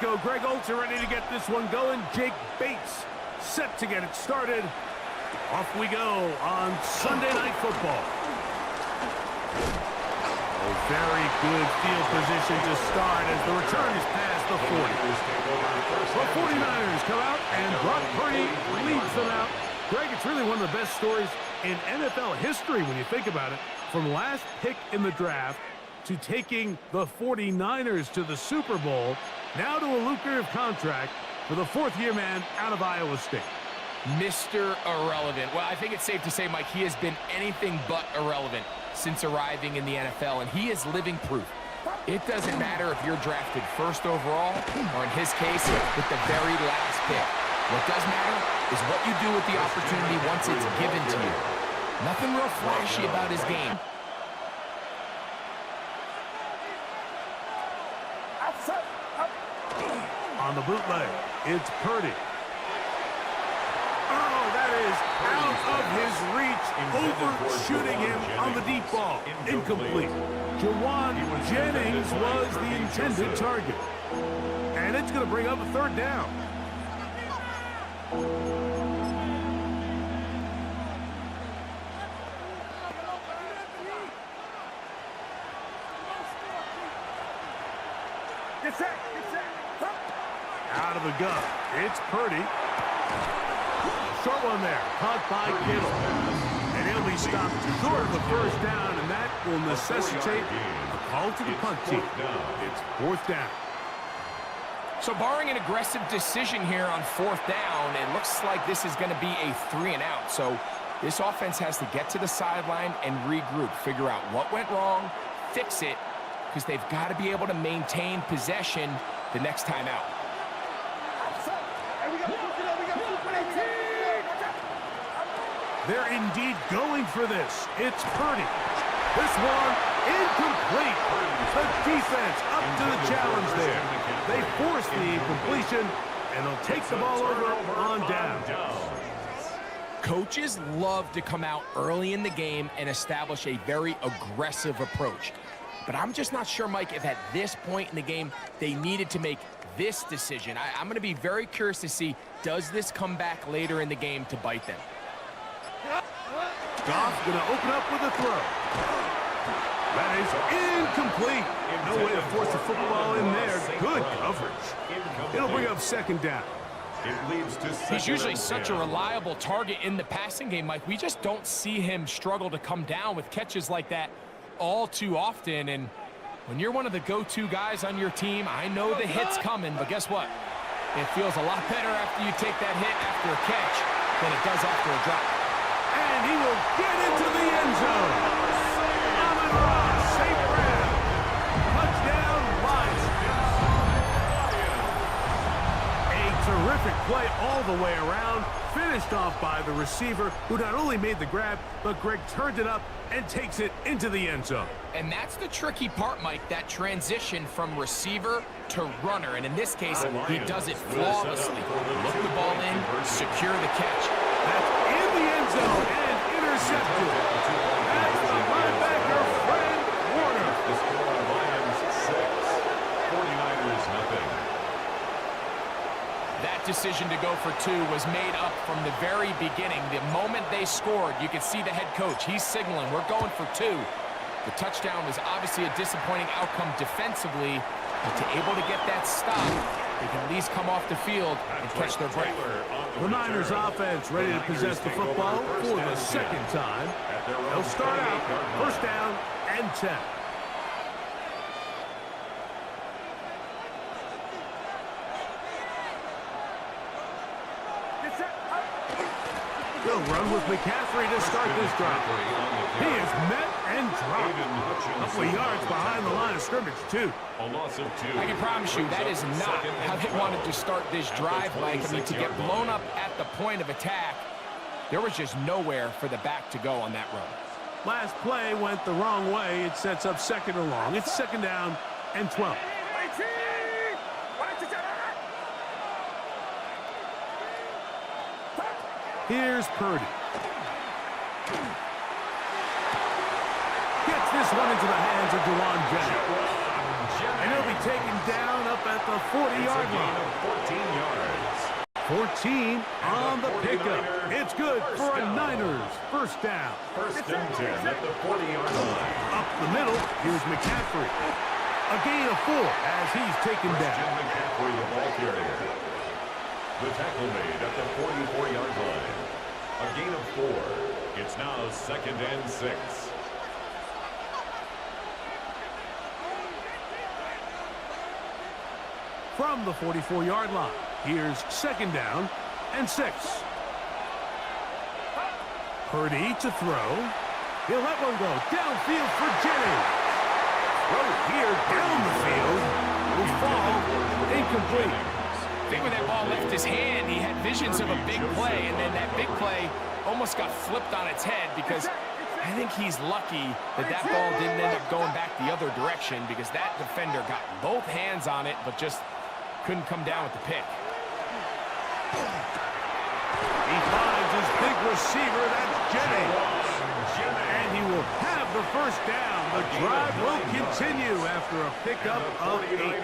go. Greg Olsen ready to get this one going. Jake Bates set to get it started. Off we go on Sunday Night Football. A very good field position to start as the return is past the 40. The 49ers come out, and Brock Purdy leads them out. Greg, it's really one of the best stories in NFL history when you think about it. From last pick in the draft to taking the 49ers to the Super Bowl, now to a lucrative contract for the fourth-year man out of Iowa State. Mr. Irrelevant. Well, I think it's safe to say, Mike, he has been anything but irrelevant since arriving in the NFL, and he is living proof. It doesn't matter if you're drafted first overall, or in his case, with the very last pick. What does matter is what you do with the opportunity once it's given to you. Nothing real flashy about his game. On the bootleg, it's Purdy. Oh, that is out of his reach, overshooting him on the deep ball. Incomplete. Jawan Jennings was the intended target. And it's going to bring up a third down. Out of the gun, it's Purdy. Short one there, caught by Kittle. And he'll be stopped short of the first down, and that will necessitate a call to the punt team. It's fourth down. So barring an aggressive decision here on fourth down, it looks like this is going to be a 3-and-out. So this offense has to get to the sideline and regroup, figure out what went wrong, fix it, because they've got to be able to maintain possession the next time out. They're indeed going for this. It's Purdy. This one incomplete. The defense up to the challenge there. They force the incompletion, and they'll take the ball over on down. Coaches love to come out early in the game and establish a very aggressive approach. But I'm just not sure, Mike, if at this point in the game they needed to make this decision. I'm going to be very curious to see, does this come back later in the game to bite them? Goff's going to open up with a throw. That is incomplete. No way to force the football in there. Good coverage. It'll bring up second down. He's usually such a reliable target in the passing game, Mike. We just don't see him struggle to come down with catches like that all too often. And when you're one of the go-to guys on your team, I know the hit's coming, but guess what? It feels a lot better after you take that hit after a catch than it does after a drop. And he will get into the end zone. Amon-Ra, St. Brown. Touchdown, Lions. A terrific play all the way around. Finished off by the receiver, who not only made the grab, but Greg turned it up and takes it into the end zone. And that's the tricky part, Mike, that transition from receiver to runner. And in this case, he does it flawlessly. Look the ball in, secure the catch. That's in the end zone and intercepted. That's the linebacker, Fred Warner. The score, Lions 6, 49ers nothing. That decision to go for two was made up from the very beginning. The moment they scored, you could see the head coach. He's signaling, we're going for two. The touchdown was obviously a disappointing outcome defensively, but to able to get that stop, they can at least come off the field and catch their breath. The Niners offense ready to possess the football for the second time. They'll start out first down and 10. They'll run with McCaffrey to start this drive. He is met and dropped. A couple of yards behind the line of scrimmage, too. I can promise you that is not how they wanted to start this drive, Mike. I mean, to get blown up at the point of attack, there was just nowhere for the back to go on that run. Last play went the wrong way. It sets up second and long. It's second down and 12. Here's Purdy. Gets this one into the hands of Jawan Jennings. And he'll be taken down up at the 40-yard line. 14 yards. 14 on the pickup. It's good for a Niners first down. First and 10 at the 40-yard line. Up the middle, here's McCaffrey. A gain of 4 as he's taken down. McCaffrey, the ball carrier. The tackle made at the 44-yard line. A gain of 4. It's now 2nd and 6. From the 44-yard line, here's 2nd down and 6. Purdy to throw. He'll let one go downfield for Jennings. Throw here down the field. Will fall incomplete. I think when that ball left his hand, he had visions of a big play, and then that big play almost got flipped on its head because I think he's lucky that that ball didn't end up going back the other direction because that defender got both hands on it but just couldn't come down with the pick. He finds his big receiver, that's Jennings. And he will have the first down. The drive will continue after a pickup of 8.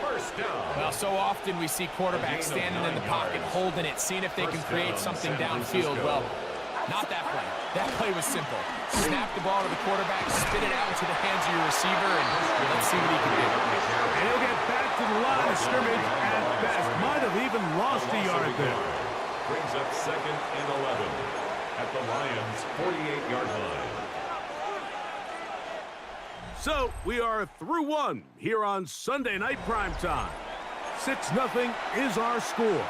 First down. Well, so often we see quarterbacks standing in the pocket, holding it, seeing if they can create something downfield. Well, not that play. That play was simple. Snap the ball to the quarterback, spit it out into the hands of your receiver, and let's see what he can do. And he'll get back to the line of scrimmage at best. Might have even lost a yard there. Brings up 2nd and 11 at the Lions' 48-yard line. So we are through one here on Sunday Night Primetime. 6-0 is our score.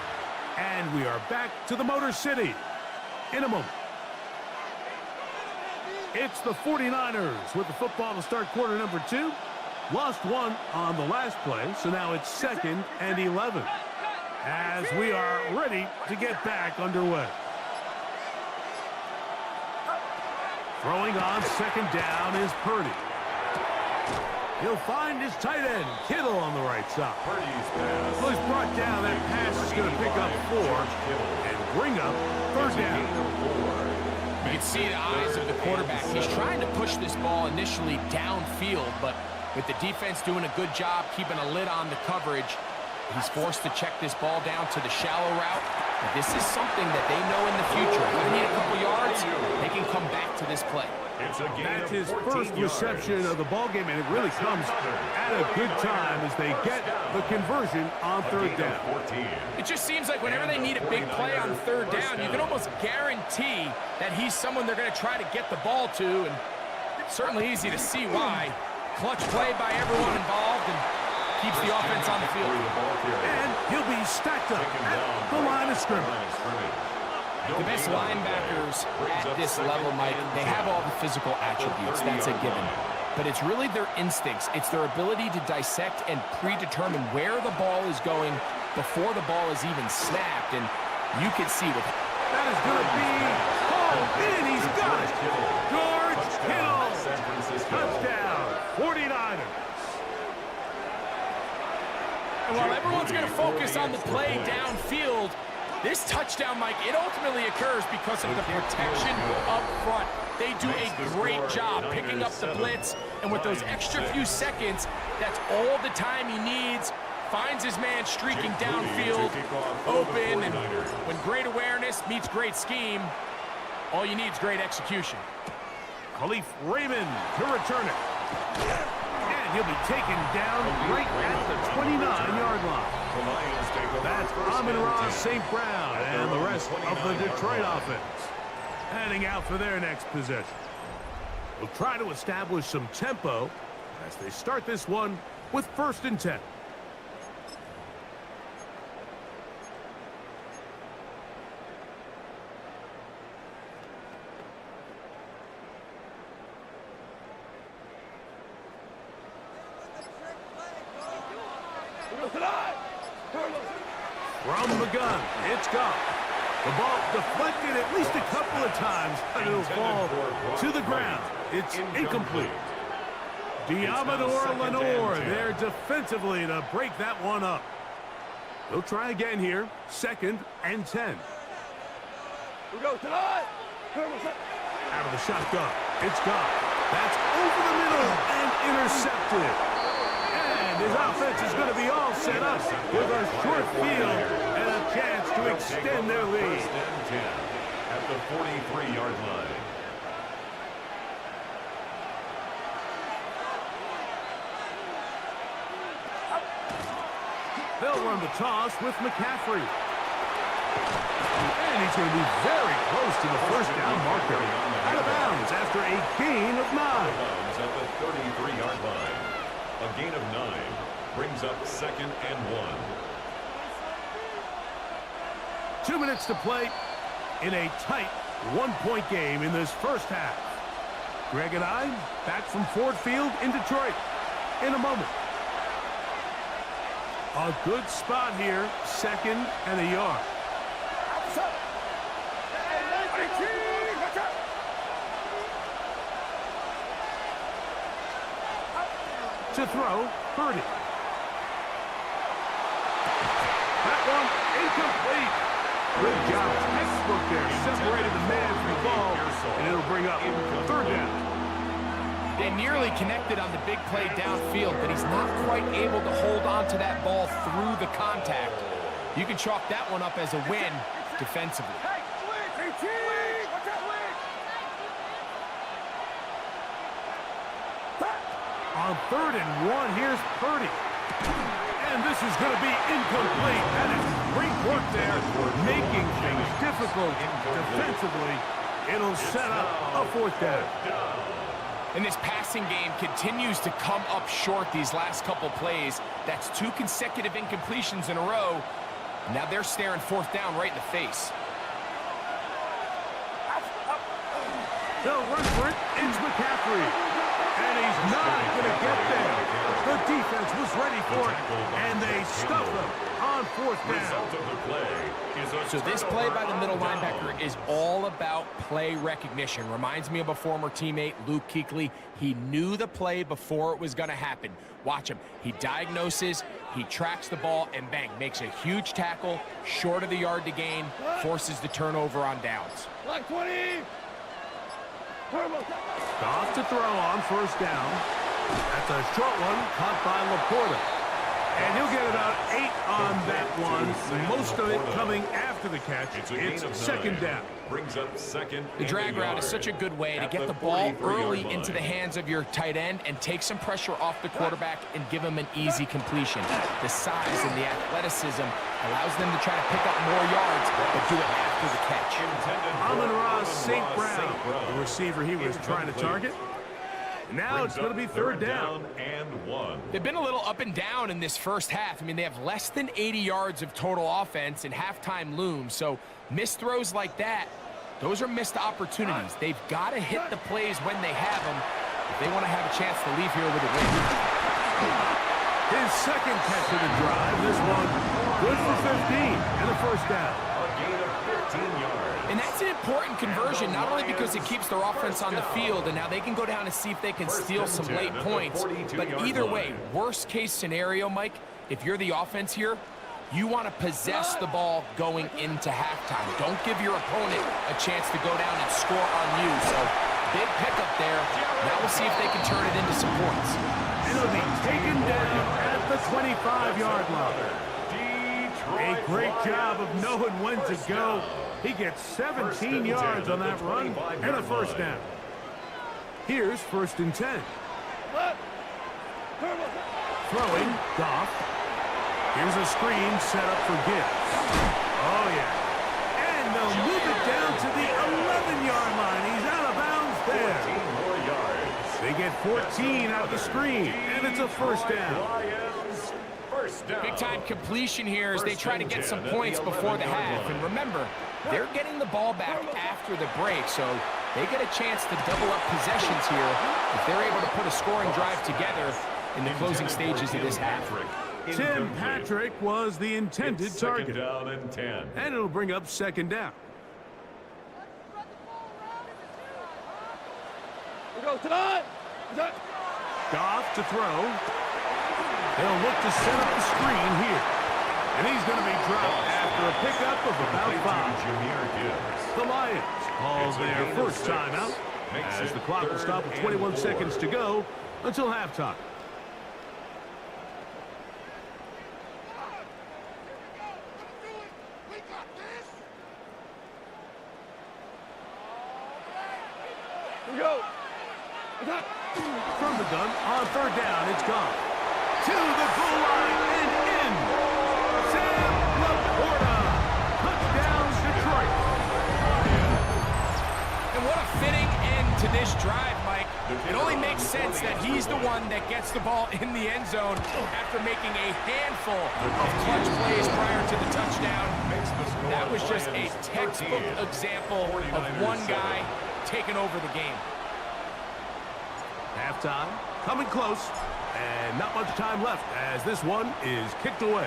And we are back to the Motor City in a moment. It's the 49ers with the football to start quarter number 2. Lost one on the last play, so now it's 2nd and 11. As we are ready to get back underway. Throwing on 2nd down is Purdy. He'll find his tight end, Kittle, on the right side. Well, he's brought down. That pass is going to pick up 4 and bring up 3rd down. You can see the eyes of the quarterback. He's trying to push this ball initially downfield, but with the defense doing a good job keeping a lid on the coverage, he's forced to check this ball down to the shallow route. But this is something that they know in the future. If they need a couple yards, they can come back to this play. That's his first reception of the ballgame, and it really comes at a good time as they get the conversion on 3rd down. It just seems like whenever they need a big play on 3rd down, you can almost guarantee that he's someone they're going to try to get the ball to, and it's certainly easy to see why. Clutch play by everyone involved and keeps the offense on the field. And he'll be stacked up at the line of scrimmage. The best linebackers at this level, Mike, they have all the physical attributes. That's a given. But it's really their instincts. It's their ability to dissect and predetermine where the ball is going before the ball is even snapped. And you can see with that is going to be hauled in. He's got it. George Kittle. Touchdown. 49ers. And while everyone's going to focus on the play downfield, this touchdown, Mike, it ultimately occurs because of the protection up front. They do a great job picking up the blitz, and with those extra few seconds, that's all the time he needs. Finds his man streaking downfield, open, and when great awareness meets great scheme, all you need is great execution. Khalif Raymond to return it. And he'll be taken down right at the 29-yard line. That's Amon-Ra St. Brown and the rest of the Detroit offense heading out for their next possession. They'll try to establish some tempo as they start this one with 1st and 10. From the gun, it's gone. The ball deflected at least a couple of times, and it'll fall to the ground. It's incomplete. Diamador Lenore there defensively to break that one up. They'll try again here. 2nd and 10. Out of the shotgun. It's gone. That's over the middle and intercepted. His offense is going to be all set up with a short field and a chance to extend their lead. First and 10 at the 43-yard line. They'll run the toss with McCaffrey. And he's going to be very close to the first down marker. Out of bounds after a gain of 9. Out of bounds at the 33-yard line. A gain of 9 brings up 2nd and 1. 2 minutes to play in a tight one-point game in this first half. Greg and I back from Ford Field in Detroit in a moment. A good spot here, 2nd and a yard. To throw, Purdy. That one incomplete. Good job, textbook there. Separated the man from the ball, and it'll bring up 3rd down. They nearly connected on the big play downfield, but he's not quite able to hold on to that ball through the contact. You can chalk that one up as a win defensively. On 3rd and 1, here's Purdy. And this is going to be incomplete. That is great work there, making things difficult defensively. It'll set up a 4th down. And this passing game continues to come up short these last couple plays. That's 2 consecutive incompletions in a row. Now they're staring 4th down right in the face. They'll run for it. It's McCaffrey. And he's not going to get there. The defense was ready for it, and they stuffed them on 4th down. So this play by the middle linebacker is all about play recognition. Reminds me of a former teammate, Luke Kuechly. He knew the play before it was going to happen. Watch him. He diagnoses, he tracks the ball, and bang, makes a huge tackle, short of the yard to gain, forces the turnover on downs. Like 20. Off to throw on 1st down. That's a short one, caught by Laporta. And he'll get about 8 on that one. Most of it coming after the catch. It's 2nd down. Brings up 2nd. The drag route is such a good way to get the ball early into the hands of your tight end and take some pressure off the quarterback and give him an easy completion. The size and the athleticism allows them to try to pick up more yards, but do it after the catch. Amon-Ra St. Brown, the receiver he was trying to target. Now it's going to be 3rd down. And 1. They've been a little up and down in this first half. I mean, they have less than 80 yards of total offense and halftime looms. So missed throws like that, those are missed opportunities. They've got to hit the plays when they have them if they want to have a chance to leave here with a win. His 2nd catch of the drive. This one good for 15 and a 1st down. A gain of 15 yards. And that's an important conversion, not only because it keeps their offense on the field, and now they can go down and see if they can steal some late points. But either way, worst case scenario, Mike, if you're the offense here, you want to possess the ball going into halftime. Don't give your opponent a chance to go down and score on you. So big pickup there. Now we'll see if they can turn it into some points. It'll be taken down at the 25-yard line. A great job of knowing when to go. He gets 17 yards on that run and a 1st down. Here's 1st and 10. Throwing, Goff. Here's a screen set up for Gibbs. Oh, yeah. And they'll move it down to the 11-yard line. He's out of bounds there. 14 more yards. They get 14 out of the screen, and it's a 1st down. Big-time completion here as they try to get some points before the half. And remember, they're getting the ball back after the break, so they get a chance to double up possessions here if they're able to put a scoring drive together in the closing stages of this half. Tim Patrick was the intended target. Down and 10. And it'll bring up 2nd down. Goff to throw. They'll look to set up the screen here. And he's going to be dropped after a pickup of about 5. The Lions call their first timeout as the clock will stop with 21 seconds to go until halftime. From the gun, on third down, it's gone. To the goal line and in. Sam Laporta. Touchdown, Detroit. And what a fitting end to this drive, Mike. It only makes sense that he's the one that gets the ball in the end zone after making a handful of clutch plays prior to the touchdown. That was just a textbook example of one guy taking over the game. Halftime, coming close, and not much time left as this one is kicked away.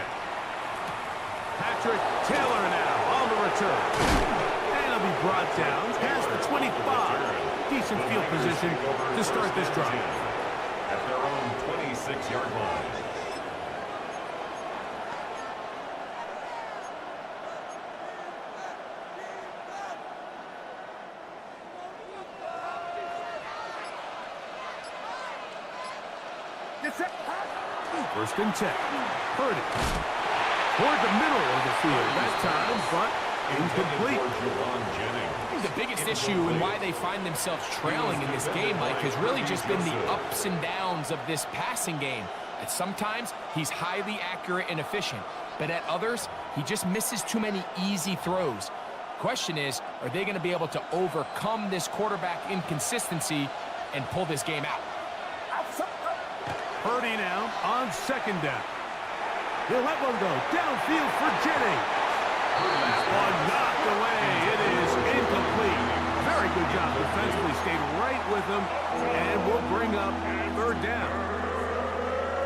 Patrick Taylor now on the return. And he'll be brought down past the 25. Decent field position to start this drive. At their own 26-yard line. First and 10. Purdy. Toward the middle of the field that time, but incomplete. The biggest issue and why they find themselves trailing in this game, Mike, has really just been the ups and downs of this passing game. At sometimes, he's highly accurate and efficient, but at others, he just misses too many easy throws. Question is, are they going to be able to overcome this quarterback inconsistency and pull this game out? Purdy now on second down. He'll let one go downfield for Jennings. That one knocked away. It is incomplete. Very good job defensively. Stayed right with him and will bring up third down.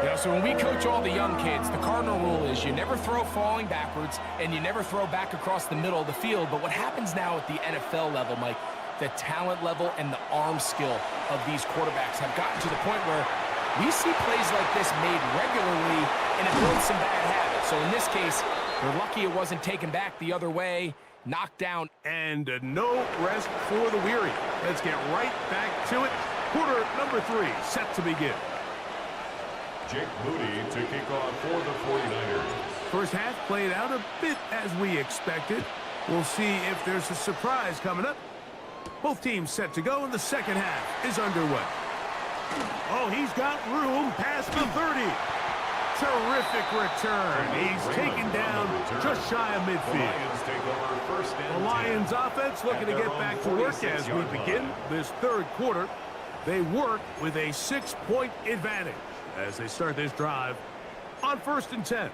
Yeah, so when we coach all the young kids, the cardinal rule is you never throw falling backwards and you never throw back across the middle of the field. But what happens now at the NFL level, Mike, the talent level and the arm skill of these quarterbacks have gotten to the point where we see plays like this made regularly, and it builds some bad habits. So in this case, they're lucky it wasn't taken back the other way, knocked down. And no rest for the weary. Let's get right back to it. Quarter number 3 set to begin. Jake Moody to kick off for the 49ers. First half played out a bit as we expected. We'll see if there's a surprise coming up. Both teams set to go, and the second half is underway. Oh, he's got room past the 30. Terrific return. He's taken down just shy of midfield. The Lions offense looking to get back to work as we begin this third quarter. They work with a 6-point advantage as they start this drive on first and 10.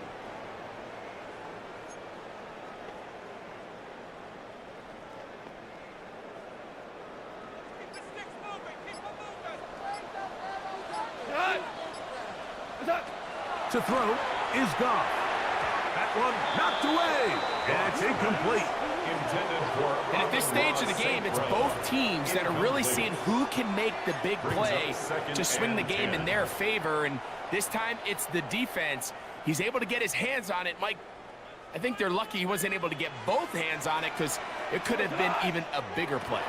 To throw is gone. That one knocked away. And it's incomplete. And at this stage of the game, it's both teams that are really seeing who can make the big play to swing the game in their favor. And this time, it's the defense. He's able to get his hands on it. Mike, I think they're lucky he wasn't able to get both hands on it because it could have been even a bigger play.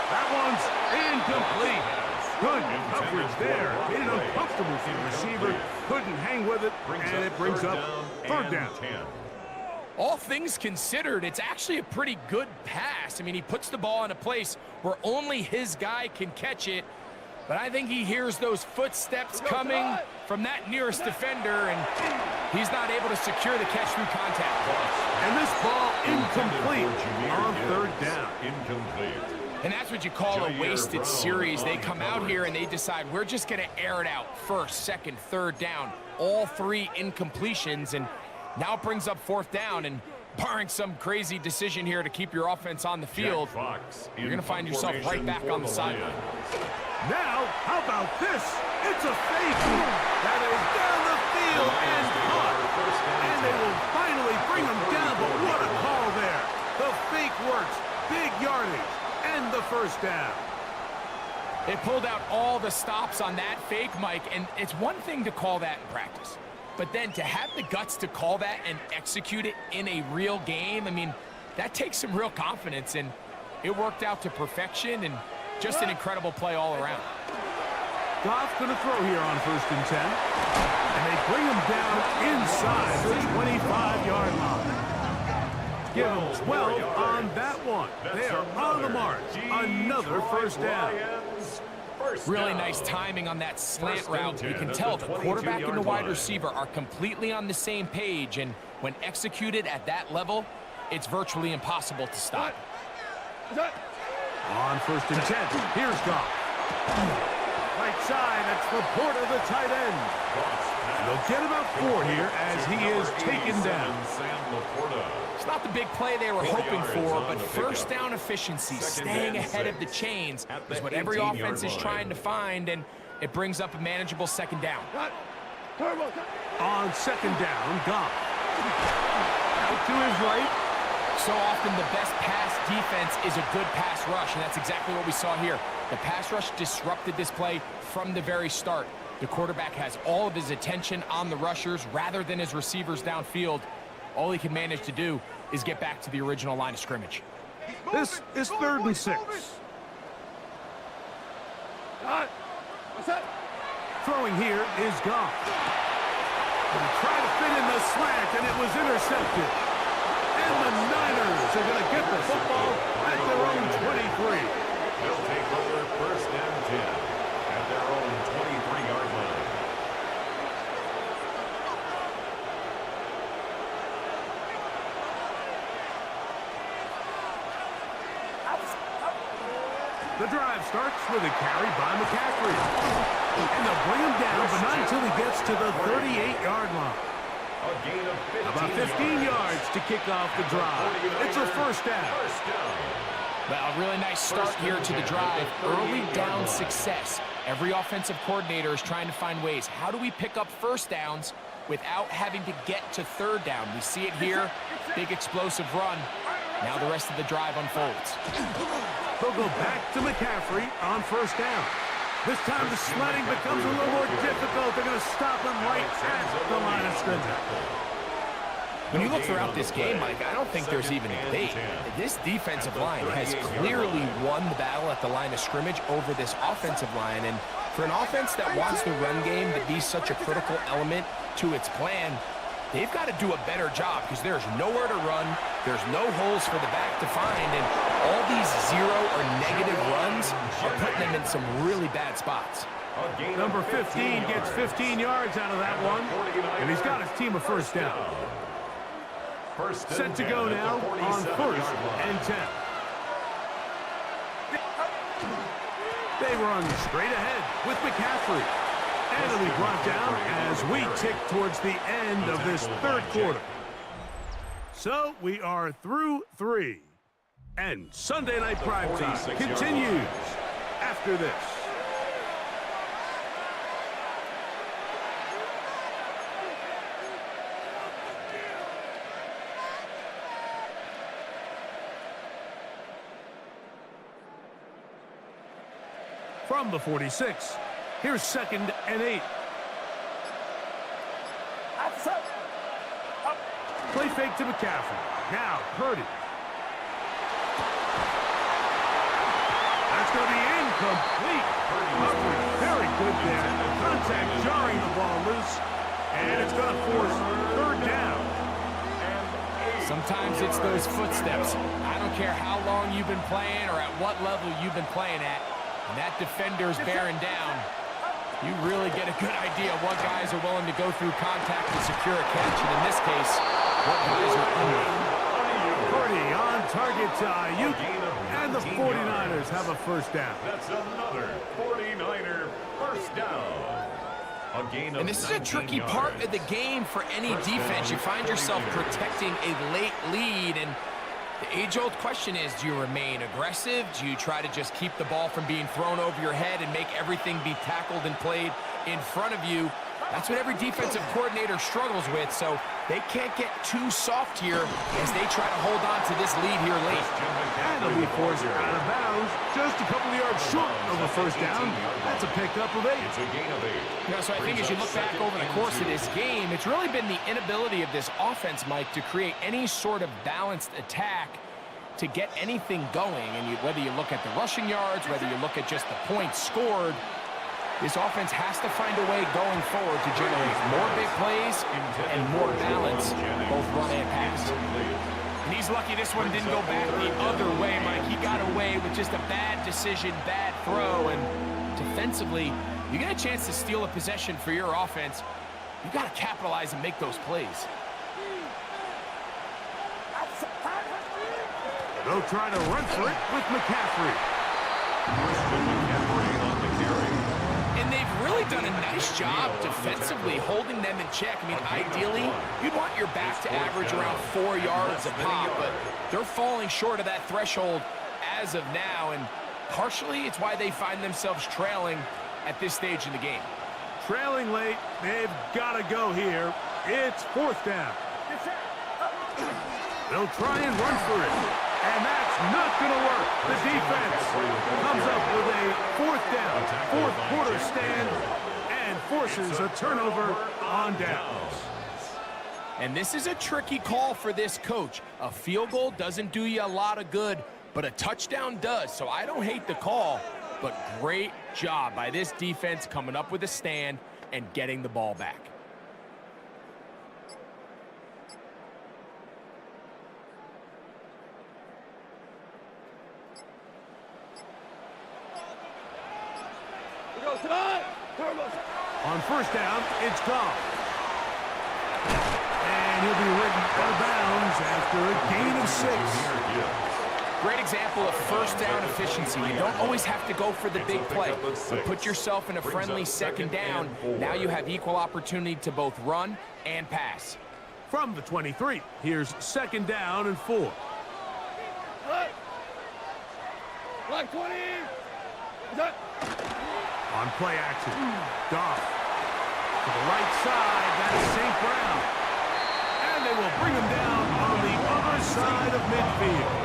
That one's incomplete. Good coverage there. Made it uncomfortable for the receiver. Couldn't hang with it, and it brings up third down. All things considered, it's actually a pretty good pass. I mean, he puts the ball in a place where only his guy can catch it. But I think he hears those footsteps coming from that nearest defender, and he's not able to secure the catch through contact. And this ball incomplete on third down. Incomplete. And that's what you call a wasted series. They come out here and they decide we're just going to air it out first, second, third down. All 3 incompletions, and now it brings up fourth down. And barring some crazy decision here to keep your offense on the field, you're going to find yourself right back on the sideline. Now, how about this? It's a fake that is down the field and caught. And they will finally bring him down, but what a call there. The fake works. Big yardage. And the first down. They pulled out all the stops on that fake, Mike, and it's one thing to call that in practice. But then to have the guts to call that and execute it in a real game, I mean, that takes some real confidence, and it worked out to perfection and just an incredible play all around. Goff's going to throw here on first and 10. And they bring him down inside the 25-yard line. give them 12 on that one. They are on the march. Another first down. Really nice timing on that slant route. You can tell the quarterback and the wide receiver are completely on the same page, and when executed at that level, it's virtually impossible to stop. On 1st and 10, here's Goff. Right side, that's Laporta, the tight end. They'll get about 4 here as he is taken down. It's not the big play they were hoping for, but first down efficiency, staying ahead of the chains, is what every offense is trying to find, and it brings up a manageable 2nd down. On 2nd down, Goff. Out to his right. So often the best pass defense is a good pass rush, and that's exactly what we saw here. The pass rush disrupted this play from the very start. The quarterback has all of his attention on the rushers rather than his receivers downfield. All he can manage to do is get back to the original line of scrimmage. This is 3rd and 6. Throwing here is Goff. And trying to fit in the slant, and it was intercepted. And the Niners are going to get the football at their own 23. They'll take over 1st and 10 at their own 23-yard line. The drive starts with a carry by McCaffrey. And they'll bring him down, but not until he gets to the 38-yard line. A gain of 15 About 15 yards to kick off the drive. It's a 1st down. Well, a really nice start here to the drive. Early down success. Every offensive coordinator is trying to find ways. How do we pick up 1st downs without having to get to 3rd down? We see it here. Big explosive run. Now the rest of the drive unfolds. They'll go back to McCaffrey on 1st down. This time the sledding becomes a little more difficult. They're going to stop him right at the line of scrimmage. When you look throughout this game, Mike, I don't think there's even a debate. This defensive line has clearly won the battle at the line of scrimmage over this offensive line. And for an offense that wants the run game to be such a critical element to its plan, they've got to do a better job because there's nowhere to run. There's no holes for the back to find. And all these 0 or negative runs are putting them in some really bad spots. Number 15 gets 15 yards out of that one. And he's got his team a 1st down. Set to go now on 1st and 10. They run straight ahead with McCaffrey. And it'll be brought down as we tick towards the end of this 3rd quarter. So we are through 3. And Sunday Night Primetime continues after this. From the 46, here's 2nd and 8. Play fake to McCaffrey. Now, Purdy. That's going to be incomplete. Very good there. Contact jarring the ball loose. And it's going to force 3rd down. Sometimes it's those footsteps. I don't care how long you've been playing or at what level you've been playing at. And that defender's bearing down. You really get a good idea of what guys are willing to go through contact to secure a catch. And in this case, what guys are under. Purdy on target to Ayuk. And the 49ers have a 1st down. That's another 49er 1st down. And this is a tricky part of the game for any defense. You find yourself protecting a late lead, and the age-old question is, do you remain aggressive? Do you try to just keep the ball from being thrown over your head and make everything be tackled and played in front of you? That's what every defensive coordinator struggles with, so they can't get too soft here as they try to hold on to this lead here late. And it'll be forced out of bounds, just a couple of yards short of a 1st down. That's a pickup of 8. It's a gain of 8. You know, so I think as you look back over the course of this game, it's really been the inability of this offense, Mike, to create any sort of balanced attack to get anything going. And whether you look at the rushing yards, whether you look at just the points scored, this offense has to find a way going forward to generate more big plays and more balance, both run and pass. And he's He's lucky this one didn't go back the other way, Mike. He got away with just a bad decision, bad throw, and defensively, you get a chance to steal a possession for your offense. You got to capitalize and make those plays. They'll try to run for it with McCaffrey. On the carry. And they've really done a nice job defensively holding them in check. I mean, ideally, you'd want your back to average around 4 yards a pop, but they're falling short of that threshold as of now, and partially it's why they find themselves trailing at this stage in the game. Trailing late, they've got to go here. It's 4th down. They'll try and run for it, and that's not going to work. The defense comes up with a 4th down, 4th quarter stand, and forces a turnover on downs. And this is a tricky call for this coach. A field goal doesn't do you a lot of good, but a touchdown does, so I don't hate the call, but great job by this defense coming up with a stand and getting the ball back. On 1st down, it's Goff. And he'll be ridden out of bounds after a gain of 6. Great example of 1st down efficiency. You don't always have to go for the big play, but put yourself in a friendly 2nd down. Now you have equal opportunity to both run and pass. From the 23, here's 2nd down and 4. Like 20. On play action, Goff to the right side, that's St. Brown. And they will bring him down on the other side of midfield.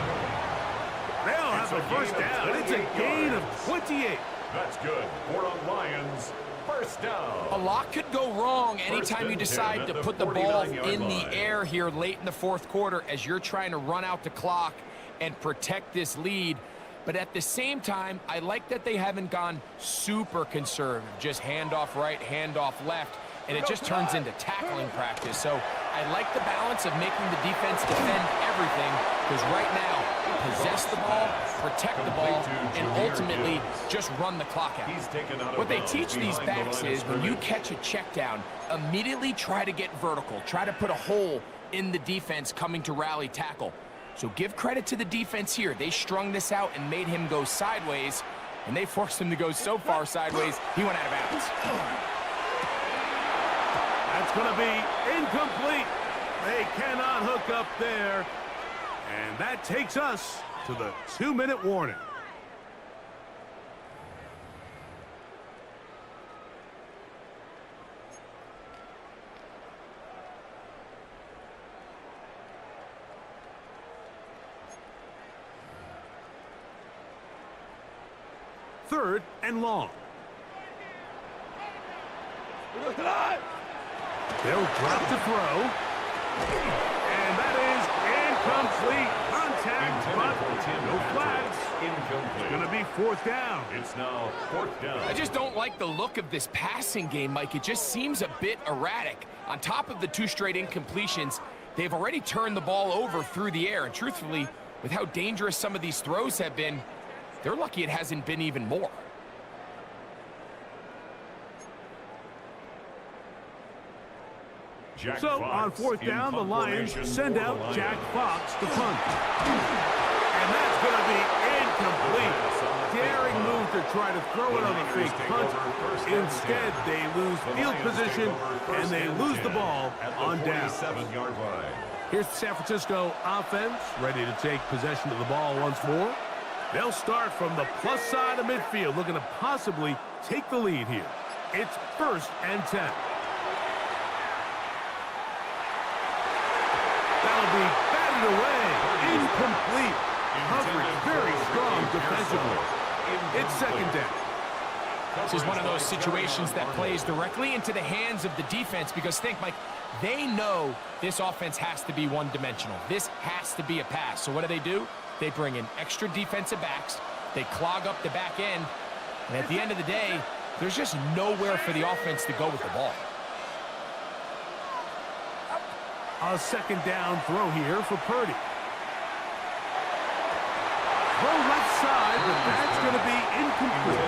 They'll have a 1st down. It's a gain of 28. That's good for the Lions. 1st down. A lot could go wrong anytime you decide to put the ball in the air here late in the 4th quarter as you're trying to run out the clock and protect this lead. But at the same time, I like that they haven't gone super conservative, just handoff right, handoff left, and it just turns into tackling practice. So I like the balance of making the defense defend everything, because right now, possess the ball, protect the ball, and ultimately just run the clock out. What they teach these backs is when you catch a check down, immediately try to get vertical, try to put a hole in the defense coming to rally tackle. So give credit to the defense here. They strung this out and made him go sideways, and they forced him to go so far sideways, he went out of bounds. That's going to be incomplete. They cannot hook up there. And that takes us to the 2-minute warning. Third and long. They'll drop to throw. And that is incomplete. Contact, but no flags. Incomplete. It's going to be 4th down. It's now 4th down. I just don't like the look of this passing game, Mike. It just seems a bit erratic. On top of the 2 straight incompletions, they've already turned the ball over through the air. And truthfully, with how dangerous some of these throws have been, they're lucky it hasn't been even more. So on 4th down, the Lions send out Jack Fox to punt. And that's going to be incomplete. Daring move to try to throw it on the fake punt. Instead, they lose field position, and they lose the ball on down. Here's the San Francisco offense, ready to take possession of the ball once more. They'll start from the plus side of midfield, looking to possibly take the lead here. It's 1st and 10. That'll be batted away. Incomplete. Coverage very strong defensively. It's 2nd down. This is one of those situations that plays directly into the hands of the defense because think, Mike, they know this offense has to be one-dimensional. This has to be a pass. So what do? They bring in extra defensive backs. They clog up the back end. And at the end of the day, there's just nowhere for the offense to go with the ball. A 2nd down throw here for Purdy. inside, but that's going to be incomplete.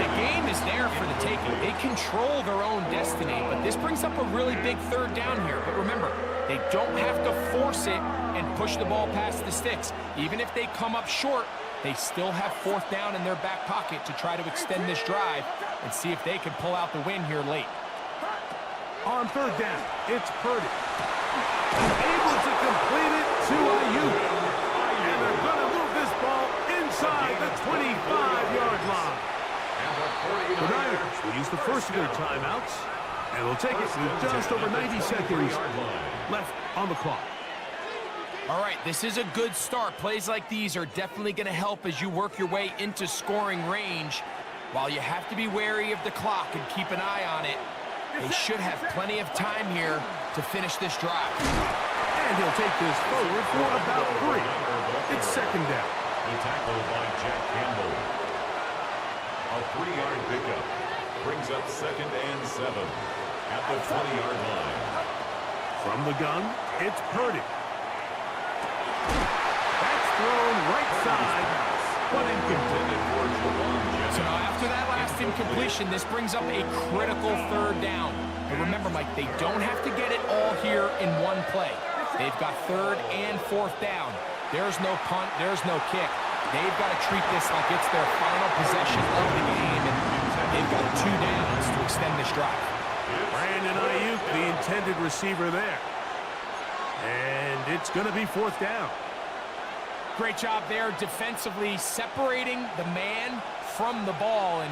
The game is there for the taking. They control their own destiny, but this brings up a really big third down here. But remember, they don't have to force it and push the ball past the sticks. Even if they come up short, they still have fourth down in their back pocket to try to extend this drive and see if they can pull out the win here late. On third down, it's Purdy. Able to complete it to Ayuk. And they're going to move this ball inside the 25-yard line. The Niners will use the first of their timeouts, and they'll take it with just over 90 seconds left on the clock. All right, this is a good start. Plays like these are definitely going to help as you work your way into scoring range. While you have to be wary of the clock and keep an eye on it, they should have plenty of time here to finish this drive. And he'll take this forward for about 3. It's second down. The tackle by Jack Campbell. A 3-yard pickup brings up 2nd and 7 at the 20-yard line. From the gun, it's Purdy. That's thrown right side, but incomplete. So now after that last incompletion, this brings up a critical third down. But remember, Mike, they don't have to get it all here in one play. They've got third and fourth down. There's no punt, there's no kick. They've got to treat this like it's their final possession of the game, and they've got 2 downs to extend this drive. Brandon Ayuk, the intended receiver there. And it's going to be fourth down. Great job there defensively, separating the man from the ball. And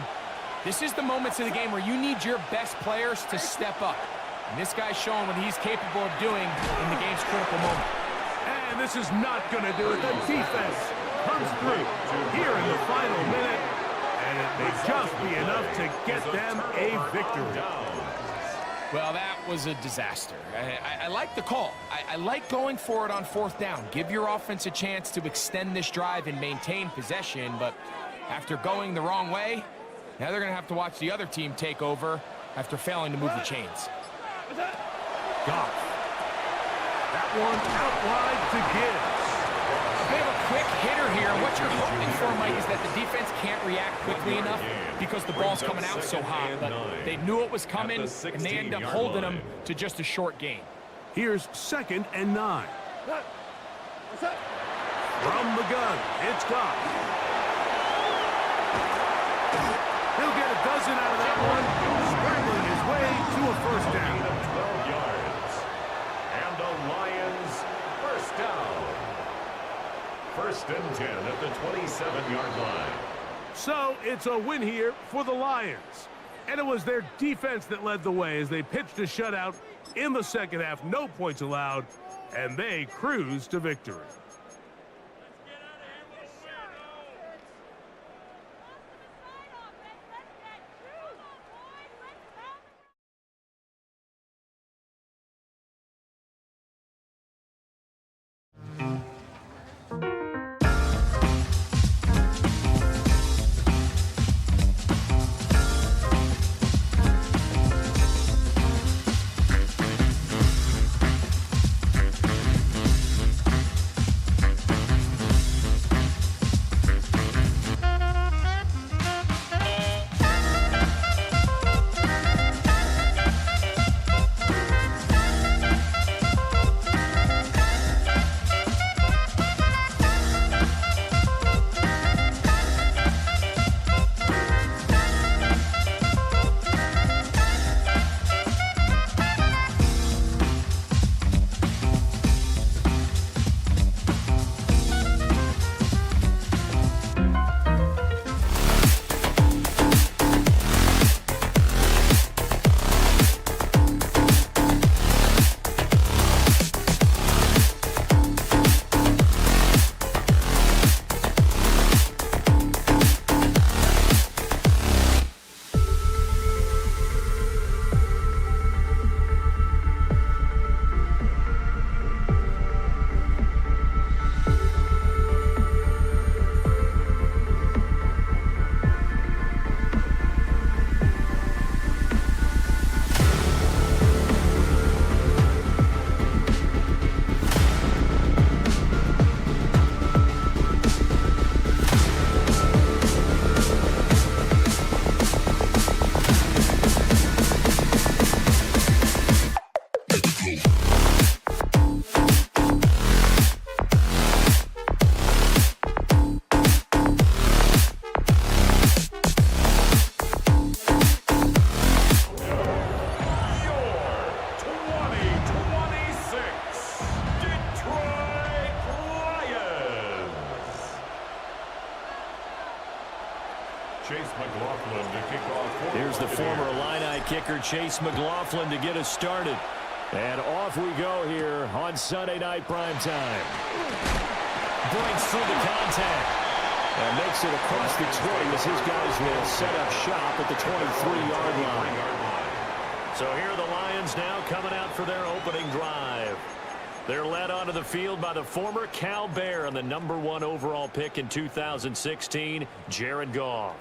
this is the moments of the game where you need your best players to step up. And this guy's showing what he's capable of doing in the game's critical moment. And this is not going to do it. The defense comes through here in the final minute, and it may just be enough to get them a victory. Well, that was a disaster. I like the call. I like going for it on fourth down. Give your offense a chance to extend this drive and maintain possession, but after going the wrong way, now they're going to have to watch the other team take over after failing to move the chains. Goff. That one out wide to Gibbs. They have a quick hitter here. What you're hoping for, Mike, is that the defense can't react quickly enough because the ball's coming out so hot. But they knew it was coming, and they end up holding them to just a short gain. Here's 2nd and 9. From the gun, it's Goff. He'll get a dozen out of that one, scrambling his way to a first down. 12 yards. And the Lions first down. 1st and 10 at the 27-yard line. So it's a win here for the Lions. And it was their defense that led the way as they pitched a shutout in the second half. No points allowed, and they cruised to victory. Chase McLaughlin to kick off. Here's the former Illini kicker, Chase McLaughlin, to get us started. And off we go here on Sunday Night Primetime. Breaks through the contact. And makes it across the 20 as his guys will set up shop at the 23-yard line. So here are the Lions now coming out for their opening drive. They're led onto the field by the former Cal Bear and the #1 overall pick in 2016, Jared Goff.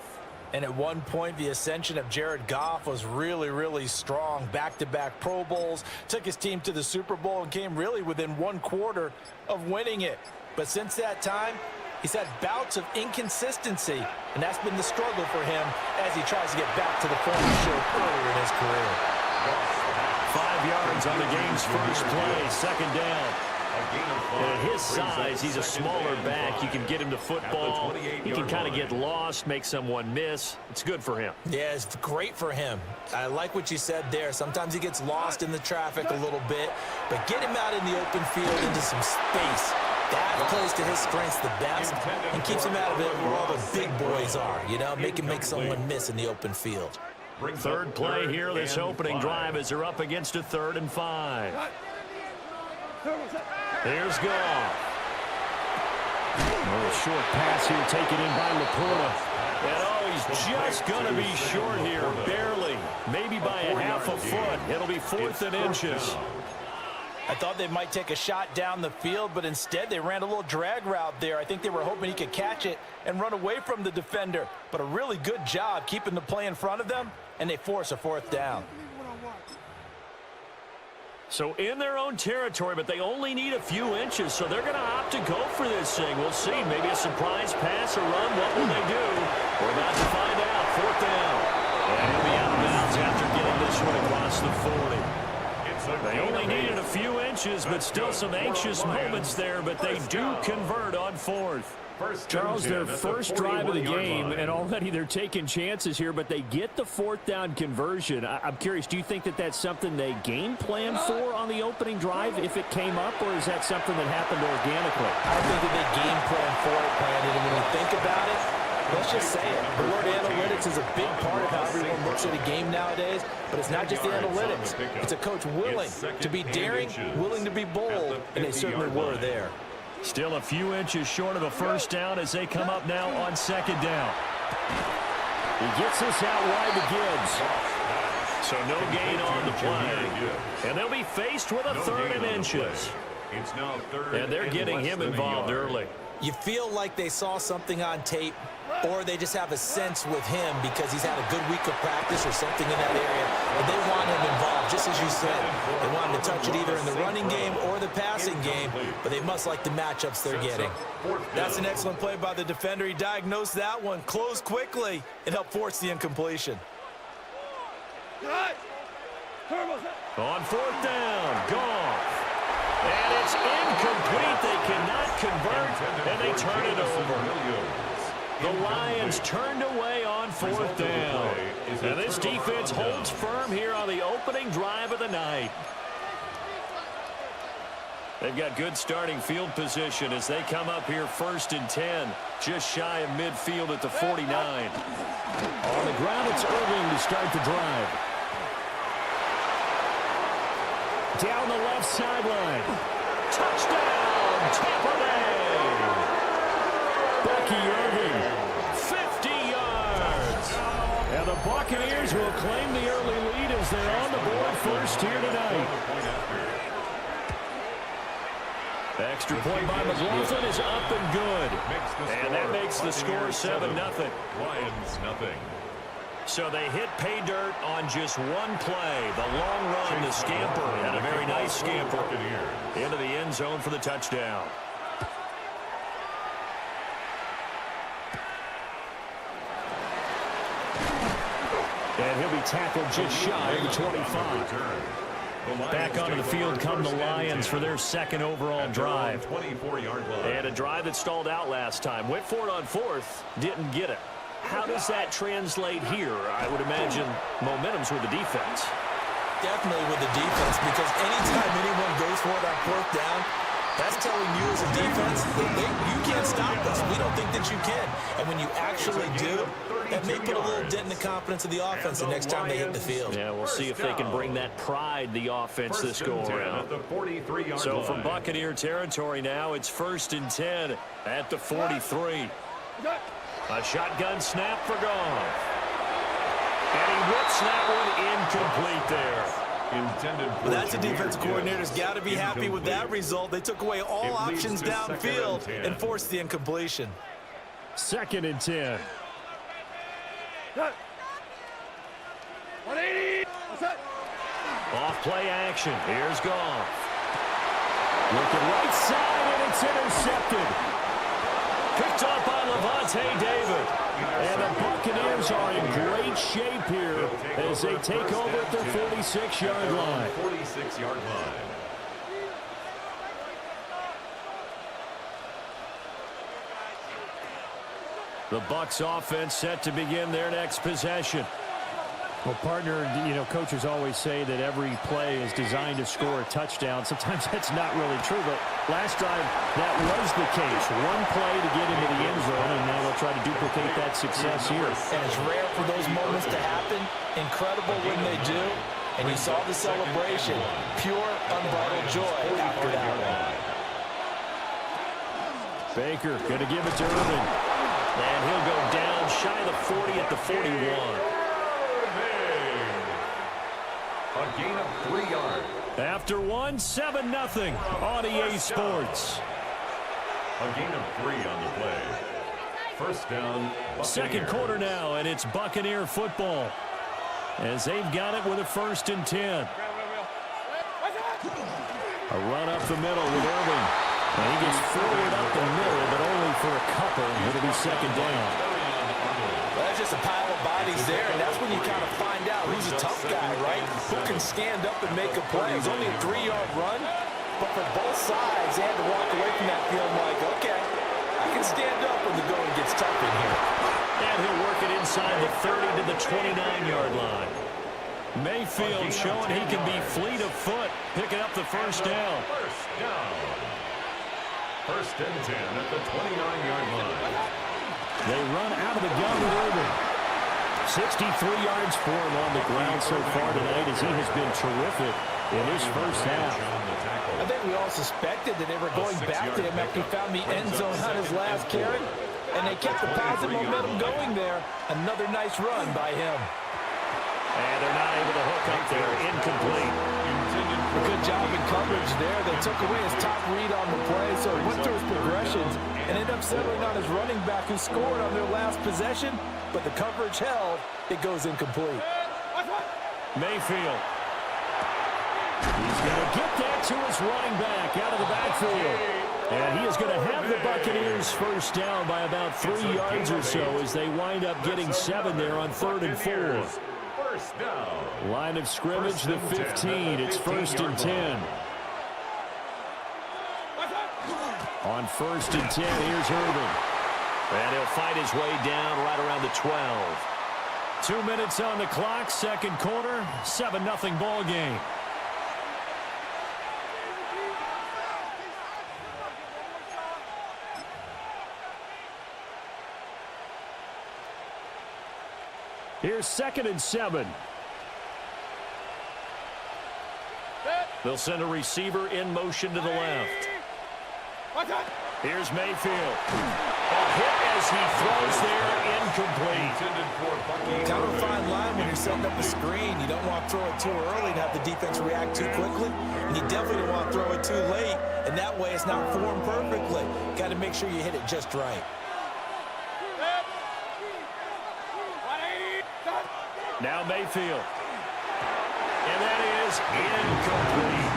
And at one point, the ascension of Jared Goff was really, really strong. Back-to-back Pro Bowls, took his team to the Super Bowl and came really within 1/4 of winning it. But since that time, he's had bouts of inconsistency, and that's been the struggle for him as he tries to get back to the form he showed earlier in his career. 5 yards on the game's first play, second down. And at his size, he's a smaller back. You can get him to football. He can kind of get lost, make someone miss. It's good for him. Yeah, it's great for him. I like what you said there. Sometimes he gets lost in the traffic a little bit, but get him out in the open field into some space. That plays to his strengths the best and keeps him out of it where all the big boys are. You know, make someone miss in the open fild. Third play here, this opening drive, as they're up against a 3rd and 5. Here's Goff. A short pass here taken in by Laporta. And he's just going to be short here, barely. Maybe by a half a foot. It'll be 4th and inches. I thought they might take a shot down the field, but instead they ran a little drag route there. I think they were hoping he could catch it and run away from the defender. But a really good job keeping the play in front of them, and they force a 4th down. So in their own territory, but they only need a few inches, so they're going to opt to go for this thing. We'll see. Maybe a surprise pass or run. What will they do? We're about to find out. 4th down. And he'll be out of bounds after getting this one across the 40. They only needed a few inches, but still some anxious moments there, but they do convert on 4th. Charles, their first drive of the game, and already they're taking chances here, but they get the 4th down conversion. I'm curious, do you think that that's something they game plan for on the opening drive if it came up, or is that something that happened organically? I think that they game plan for it, Brandon, and when you think about it, let's just say it. The word analytics is a big part of how everyone looks at a game nowadays, but it's not just the analytics. It's a coach willing to be daring, willing to be bold, and they certainly were there. Still a few inches short of a 1st down as they come up now on 2nd down. He gets this out wide to Gibbs. So no gain on the play. And they'll be faced with a 3rd and inches. And they're getting him involved early. You feel like they saw something on tape, or they just have a sense with him because he's had a good week of practice or something in that area, and they want him involved, just as you said. They want him to touch it either in the running game or the passing game, but they must like the matchups they're getting. That's an excellent play by the defender. He diagnosed that one, closed quickly, and helped force the incompletion. On 4th down, Goff. And it's incomplete. They cannot convert, and they turn it over. The Lions turned away on 4th down. And this defense holds firm here on the opening drive of the night. They've got good starting field position as they come up here 1st and 10, just shy of midfield at the 49. On the ground, it's Irving to start the drive. Down the left sideline. Touchdown, Tampa Bay. Bucky Irving, 50 yards. And the Buccaneers will claim the early lead as they're on the board first here tonight. Extra point by McLaughlin is up and good. And that makes the score 7-0. Lions nothing. So they hit pay dirt on just one play. The long run, the scamper, and a very nice scamper into the end zone for the touchdown. And he'll be tackled just shy of the 25. Back onto the field come the Lions for their 2nd overall drive. And a drive that stalled out last time. Went for it on 4th, didn't get it. How does that translate here? I would imagine momentum's with the defense. Definitely with the defense, because anytime anyone goes for it on 4th down, That's telling you as a defense, you can't stop us. We don't think that you can. And when you actually do, that may put a little dent in the confidence of the offense the next time they hit the field. Yeah, we'll see if they can bring that pride, the offense, this go-around. So from Buccaneer territory now, it's 1st and 10 at the 43. A shotgun snap for Goff. And he whips that one incomplete there. Well, that's a defensive coordinator's got to be happy with that result. They took away all options downfield and forced the incompletion. 2nd and 10. 180. Off play action. Here's Goff. Looking right side, and it's intercepted. Picked up by Levante David. And the Buccaneers are in great shape here as they take over at their 46-yard line. 46-yard line. The Bucs offense set to begin their next possession. Well, partner, coaches always say that every play is designed to score a touchdown. Sometimes that's not really true, but last time that was the case. One play to get into the end zone, and now they'll try to duplicate that success here. And it's rare for those moments to happen. Incredible when they do. And you saw the celebration. Pure, unbridled joy after that one. Baker going to give it to Irvin. And he'll go down shy of the 40 at the 41. A gain of 3 yards. After one, 7-0 on EA Sports. A gain of 3 on the play. First down, Buccaneers. Second quarter now, and it's Buccaneer football. As they've got it with a 1st and 10. A run up the middle with Irving. And he gets forward up the middle, but only for a couple. It'll be 2nd down. Well, that's just a pile of bodies there, and that's when you kind of find out who's a tough guy, right? Who can stand up and make a play. It was only a 3-yard run, but for both sides, they had to walk away from that field like, okay, I can stand up when the going gets tough in here. And he'll work it inside the 30 to the 29-yard line. Mayfield showing he can be fleet of foot, picking up the first down. First down. 1st and 10 at the 29-yard line. They run out of the gun with Irving. 63 yards for him on the ground so far tonight as he has been terrific in his first half. I think we all suspected that they were going back to him after he found the end zone on his last carry, and they kept the positive momentum going there. Another nice run by him. And they're not able to hook up there. Incomplete. A good job in coverage there. They took away his top read on the play, so he went through his progressions and ended up settling on his running back who scored on their last possession, but the coverage held. It goes incomplete. Mayfield. He's going to get that to his running back out of the backfield. And he is going to have the Buccaneers first down by about 3 yards or so as they wind up getting 7 there on 3rd and 4. First down. Line of scrimmage, the 15. It's 1st and 10. On 1st and 10, here's Irving. And he'll fight his way down right around the 12. 2 minutes on the clock, second quarter, 7-0 ball game. Here's 2nd and 7. They'll send a receiver in motion to the left. Here's Mayfield. A hit as he throws there, incomplete. Kind of a fine line when you're setting up a screen. You don't want to throw it too early to have the defense react too quickly. And you definitely don't want to throw it too late. And that way it's not formed perfectly. Got to make sure you hit it just right. Now Mayfield. And that is incomplete.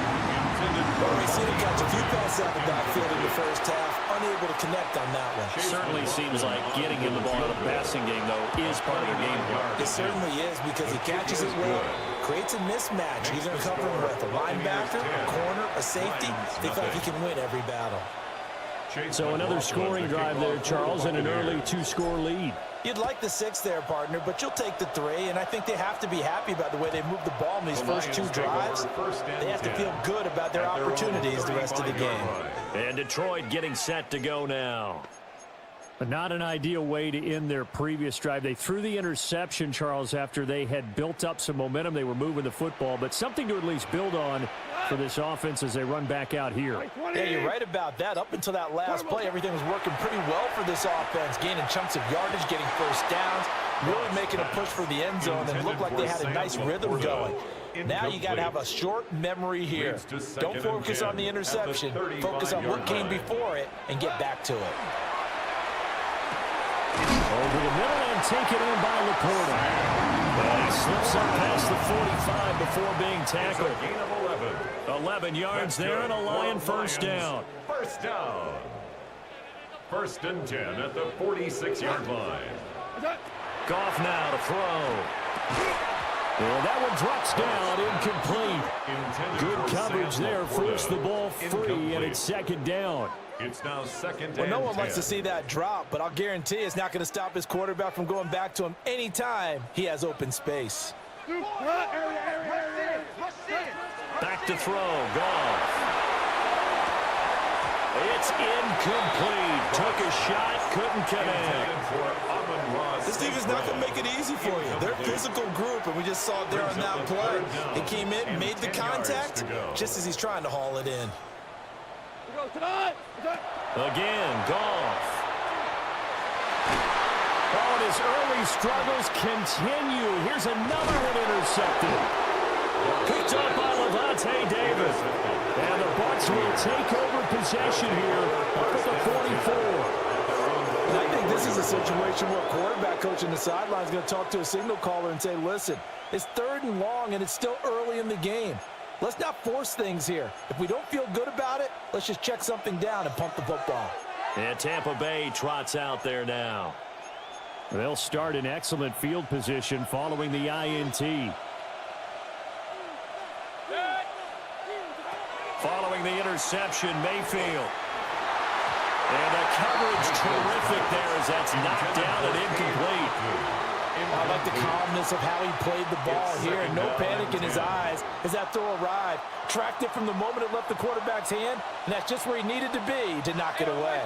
Well, we see him catch a few passes out of the backfield in the first half. Unable to connect on that one. Certainly seems like getting him the ball in the passing game, though, is part of their game plan. It certainly is because he catches it well, creates a mismatch. He's going to cover him with a linebacker, a corner, a safety. They feel like he can win every battle. So another scoring drive there, Charles, and an early 2-score lead. You'd like the 6 there, partner, but you'll take the 3, and I think they have to be happy about the way they moved the ball in these first 2 drives. They have to feel good about their opportunities the rest of the game. And Detroit getting set to go now. But not an ideal way to end their previous drive. They threw the interception, Charles, after they had built up some momentum. They were moving the football, but something to at least build on for this offense as they run back out here. Yeah, you're right about that. Up until that last play, everything was working pretty well for this offense, gaining chunks of yardage, getting first downs, really making a push for the end zone, and it looked like they had a nice rhythm going. Now you got to have a short memory here. Don't focus on the interception. Focus on what came before it and get back to it. Over the middle and taken in by Laporta. He slips up past the 45 before being tackled. 11 yards there and a Lion first down. First down. 1st and 10 at the 46-yard line. Goff now to throw. Well, that one drops down, incomplete. Good coverage there, forced the ball free, and it's 2nd down. It's now 2nd and 10. Well, no one likes to 10. see that drop, but I'll guarantee it's not going to stop his quarterback from going back to him anytime he has open space. Back to throw, Goff. It's incomplete. Took a shot, couldn't connect. This team is not going to make it easy for you. They're a physical group, and we just saw it there on that play. He came in, made the contact, just as he's trying to haul it in. Again, Goff. Oh, and his early struggles continue. Here's another one intercepted. Picked up by Levante Davis. And the Bucs will take over possession here up at the 44. And I think this is a situation where a quarterback coach in the sideline is going to talk to a signal caller and say, listen, it's 3rd and long, and it's still early in the game. Let's not force things here. If we don't feel good about it, let's just check something down and pump the football. And Tampa Bay trots out there now. They'll start in excellent field position following the INT. Following the interception, Mayfield. And the coverage terrific there as that's knocked down and incomplete. I like the calmness of how he played the ball here. No panic in his eyes as that throw arrived. Tracked it from the moment it left the quarterback's hand, and that's just where he needed to be to knock it away.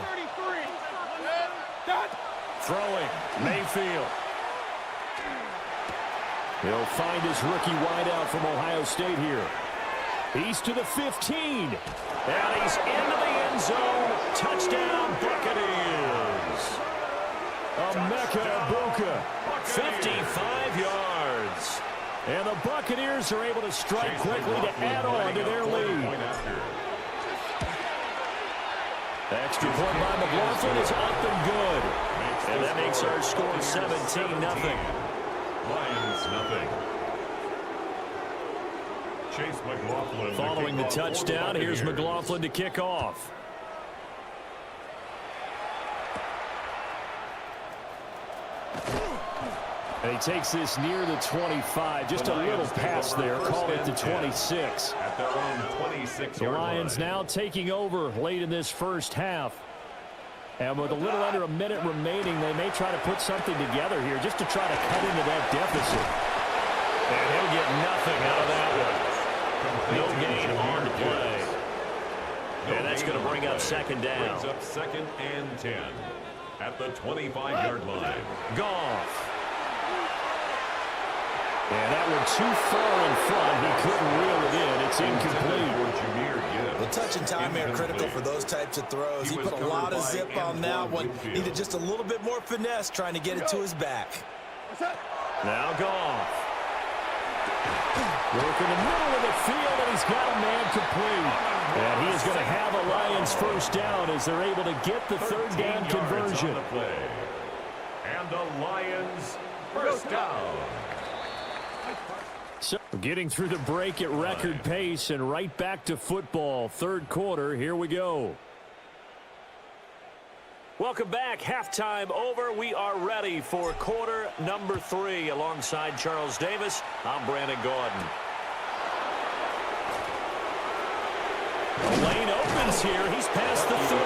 Throwing, Mayfield. He'll find his rookie wideout from Ohio State here. He's to the 15. And he's into the end zone. Touchdown, Buccaneers. Emeka Egbuka. 55 yards. And the Buccaneers are able to strike quickly to add on to their lead. Extra point by McLaughlin is up and good. And that makes our score 17-0. Lions nothing. Chase McLaughlin. Following the touchdown, here's McLaughlin to kick off. And he takes this near the 25. Just a little pass there. Call it the 26. At their own 26-yard The Lions line. now taking over late in this first half. And with a little under a minute remaining, they may try to put something together here just to try to cut into that deficit. And he'll get nothing out of that one. No gain on the play. And that's going to bring up 2nd down. Brings up 2nd and 10 at the 25-yard line. Goff. And that one too far in front. He couldn't reel it in. It's incomplete. The touch and time are critical for those types of throws. He put a lot of zip on that one. Needed just a little bit more finesse trying to get it to his back. Now Goff. Work in the middle of the field, and he's got a man complete. And he is going to have a Lions first down as they're able to get the 3rd down conversion. And the Lions first down. So getting through the break at record pace and right back to football. 3rd quarter, here we go. Welcome back. Halftime over. We are ready for quarter number 3. Alongside Charles Davis, I'm Brandon Gordon. The lane opens here. He's past the 30.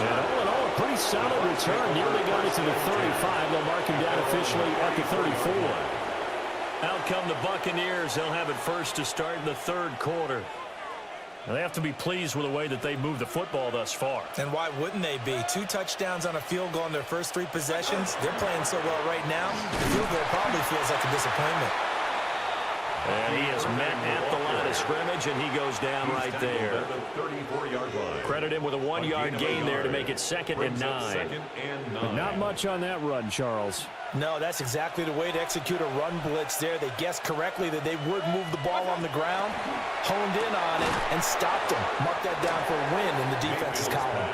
And all in all, a pretty solid return. Nearly got it to the 35. They'll mark him down officially at the 34. Out come the Buccaneers. They'll have it first to start in the 3rd quarter. They have to be pleased with the way that they've moved the football thus far. And why wouldn't they be? 2 touchdowns on a field goal in their first 3 possessions. They're playing so well right now, the field goal probably feels like a disappointment. And he is met at the line of scrimmage, and he goes down right there. Credit him with a 1-yard gain there to make it 2nd and 9. But not much on that run, Charles. No, that's exactly the way to execute a run blitz there. They guessed correctly that they would move the ball on the ground, honed in on it, and stopped them. Mark that down for a win in the defense's column.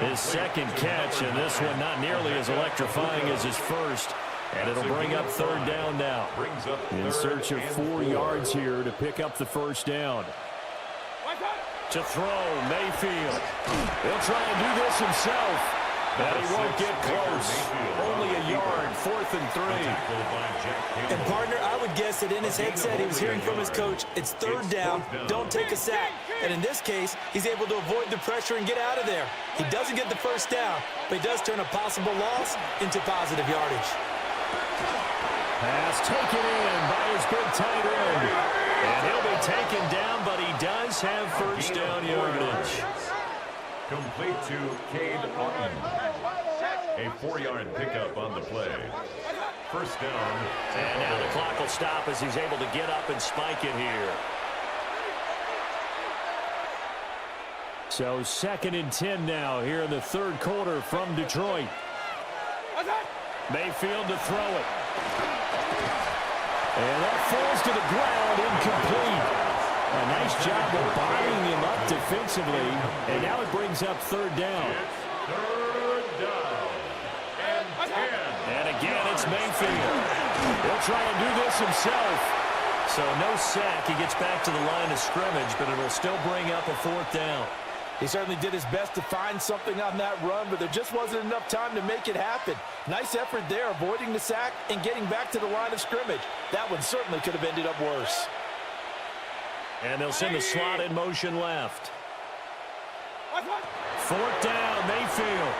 His 2nd catch, and this one not nearly as electrifying as his first. And it'll bring up 3rd down now. In search of 4 yards here to pick up the first down. To throw, Mayfield. He'll try and do this himself. But he won't get close. Only a yard, 4th and 3. And, partner, I would guess that in his headset he was hearing from his coach, it's 3rd down, don't take a sack. And in this case, he's able to avoid the pressure and get out of there. He doesn't get the first down, but he does turn a possible loss into positive yardage. Pass taken in by his big tight end. And he'll be taken down, but he does have first down yardage. Complete to Cade Otton. A 4-yard pickup on the play. First down. And now the clock will stop as he's able to get up and spike it here. So 2nd and 10 now here in the 3rd quarter from Detroit. Mayfield to throw it. And that falls to the ground, incomplete. A nice job of bodying him up defensively. And now it brings up 3rd down. It's 3rd down. And 10. And again, it's Mayfield. He'll try and do this himself. So no sack. He gets back to the line of scrimmage, but it'll still bring up a 4th down. He certainly did his best to find something on that run, but there just wasn't enough time to make it happen. Nice effort there, avoiding the sack and getting back to the line of scrimmage. That one certainly could have ended up worse. And they'll send the slot in motion left. 4th down, Mayfield.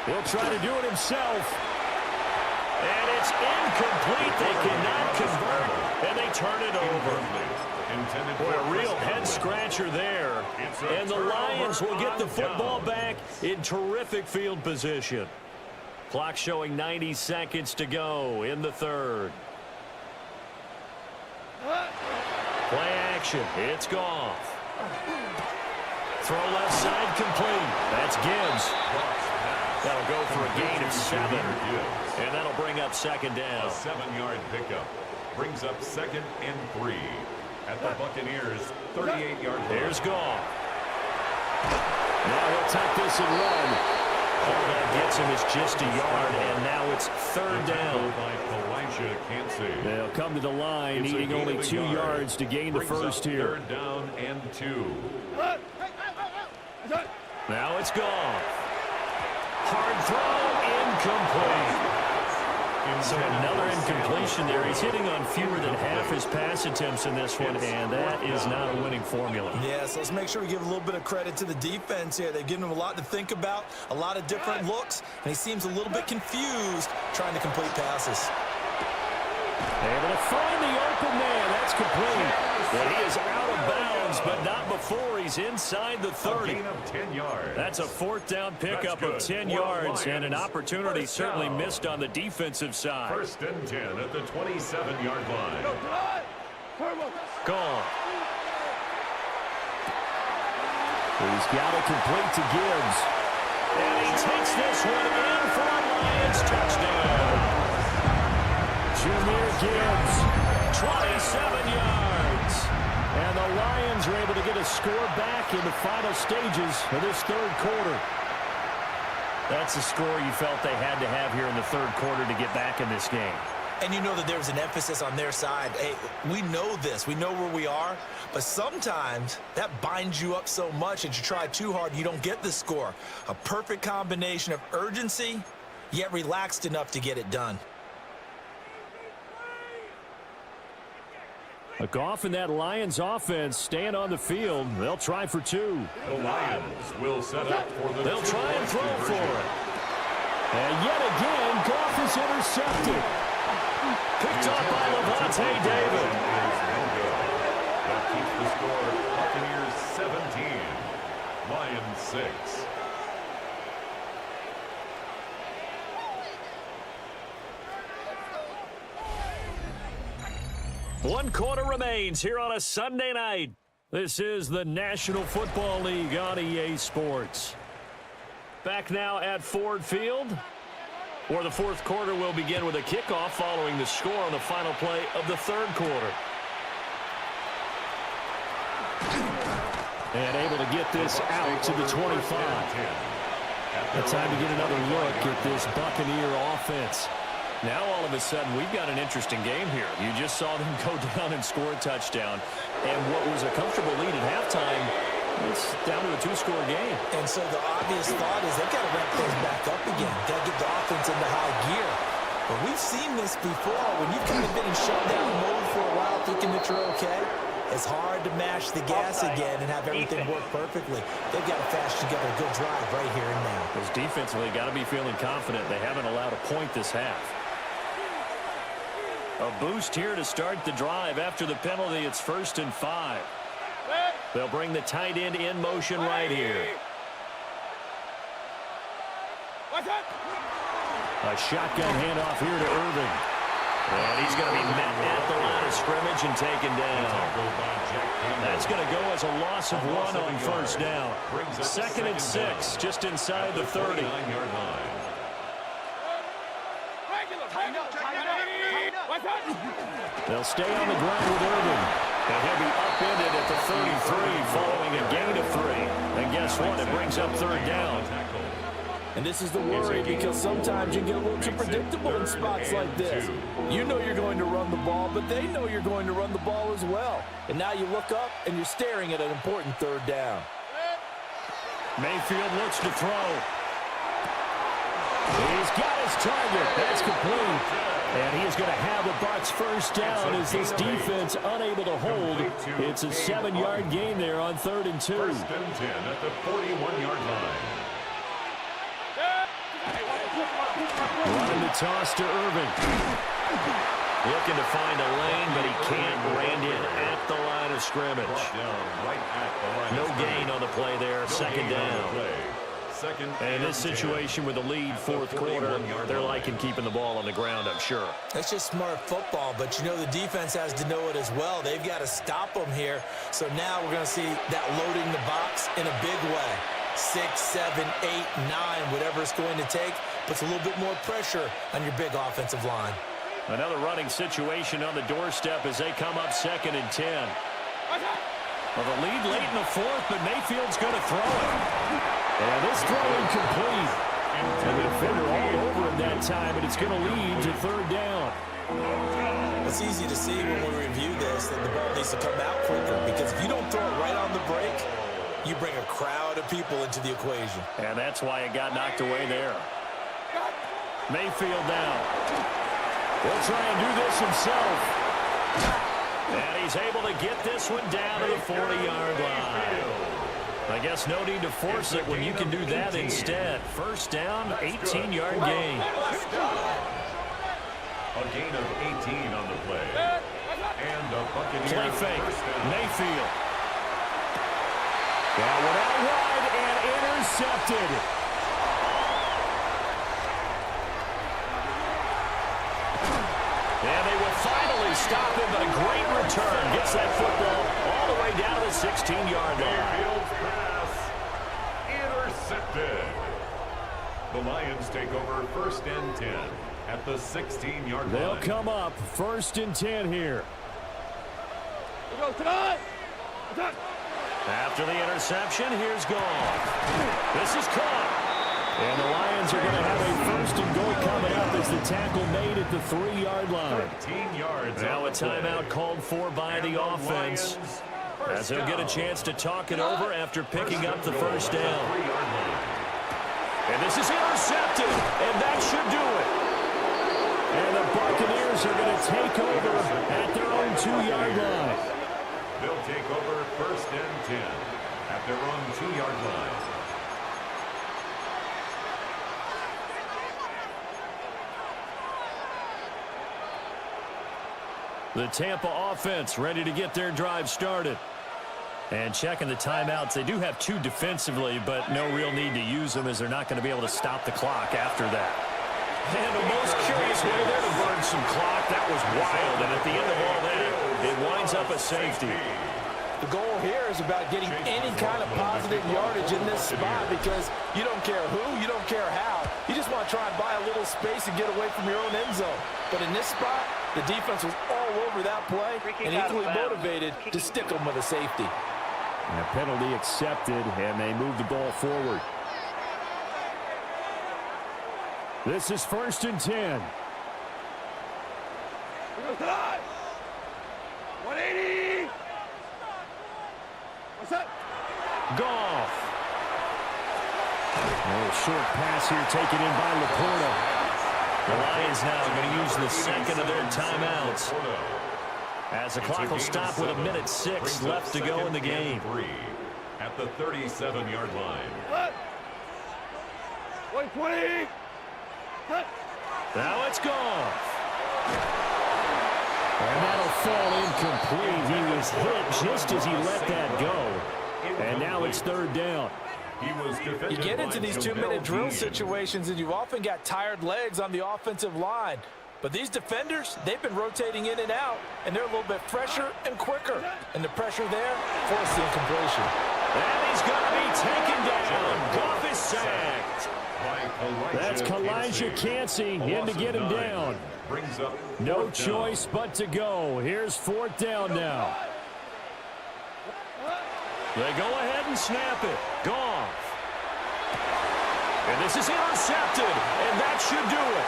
He'll try to do it himself. And it's incomplete. They cannot convert, and they turn it over. Boy, a real head-scratcher there. And the Lions will get the football back in terrific field position. Clock showing 90 seconds to go in the 3rd. Play action. It's Goff. Throw left side complete. That's Gibbs. That'll go for a gain of 7. And that'll bring up 2nd down. A 7-yard pickup brings up 2nd and 3. At the Buccaneers, 38-yard line. Here's Goff. Now he'll take this and run. All that gets him is just a yard, and now it's 3rd down. They'll come to the line, needing only 2 yards to gain the first here. 3rd down and 2. Now it's Goff. Hard throw, incomplete. So another incompletion there. He's hitting on fewer than half his pass attempts in this one, and that is not a winning formula. Yeah, so let's make sure we give a little bit of credit to the defense here. They've given him a lot to think about, a lot of different looks, and he seems a little bit confused trying to complete passes. Able to find the open man. That's complete. Well, he is out of bounds, but not before he's inside the 30. A gain of 10 yards. That's a 4th down pickup of 10 yards, and an opportunity certainly missed on the defensive side. 1st and 10 at the 27-yard line. Gone. He's got it complete to Gibbs. And he takes this one in for a Lions touchdown. Jahmyr Gibbs, 27 yards. and the Lions are able to get a score back in the final stages of this 3rd quarter. That's a score you felt they had to have here in the 3rd quarter to get back in this game. And you know that there was an emphasis on their side. Hey, we know this. We know where we are. But sometimes that binds you up so much that you try too hard and you don't get the score. A perfect combination of urgency, yet relaxed enough to get it done. Goff and that Lions offense staying on the field. They'll try for 2. The Lions will set up for the They'll try and throw for it. And yet again, Goff is intercepted. Picked up by Levante David. That keeps the score Buccaneers Lions 6. One quarter remains here on a Sunday night. This is the National Football League on EA Sports. Back now at Ford Field, where the fourth quarter will begin with a kickoff following the score on the final play of the third quarter. And able to get this out to the 25. A time to get another look at this Buccaneer offense. Now all of a sudden we've got an interesting game here. You just saw them go down and score a touchdown. And what was a comfortable lead at halftime, it's down to a two-score game. And so the obvious thought is they've got to ramp things back up again. Got to get the offense into high gear. But we've seen this before. When you've kind of been in shutdown mode for a while thinking that you're okay, it's hard to mash the gas again and have everything work perfectly. They've got to fast together a good drive right here and now. Because defensively, got to be feeling confident. They haven't allowed a point this half. A boost here to start the drive. After the penalty, it's 1st and 5. They'll bring the tight end in motion right here. A shotgun handoff here to Irving. And he's going to be met at the line of scrimmage and taken down. That's going to go as a loss of 1 on first down. 2nd and 6, just inside the 30. They'll stay on the ground with Irving. And he'll be upended at the 33 following a gain of 3. And guess what? It brings up 3rd down. And this is the worry because sometimes you get a little too predictable in spots like this. You know you're going to run the ball, but they know you're going to run the ball as well. And now you look up and you're staring at an important 3rd down. Mayfield looks to throw. He's got his target. That's complete. And he is going to have the Bucs first down as this defense unable to hold. It's a 7-yard gain there on 3rd and 2. 1st and 10 at the 41-yard line. Running the toss to Irving. Looking to find a lane, but he can't land in at the line of scrimmage. No gain on the play there. 2nd down. And in this situation with the lead 4th quarter, they're liking keeping the ball on the ground, I'm sure. That's just smart football, but you know the defense has to know it as well. They've got to stop them here. So now we're going to see that loading the box in a big way. 6, 7, 8, 9, whatever it's going to take, puts a little bit more pressure on your big offensive line. Another running situation on the doorstep as they come up 2nd and 10. Well, the lead late in the 4th, but Mayfield's going to throw it. And this throw incomplete. And the defender all over him that time, and it's going to lead to 3rd down. It's easy to see when we review this that the ball needs to come out quicker, because if you don't throw it right on the break, you bring a crowd of people into the equation. And that's why it got knocked away there. Mayfield down. He'll try and do this himself. And he's able to get this one down to the 40-yard line. I guess no need to force it when you can do that instead. 1st down, 18-yard gain. A gain of 18 on the play. And a Buccaneer. Play fake. Mayfield. That one out wide and intercepted. And they will finally stop him, but a great return. Gets that football all the way down to the 16-yard line. Intercepted. The Lions take over 1st and 10 at the 16-yard line. They'll come up 1st and 10 here. After the interception, here's Goff. This is caught. And the Lions are going to have a 1st and goal coming up as the tackle made at the 3-yard line. 13 yards. Now a timeout called for by the offense, as he'll get a chance to talk it over after picking up the 1st down. And this is intercepted, and that should do it. And the Buccaneers are going to take over at their own 2-yard line. They'll take over 1st and 10 at their own 2-yard line. The Tampa offense ready to get their drive started. And checking the timeouts, they do have 2 defensively, but no real need to use them as they're not going to be able to stop the clock after that. And the most curious way there to burn some clock, that was wild. And at the end of all that, it winds up a safety. The goal here is about getting any kind of positive yardage in this spot because you don't care who, you don't care how. You just want to try and buy a little space and get away from your own end zone. But in this spot, the defense was all over that play and equally motivated to stick them with a safety. And a penalty accepted, and they move the ball forward. This is 1st and 10. 180. What's up? Goff. A short pass here taken in by Laporta. The Lions now going to use the second of their timeouts. As the clock will stop with 1:06 left to go in the game. At the 37-yard line. 120. Now it's gone. And that'll fall incomplete. He was hit just as he let that go. And now it's 3rd down. You get into these 2-minute drill situations, and you've often got tired legs on the offensive line. But these defenders, they've been rotating in and out, and they're a little bit fresher and quicker. And the pressure there forced the incompletion. And he's going to be taken down. Goff is sacked. That's Kalijah Cansey in to get him down. No choice but to go. Here's 4th down now. They go ahead and snap it. Goff. And this is intercepted, and that should do it.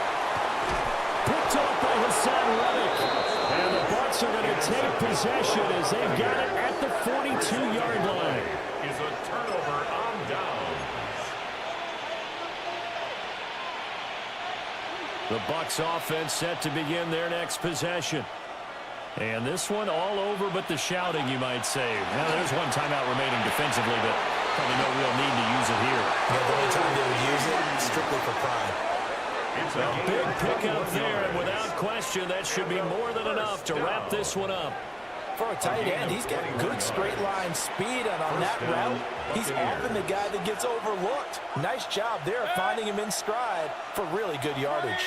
Picked off by Hassan Reddick. And the Bucs are going to take possession as they've got it at the 42-yard line. Is a turnover on downs. The Bucs offense set to begin their next possession. And this one all over but the shouting, you might say. Now, there's one timeout remaining defensively, but probably no real need to use it here. Yeah, the only time they would use it, strictly for pride. A big pickup there, and without question, that should be more than enough to wrap this one up. For a tight end, he's got good straight line speed, and on that route, he's often the guy that gets overlooked. Nice job there finding him in stride for really good yardage.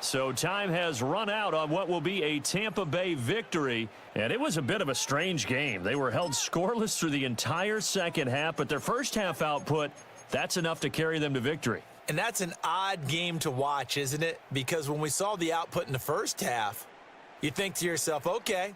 So time has run out on what will be a Tampa Bay victory, and it was a bit of a strange game. They were held scoreless through the entire second half, but their first half output, that's enough to carry them to victory. And that's an odd game to watch, isn't it? Because when we saw the output in the first half, you think to yourself, okay,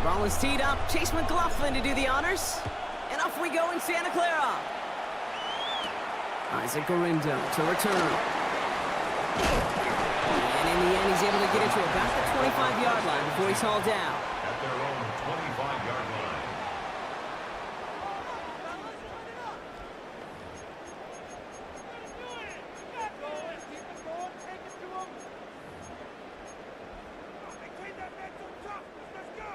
Ball is teed up. Chase McLaughlin to do the honors. And off we go in Santa Clara. Isaac Gorindo to return. And in the end, he's able to get it to about the 25-yard line before he's hauled down. At their own 25-yard line.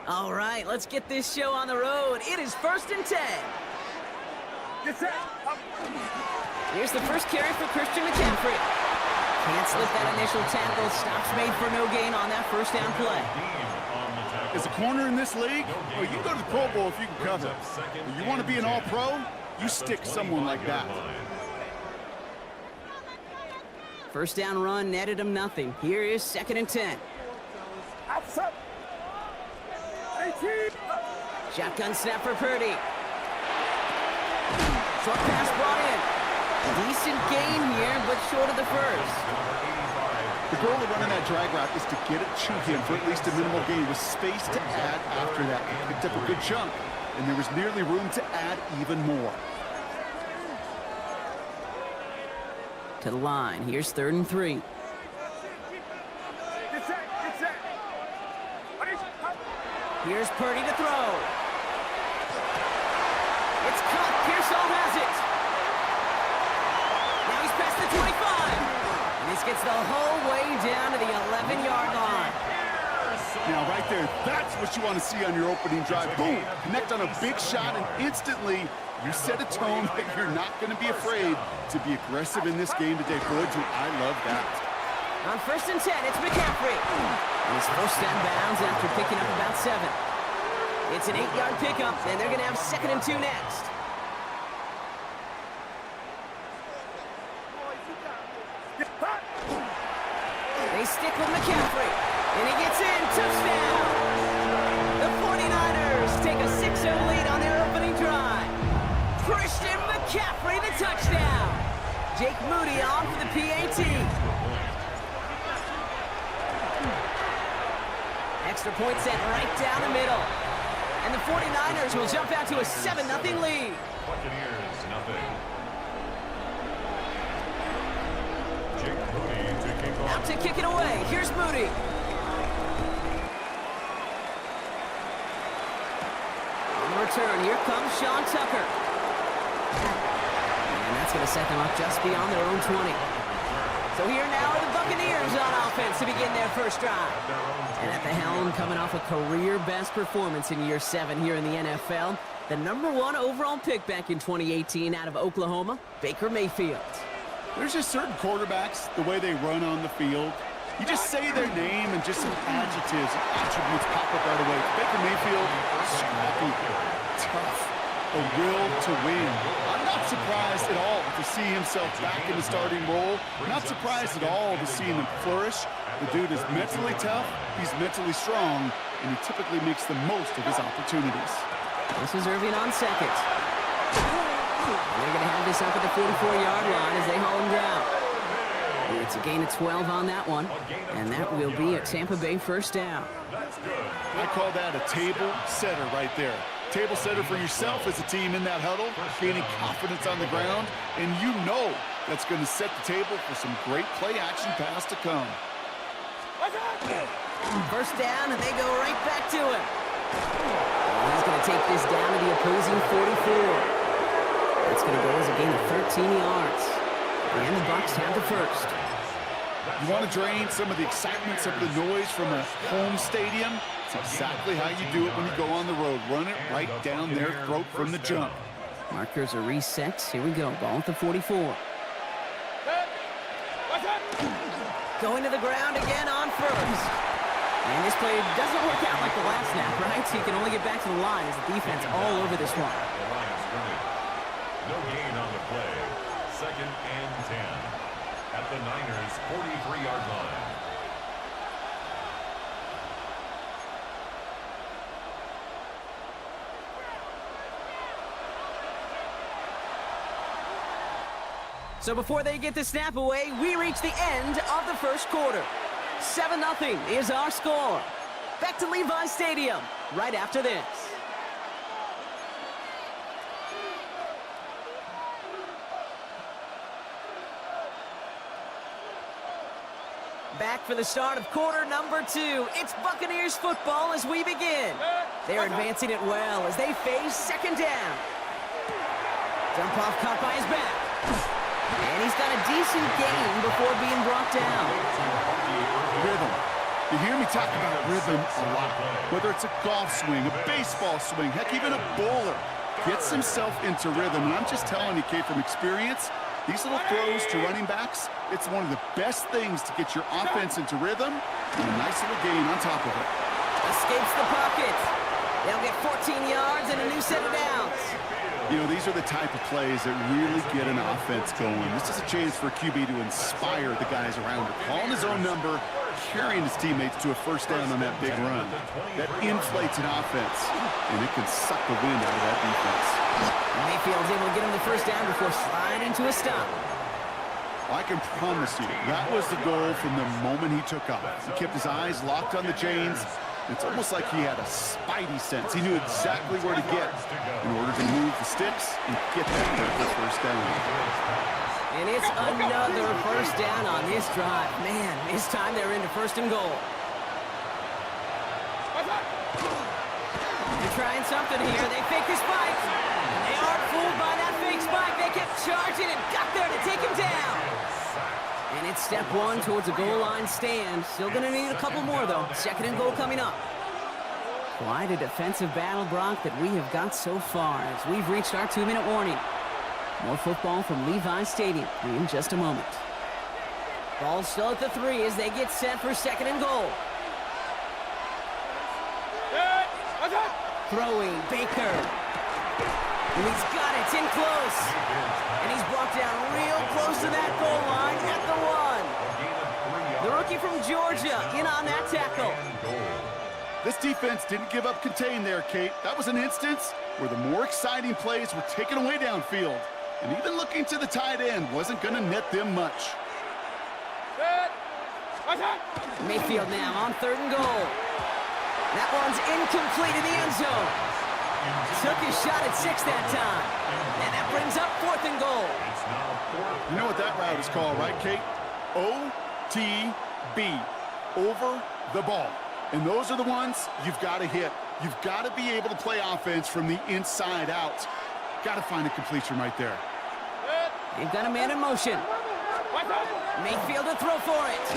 All right, let's get this show on the road. It is 1st and 10. Here's the first carry for Christian McCaffrey. Can't slip that initial tackle. Stops made for no gain on that first down play. As a corner in this league, well, you can go to the Pro Bowl if you can cover. If you want to be an all-pro, you stick someone like that. First down run netted him nothing. Here is 2nd and 10. Shotgun snap for Purdy. Short pass brought in. Decent gain here, but short of the first. The goal of running that drag route is to get it to him for at least a minimal gain with space to add after that. He picked up a good chunk, and there was nearly room to add even more. To the line. Here's 3rd and 3. Here's Purdy to throw. It's caught. Pearsall has it. Now he's past the 25. And this gets the whole way down to the 11-yard line. Now, right there, that's what you want to see on your opening drive. Boom! Connect on a big shot, and instantly you set a tone that you're not going to be afraid to be aggressive in this game today. Boy, do I love that. On 1st and 10, it's McCaffrey. And he's forced down bounds after picking up about 7. It's an 8-yard pickup, and they're going to have 2nd and 2 next. They stick with McCaffrey, and he gets in. Touchdown! The 49ers take a 6-0 lead on their opening drive. Christian McCaffrey, the touchdown. Jake Moody on for the PAT. Extra point set right down the middle. And the 49ers will jump out to a 7-0 lead. Buccaneers, nothing. Jake Moody to kick off. Out to kick it away. Here's Moody. On the return, here comes Sean Tucker. That's going to set them up just beyond their own 20. So here now are the Buccaneers on offense to begin their first drive. And at the helm, coming off a career-best performance in year 7 here in the NFL, the #1 overall pick back in 2018 out of Oklahoma, Baker Mayfield. There's just certain quarterbacks, the way they run on the field. You just say their name and just some adjectives, attributes pop up right away. Baker Mayfield, scrappy, tough, a will to win. I'm not surprised at all to see himself back in the starting role. Not surprised at all to see him flourish. The dude is mentally tough, he's mentally strong, and he typically makes the most of his opportunities. This is Irving on second. And they're going to have this up at the 44-yard line as they haul him down. It's a gain of 12 on that one, and that will be a Tampa Bay first down. I call that a table setter right there. Table setter for yourself as a team in that huddle, gaining confidence on the ground, and you know that's going to set the table for some great play-action pass to come. First down, and they go right back to him. And he's going to take this down to the opposing 44. That's going to go as a gain of 13 yards. And the Bucs have the first. You want to drain some of the excitement, some of the noise from a home stadium? It's exactly how you do it when you go on the road. Run it right down their throat from the jump. Markers are reset. Here we go. Ball at the 44. Going to the ground again on first. And this play doesn't work out like the last snap, right? So you can only get back to the line as the defense all over this one. No gain on the play. 2nd and 10 at the Niners' 43-yard line. So before they get the snap away, we reach the end of the first quarter. 7-0 is our score. Back to Levi Stadium right after this. Back for the start of quarter number 2. It's Buccaneers football as we begin. They're advancing it well as they face second down. Dump off caught by his back. And he's got a decent gain before being brought down. Rhythm. You hear me talk about rhythm a lot. Whether it's a golf swing, a baseball swing, heck, even a bowler gets himself into rhythm. And I'm just telling you, Kate, from experience, these little throws to running backs, it's one of the best things to get your offense into rhythm and a nice little gain on top of it. Escapes the pocket. They'll get 14 yards and a new set of downs. You know, these are the type of plays that really get an offense going. This is a chance for a QB to inspire the guys around him. Calling his own number, carrying his teammates to a first down on that big run. That inflates an offense, and it can suck the wind out of that defense. Mayfield's able to get him the first down before sliding to a stop. I can promise you, that was the goal from the moment he took off. He kept his eyes locked on the chains. It's almost like he had a spidey sense. He knew exactly where to get in order to move the sticks and get that first down. And it's another first down on this drive. Man, this time they're into 1st and goal. They're trying something here. They fake the spike. And they aren't fooled by that fake spike. They kept charging and got there to take him down. And it's step 1 towards a goal line stand. Still going to need a couple more, though. 2nd and goal coming up. Quite a defensive battle, Brock, that we have got so far as we've reached our 2-minute warning. More football from Levi Stadium in just a moment. Ball still at the 3 as they get set for 2nd and goal. Throwing, Baker. And he's got it, it's in close. And he's brought down real close to that goal line at the 1. The rookie from Georgia in on that tackle. This defense didn't give up contain there, Kate. That was an instance where the more exciting plays were taken away downfield. And even looking to the tight end wasn't going to net them much. Mayfield now on 3rd and goal. That one's incomplete in the end zone. Took his shot at 6 that time. And that brings up 4th and goal. You know what that route is called, right, Kate? OTB. Over the ball. And those are the ones you've got to hit. You've got to be able to play offense from the inside out. Got to find a completion right there. They've got a man in motion. Mayfield to throw for it.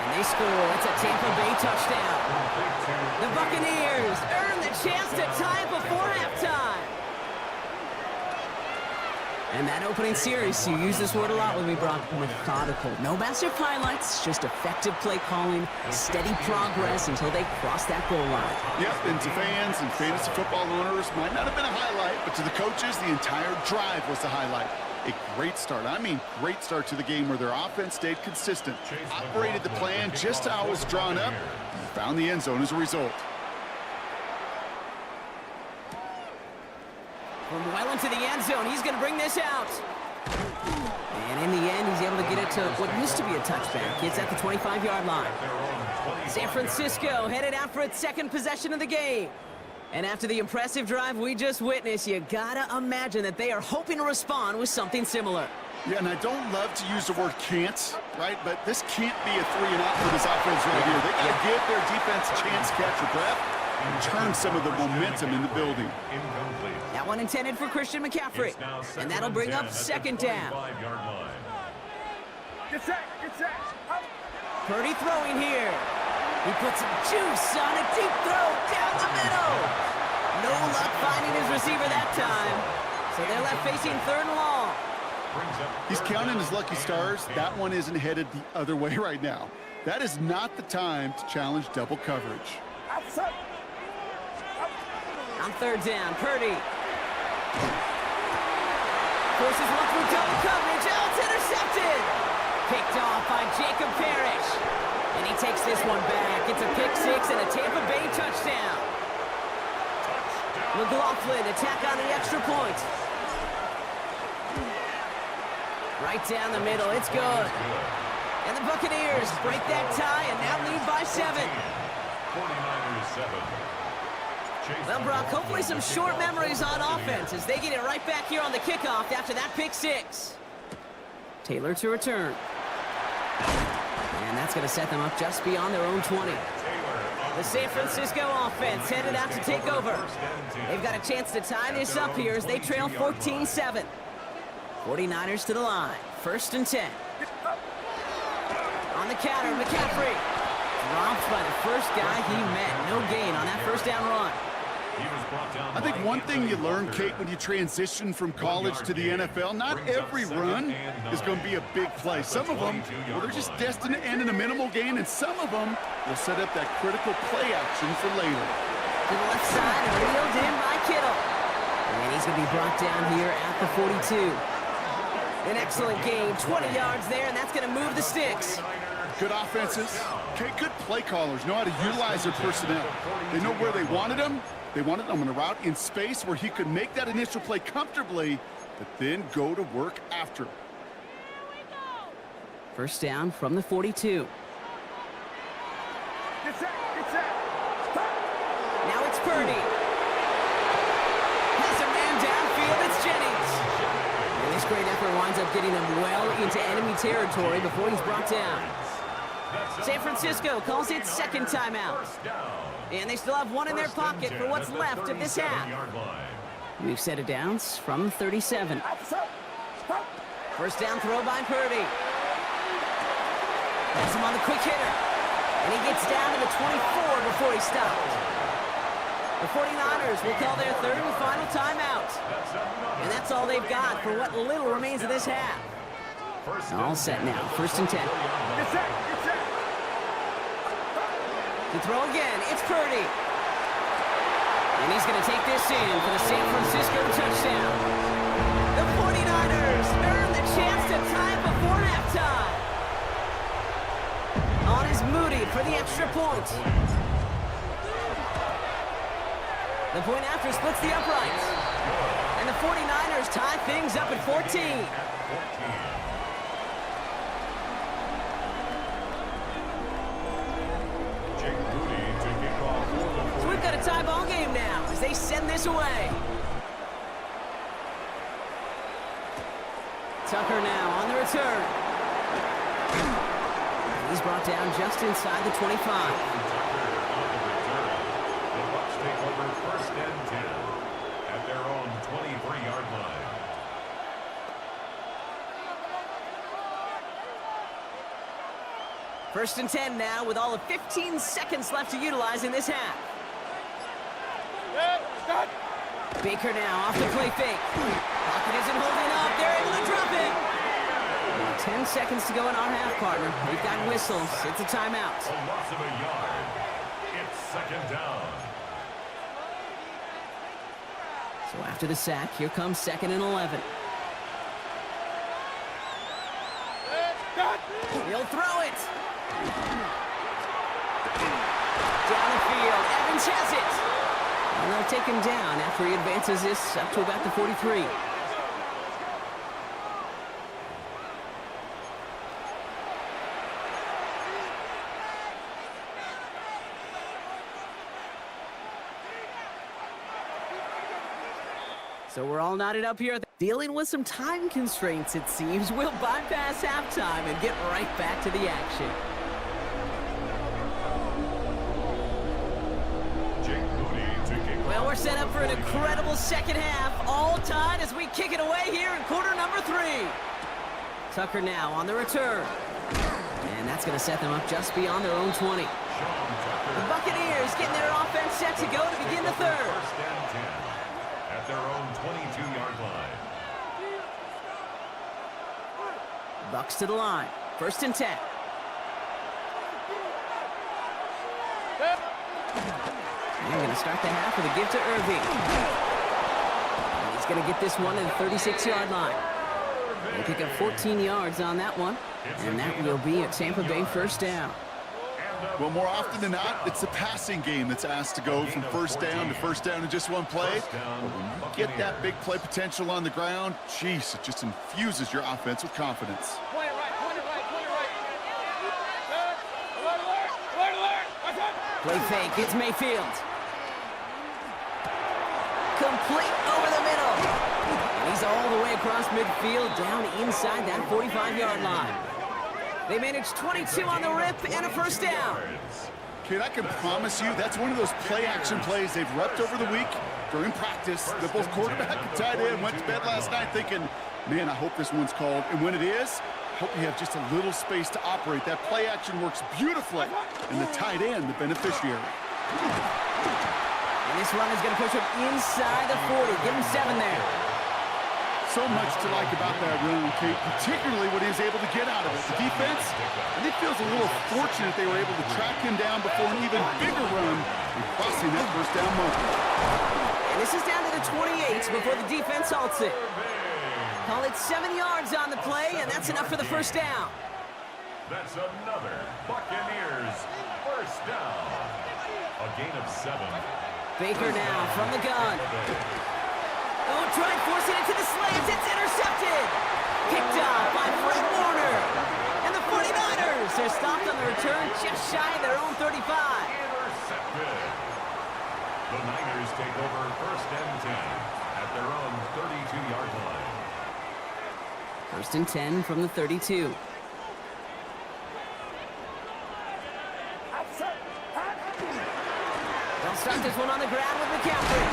And they score. It's a Tampa Bay touchdown. The Buccaneers earn the chance to tie it before halftime. And that opening series, you use this word a lot when we brought methodical. No massive highlights, just effective play calling, steady progress until they cross that goal line. Yep, and to fans and fantasy football owners, might not have been a highlight, but to the coaches, the entire drive was the highlight. A great start. I mean, great start to the game where their offense stayed consistent, operated the plan just how it was drawn up, and found the end zone as a result. From well into the end zone, he's going to bring this out. And in the end, he's able to get it to what used to be a touchback. It's at the 25-yard line. San Francisco headed out for its second possession of the game. And after the impressive drive we just witnessed, you gotta imagine that they are hoping to respond with something similar. Yeah, and I don't love to use the word can't, right? But this can't be a 3-and-out for this offense right here. They gotta give their defense a chance to catch a breath and turn some of the momentum in the building. That one intended for Christian McCaffrey. And that'll bring up second down. Purdy throwing here. He puts some juice on a deep throw down the middle. No luck finding his receiver that time. So they're left facing 3rd and long. He's counting his lucky stars. That one isn't headed the other way right now. That is not the time to challenge double coverage. On 3rd down, Purdy. Forces one through double coverage. Oh, it's intercepted. Picked off by Jacob Parrish. And he takes this one back. It's a pick 6 and a Tampa Bay touchdown. McLaughlin attack on the extra point. Right down the middle. It's good. And the Buccaneers break that tie and now lead by 7. 49ers 7. Well, Brock, hopefully some short memories on offense as they get it right back here on the kickoff after that pick 6. Taylor to return. And that's going to set them up just beyond their own 20. The San Francisco offense headed out to take over. They've got a chance to tie this up here as they trail 14-7. 49ers to the line. 1st and 10. On the counter, McCaffrey. Dropped by the first guy he met. No gain on that 1st down run. I think one thing you learn, Kate, when you transition from college to the NFL, not every run is going to be a big play. Some of them, well, they're just destined to end in a minimal gain, and some of them will set up that critical play action for later. To the left side, and reeled in by Kittle. And he's going to be brought down here at the 42. An excellent gain, 20 yards there, and that's going to move the sticks. Good offenses. Okay, good play callers know how to utilize their personnel. They know where they wanted them. They wanted them on a route in space where he could make that initial play comfortably, but then go to work after. 1st down from the 42. Now it's Purdy. Has a man downfield. It's Jennings. And this great effort winds up getting him well into enemy territory before he's brought down. San Francisco calls it 2nd timeout. And they still have one in their pocket for what's left of this half. We've set it down from 37. 1st down throw by Purdy. Has him on the quick hitter. And he gets down to the 24 before he stopped. The 49ers will call their 3rd and final timeout. And that's all they've got for what little remains of this half. All set now. 1st and 10. To throw again, it's Purdy. And he's going to take this in for the San Francisco touchdown. The 49ers earn the chance to tie it before halftime. On is Moody for the extra point. The point after splits the uprights. And the 49ers tie things up at 14. So we've got a tie ball game now as they send this away. Tucker now on the return. He's brought down just inside the 25. The Bucs take over 1st and 10 at their own 23-yard line. First and 10 now with all of 15 seconds left to utilize in this half. Baker now off the play fake. Pocket isn't holding up. They're able to drop it. 10 seconds to go in our half, partner. We've got whistles. It's a timeout. A loss of a yard. It's second down. So after the sack, here comes 2nd and 11. He'll throw it. Down the field. Evans has it. And they'll take him down after he advances this up to about the 43. So we're all knotted up here. Dealing with some time constraints, it seems. We'll bypass halftime and get right back to the action. Well, we're set up for an incredible second half. All tied as we kick it away here in quarter number 3. Tucker now on the return. And that's going to set them up just beyond their own 20. The Buccaneers getting their offense set to go to begin the third. First and 10 at their own 22-yard line. Bucks to the line. First and 10. They're going to start the half with a give to Irving. And he's going to get this one at the 36-yard line. They'll pick up 14 yards on that one, and that will be a Tampa Bay first down. Well, more often than not, it's the passing game that's asked to go from first down in just one play. But when you get that big play potential on the ground, geez, it just infuses your offense with confidence. Play fake, it's Mayfield. Complete over the middle. And he's all the way across midfield, down inside that 45-yard line. They managed 22 on the rip and a first down. Kid, I can promise you that's one of those play-action plays they've repped over the week during practice. The both quarterback and tight end went to bed last night thinking, man, I hope this one's called. And when it is, I hope you have just a little space to operate. That play-action works beautifully, and the tight end, the beneficiary. And this run is going to push him inside the 40. Give him 7 there. So much to like about that run, Kate, particularly what he was able to get out of it. The defense, I think, feels a little fortunate they were able to track him down before an even bigger run and crossing that first down moment. And this is down to the 28 before the defense halts it. Call it 7 yards on the play, and that's enough for the first down. That's another Buccaneers first down. A gain of 7. Baker now from the gun. Oh, try forcing it to the slants. It's intercepted. Picked up by Fred Warner. And the 49ers are stopped on the return just shy of their own 35. Intercepted. The Niners take over first and 10 at their own 32-yard line. First and 10 from the 32. They'll start this one on the ground with McCaffrey.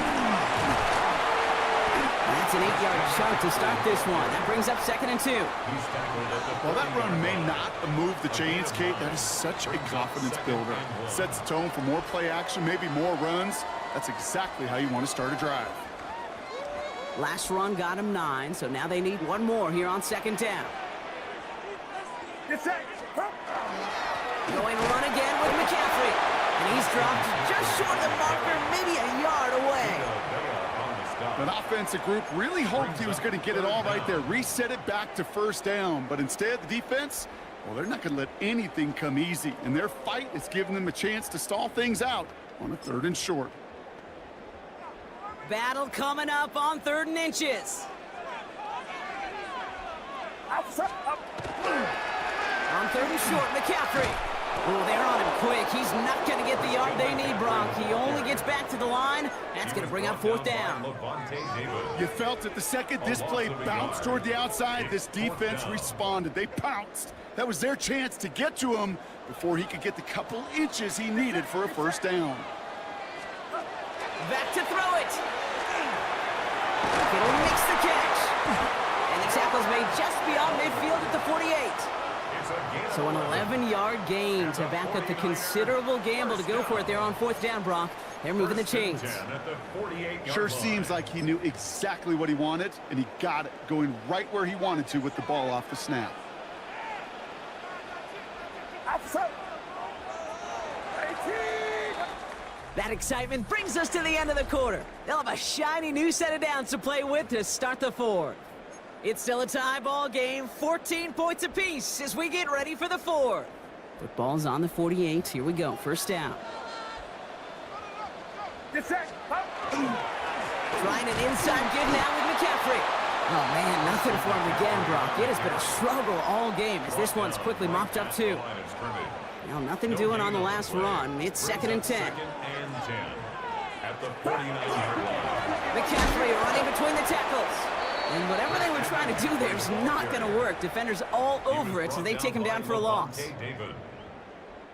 That's an 8-yard chunk to start this one. That brings up 2nd and 2. While that run may not move the chains, Kate, that is such a confidence builder. Sets the tone for more play action, maybe more runs. That's exactly how you want to start a drive. Last run got him 9, so now they need one more here on 2nd down. Going run again with McCaffrey. And he's dropped just short of the marker, maybe a yard away. That offensive group really hoped he was going to get it all right there, reset it back to first down. But instead, the defense, well, they're not going to let anything come easy. And their fight is giving them a chance to stall things out on a 3rd and short. Battle coming up on 3rd and inches. On 3rd and short, McCaffrey. Oh, they're on him quick. He's not going to get the yard they need, Brock. He only gets back to the line. That's going to bring up 4th down. You felt it the second this play bounced toward the outside, this defense responded. They pounced. That was their chance to get to him before he could get the couple inches he needed for a first down. Back to throw it. It'll mix the catch. And the tackle's made just beyond midfield at the 48. So an 11-yard gain to back up the considerable gamble to go for it there on 4th down, Brock. They're moving the chains. Sure seems like he knew exactly what he wanted, and he got it, going right where he wanted to with the ball off the snap. That excitement brings us to the end of the quarter. They'll have a shiny new set of downs to play with to start the 4th. It's still a tie ball game, 14 points apiece as we get ready for the 4th. Football's on the 48. Here we go, 1st down. Trying an inside give now with McCaffrey. Oh, man, nothing for him again, Brock. It has been a struggle all game as this one's quickly mopped up, too. Well, nothing doing on the last run. It's 2nd and 10. At the 49-yard line. McCaffrey running between the tackles. And whatever they were trying to do there is not going to work. Defenders all over it, so they take him down for a loss.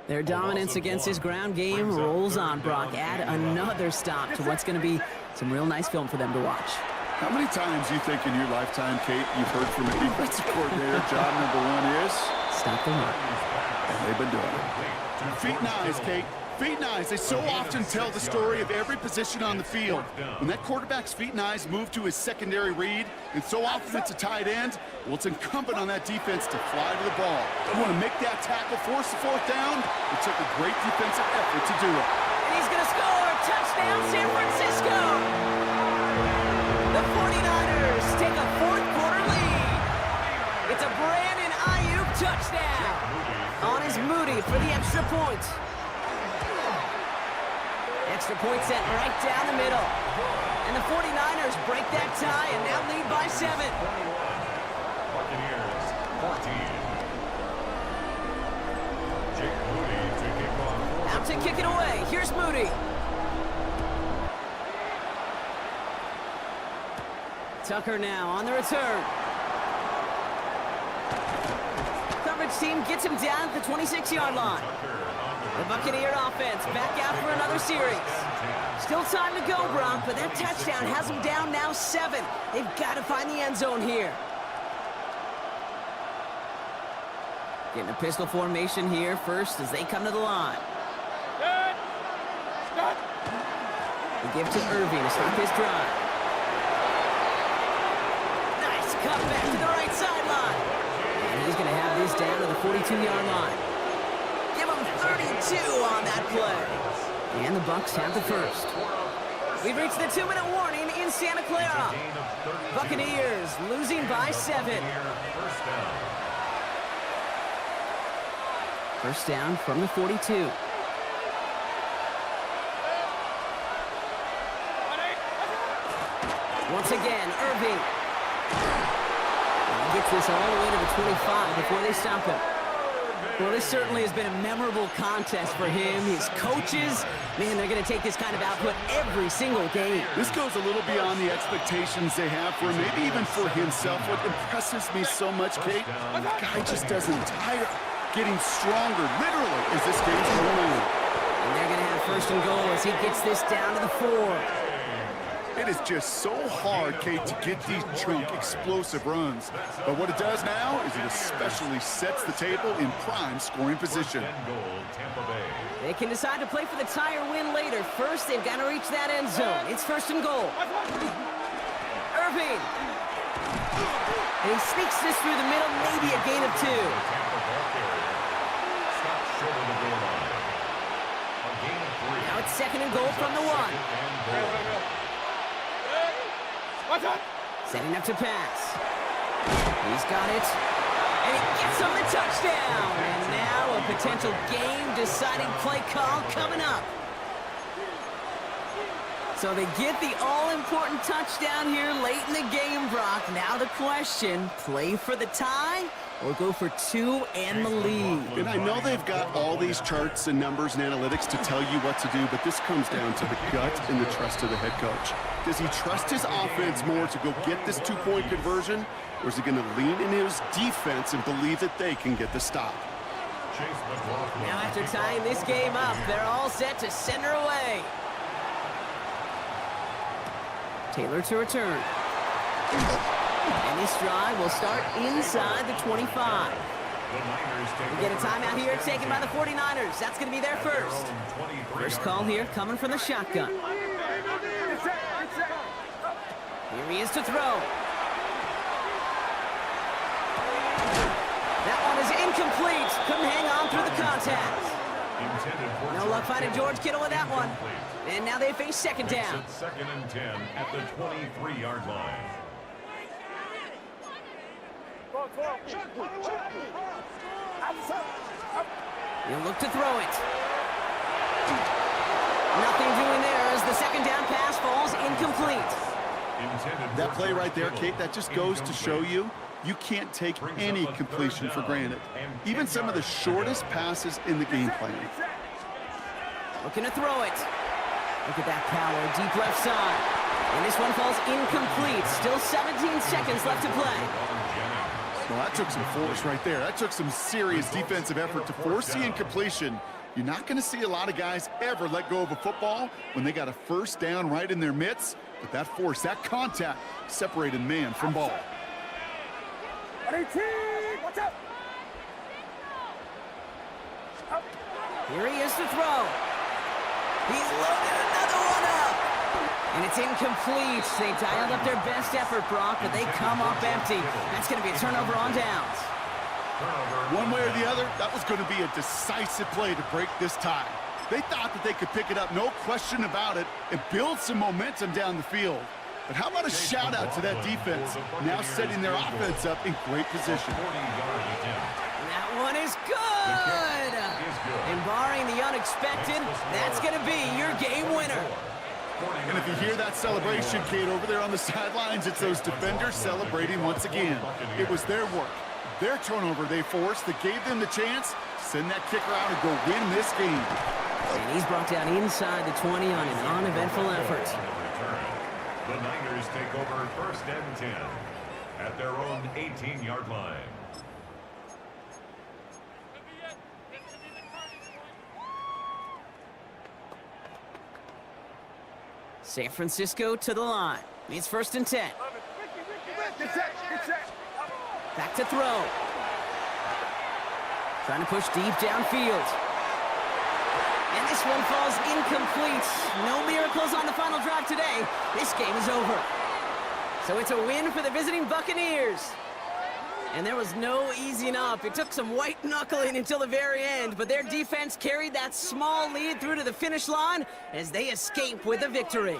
Their dominance against his ground game rolls on, Brock. Add another stop to what's going to be some real nice film for them to watch. How many times do you think in your lifetime, Kate, you've heard from a defensive coordinator, job number 1 is? Stop the run. And they've been doing it. Feet and eyes, Kate. Feet and eyes. They so often tell the story of every position on the field. When that quarterback's feet and eyes move to his secondary read, and so often it's a tight end, well, it's incumbent on that defense to fly to the ball. You want to make that tackle, force the 4th down? It took a great defensive effort to do it. And he's going to score. Touchdown, San Francisco. The 49ers take a 4th quarter lead. It's a Brandon Ayuk touchdown. On is Moody for the extra point. Extra point sent right down the middle. And the 49ers break that tie and now lead by 7. Buccaneers 14. Jake Moody to kick off. Out to kick it away. Here's Moody. Tucker now on the return. Coverage team gets him down at the 26-yard line. The Buccaneer offense back out for another series. Still time to go, Brock, but that touchdown has them down now 7. They've got to find the end zone here. Getting a pistol formation here first as they come to the line. They give to Irving to start his drive. Nice cut back to the right sideline. And he's going to have this down to the 42-yard line. Give him 32 on that play. And the Bucs have the first. We've reached the 2-minute warning in Santa Clara. Buccaneers losing by 7. First down from the 42. Once again, Irving. And he gets this all the way to the 25 before they stop him. Well, this certainly has been a memorable contest for him. His coaches, man, they're going to take this kind of output every single game. This goes a little beyond the expectations they have for him, maybe even for himself. What impresses me so much, Kate, the guy just doesn't tire, getting stronger, literally, as this game's going on. And they're going to have first and goal as he gets this down to the 4. It is just so hard, Kate, to get these chunk, explosive runs. But what it does now is it especially sets the table in prime scoring position. They can decide to play for the tie or win later. First, they've got to reach that end zone. It's first and goal. Irving. And he sneaks this through the middle, maybe a gain of 2. Now it's second and goal from the 1. Setting up to pass. He's got it. And he gets him the touchdown. And now a potential game-deciding play call coming up. So they get the all-important touchdown here late in the game, Brock. Now the question, play for the tie or go for 2 and the lead? And I know they've got all these charts and numbers and analytics to tell you what to do, but this comes down to the gut and the trust of the head coach. Does he trust his offense more to go get this 2-point conversion, or is he going to lean in his defense and believe that they can get the stop? Now after tying this game up, they're all set to send her away. Taylor to return. And this drive will start inside the 25. We get a timeout here taken by the 49ers. That's going to be their first. First call here coming from the shotgun. Here he is to throw. That one is incomplete. Couldn't hang on through the contact. No luck finding George Kittle with that one. And now they face second down. Second and 10 at the 23-yard line. He'll look to throw it. Nothing doing there as the second down pass falls incomplete. That play right there, Kate, that just goes to show you can't take any completion for granted. Even some of the shortest passes in the game plan. Looking to throw it. Look at that power, deep left side. And this one falls incomplete. Still 17 seconds left to play. Well, that took some force right there. That took some serious defensive effort to force the incompletion. You're not going to see a lot of guys ever let go of a football when they got a first down right in their midst. But that force, that contact, separated man from ball. Here he is to throw. He's loaded another one up. And it's incomplete. They dialed up their best effort, Brock, but they come up empty. That's going to be a turnover on downs. One way or the other, that was going to be a decisive play to break this tie. They thought that they could pick it up, no question about it, and build some momentum down the field. But how about a shout-out to that defense, now setting their offense up in great position. That one is good. And barring the unexpected, that's going to be your game winner. And if you hear that celebration, Kate, over there on the sidelines, it's those defenders celebrating once again. It was their work, their turnover they forced that gave them the chance to send that kicker out and go win this game. And he's brought down inside the 20 on an uneventful effort. The Niners take over first and 10 at their own 18-yard line. San Francisco to the line. It's first and 10. Back to throw. Trying to push deep downfield. And this one falls incomplete. No miracles on the final drive today. This game is over. So it's a win for the visiting Buccaneers. And there was no easing up. It took some white knuckling until the very end, but their defense carried that small lead through to the finish line as they escape with a victory.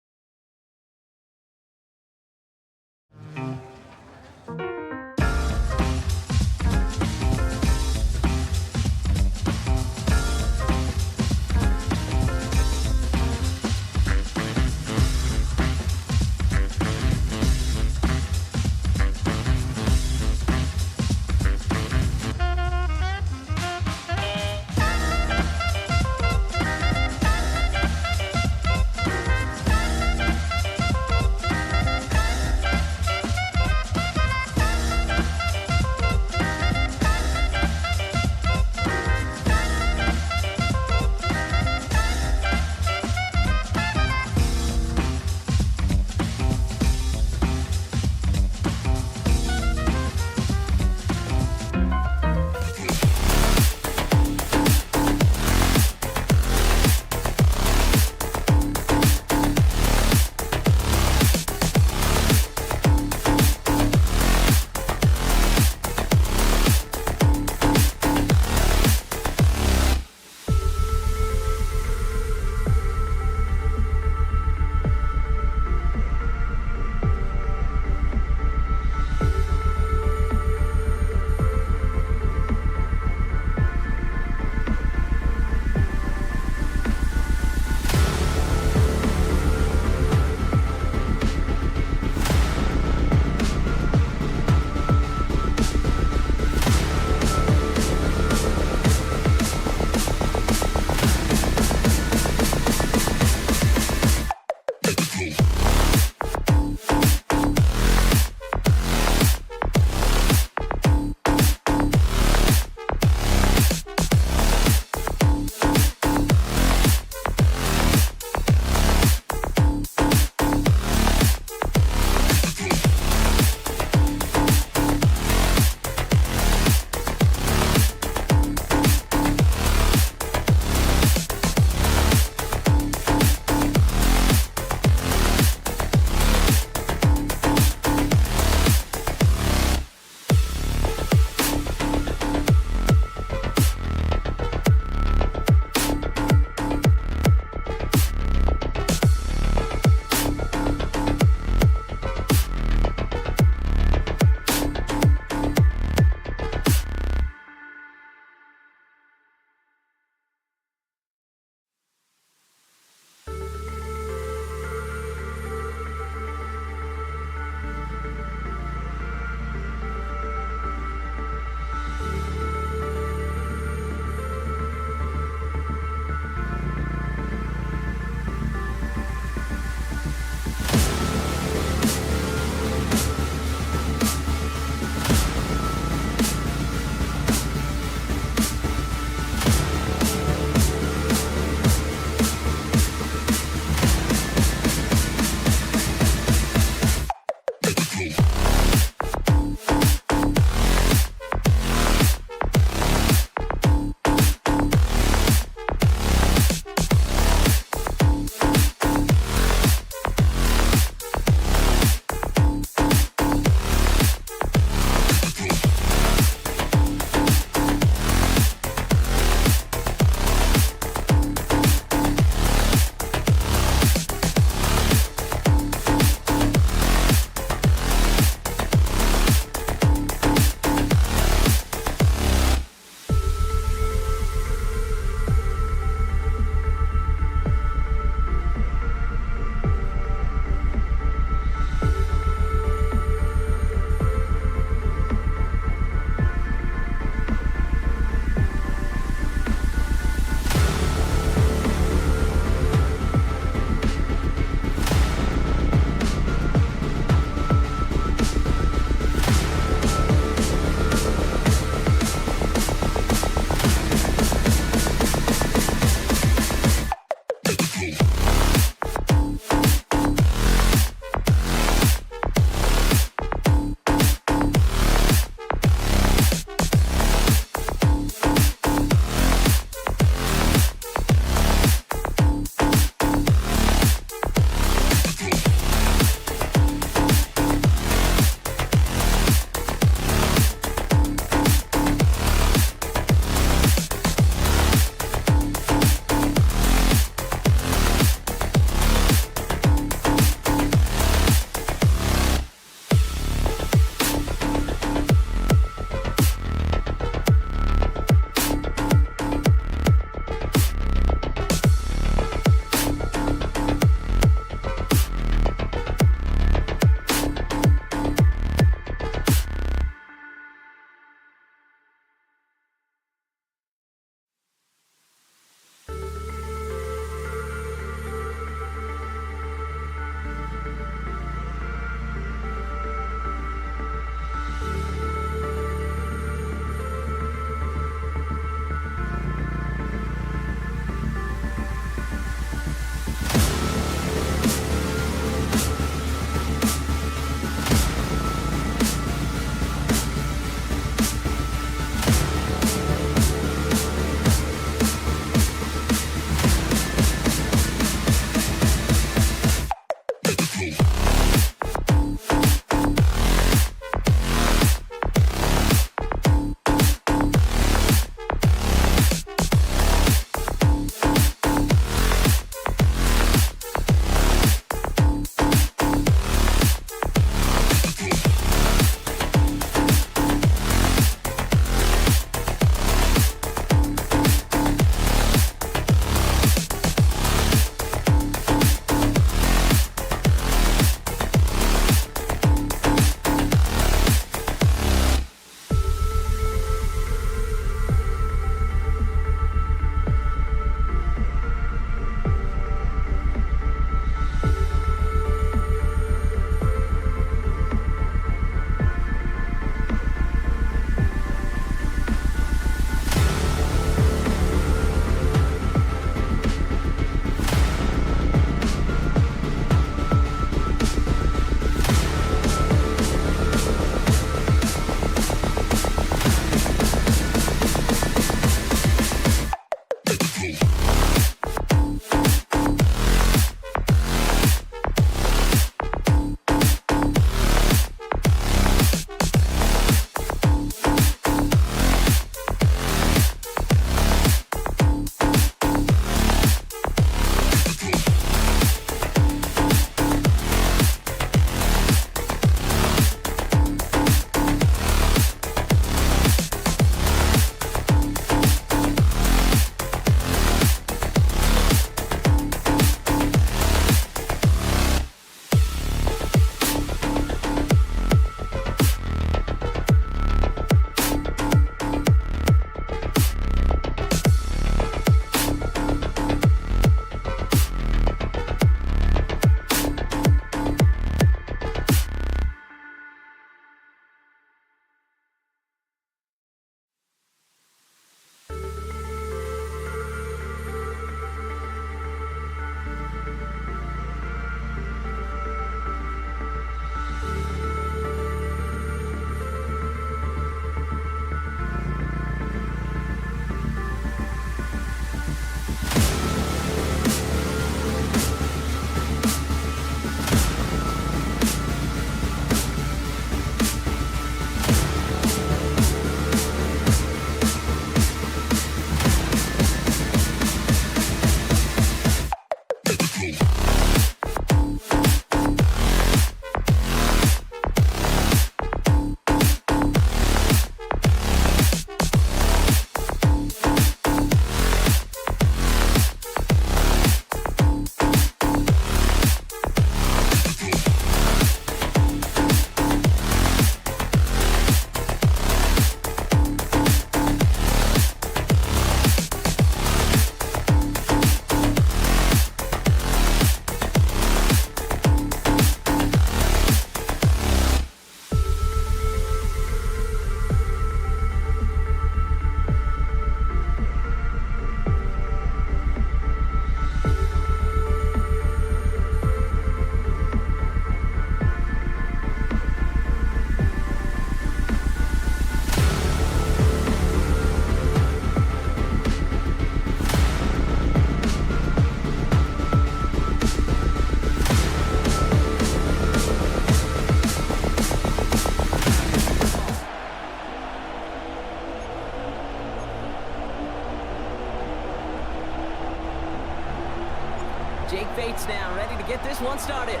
Jake Bates now ready to get this one started.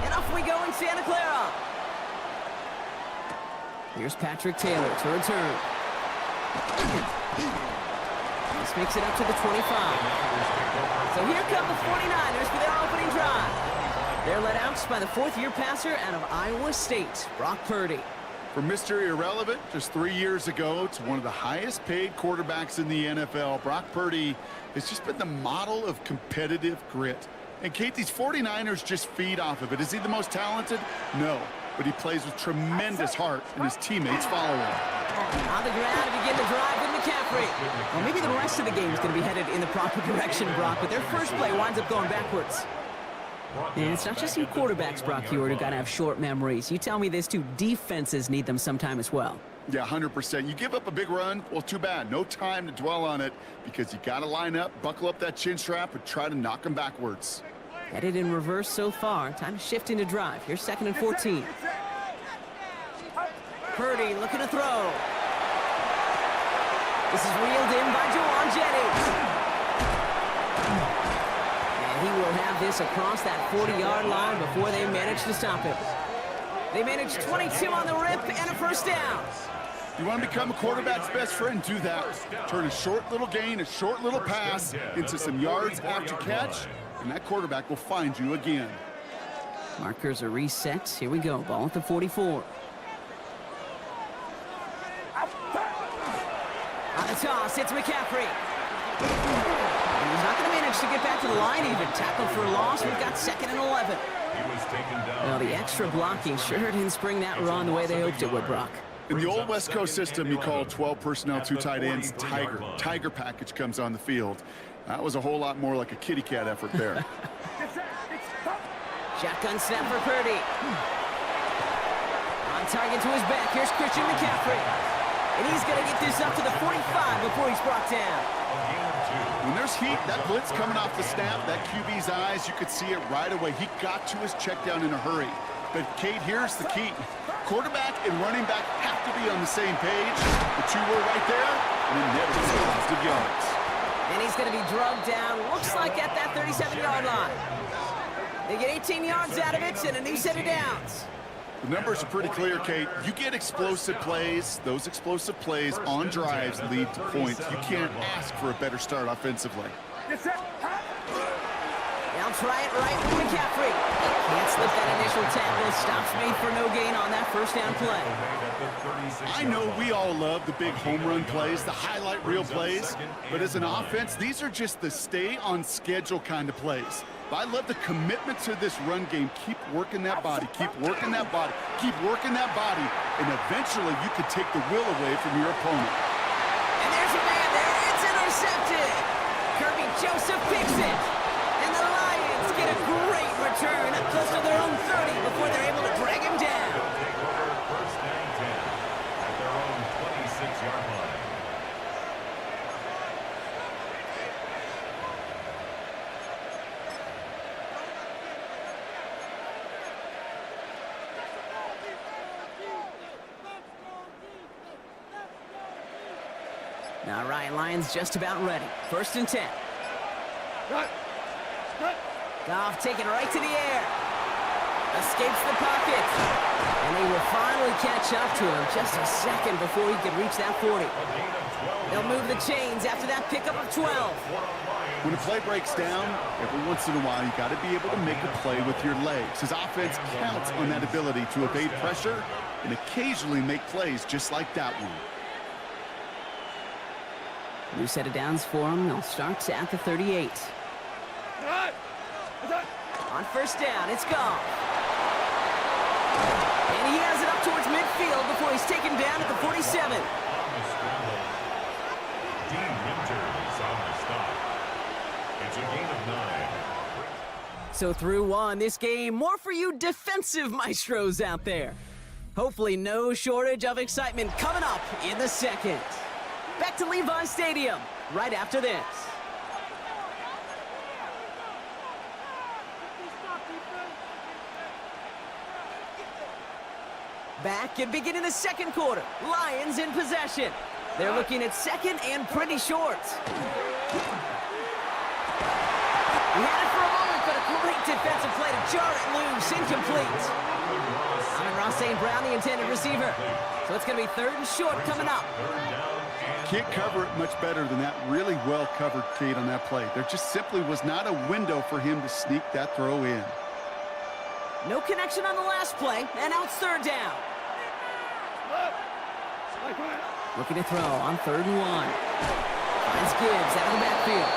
And off we go in Santa Clara. Here's Patrick Taylor to return. This makes it up to the 25. So here come the 49ers for their opening drive. They're led out by the fourth-year passer out of Iowa State, Brock Purdy. From Mr. Irrelevant just 3 years ago to one of the highest paid quarterbacks in the NFL, Brock Purdy has just been the model of competitive grit. And Kate, these 49ers just feed off of it. Is he the most talented? No. But he plays with tremendous heart, and his teammates follow him. On the ground to begin the drive with McCaffrey. Well, maybe the rest of the game is going to be headed in the proper direction, Brock, but their first play winds up going backwards. And it's not just you quarterbacks, Brock Hewitt, who got to have short memories. You tell me these two defenses need them sometime as well. Yeah, 100%. You give up a big run, well, too bad. No time to dwell on it because you got to line up, buckle up that chin strap, and try to knock them backwards. Headed in reverse so far. Time to shift into drive. Here's 2nd and 14. Purdy looking to throw. This is reeled in by Jawan Jennings. And he will have this across that 40-yard line before they manage to stop him. They manage 22 on the rip and a first down. You want to become a quarterback's best friend, do that. Turn a short little gain, a short little pass into some yards after catch, and that quarterback will find you again. Markers are reset. Here we go. Ball at the 44. On the toss, it's McCaffrey. And he's not going to manage to get back to the line even. Tackle for a loss. We've got 2nd and 11. Well, the extra blocking sure didn't spring that run the way they hoped it would, Brock. In the old West Coast system, you call 12 personnel, 2 tight ends, Tiger. Tiger package comes on the field. That was a whole lot more like a kitty cat effort there. Shotgun snap for Purdy. On target to his back. Here's Christian McCaffrey. And he's going to get this up to the 45 before he's brought down. When there's heat, that blitz coming off the snap, that QB's eyes, you could see it right away. He got to his check down in a hurry. But, Kate, here's the key. Quarterback and running back have to be on the same page. The two were right there, and it never was positive yards. And he's going to be drugged down, looks like at that 37-yard line. They get 18 yards out of it and a new set of downs. The numbers are pretty clear, Kate. You get explosive plays. Those explosive plays on drives lead to points. You can't ask for a better start offensively. Now try it right with McCaffrey. Can't slip that initial tackle. Stops made for no gain on that first down play. I know we all love the big home run plays, the highlight reel plays, but as an offense, these are just the stay on schedule kind of plays. But I love the commitment to this run game. Keep working that body, keep working that body, keep working that body, and eventually you can take the will away from your opponent. And there's a man there. It's intercepted. Kirby Joseph picks it. And the Lions get a great return up close to their own 30 before they're able to drag him down. First down 10 at their own 26-yard line. All right, Lions just about ready. 1st and 10. Goff taking right to the air. Escapes the pocket. And they will finally catch up to him just a second before he could reach that 40. They'll move the chains after that pickup of 12. When a play breaks down, every once in a while, you got to be able to make a play with your legs. His offense counts on that ability to evade pressure and occasionally make plays just like that one. New set of downs for him. They'll start at the 38. On 1st down, it's Goff. And he has it up towards midfield before he's taken down at the 47. Dean Winters on the stop. It's a gain of 9. So through one, this game, more for you defensive maestros out there. Hopefully no shortage of excitement coming up in the second. Back to Levi Stadium right after this. Back and beginning the second quarter. Lions in possession. They're looking at second and pretty short. We had it for a moment, but a defensive play to jar it loose. Incomplete. Amon-Ra St. Brown, the intended receiver. So it's going to be 3rd and short coming up. Can't cover it much better than that. Really well covered, Kate, on that play. There just simply was not a window for him to sneak that throw in. No connection on the last play, and now it's 3rd down. Looking to throw on 3rd and 1. Finds Gibbs out of the backfield.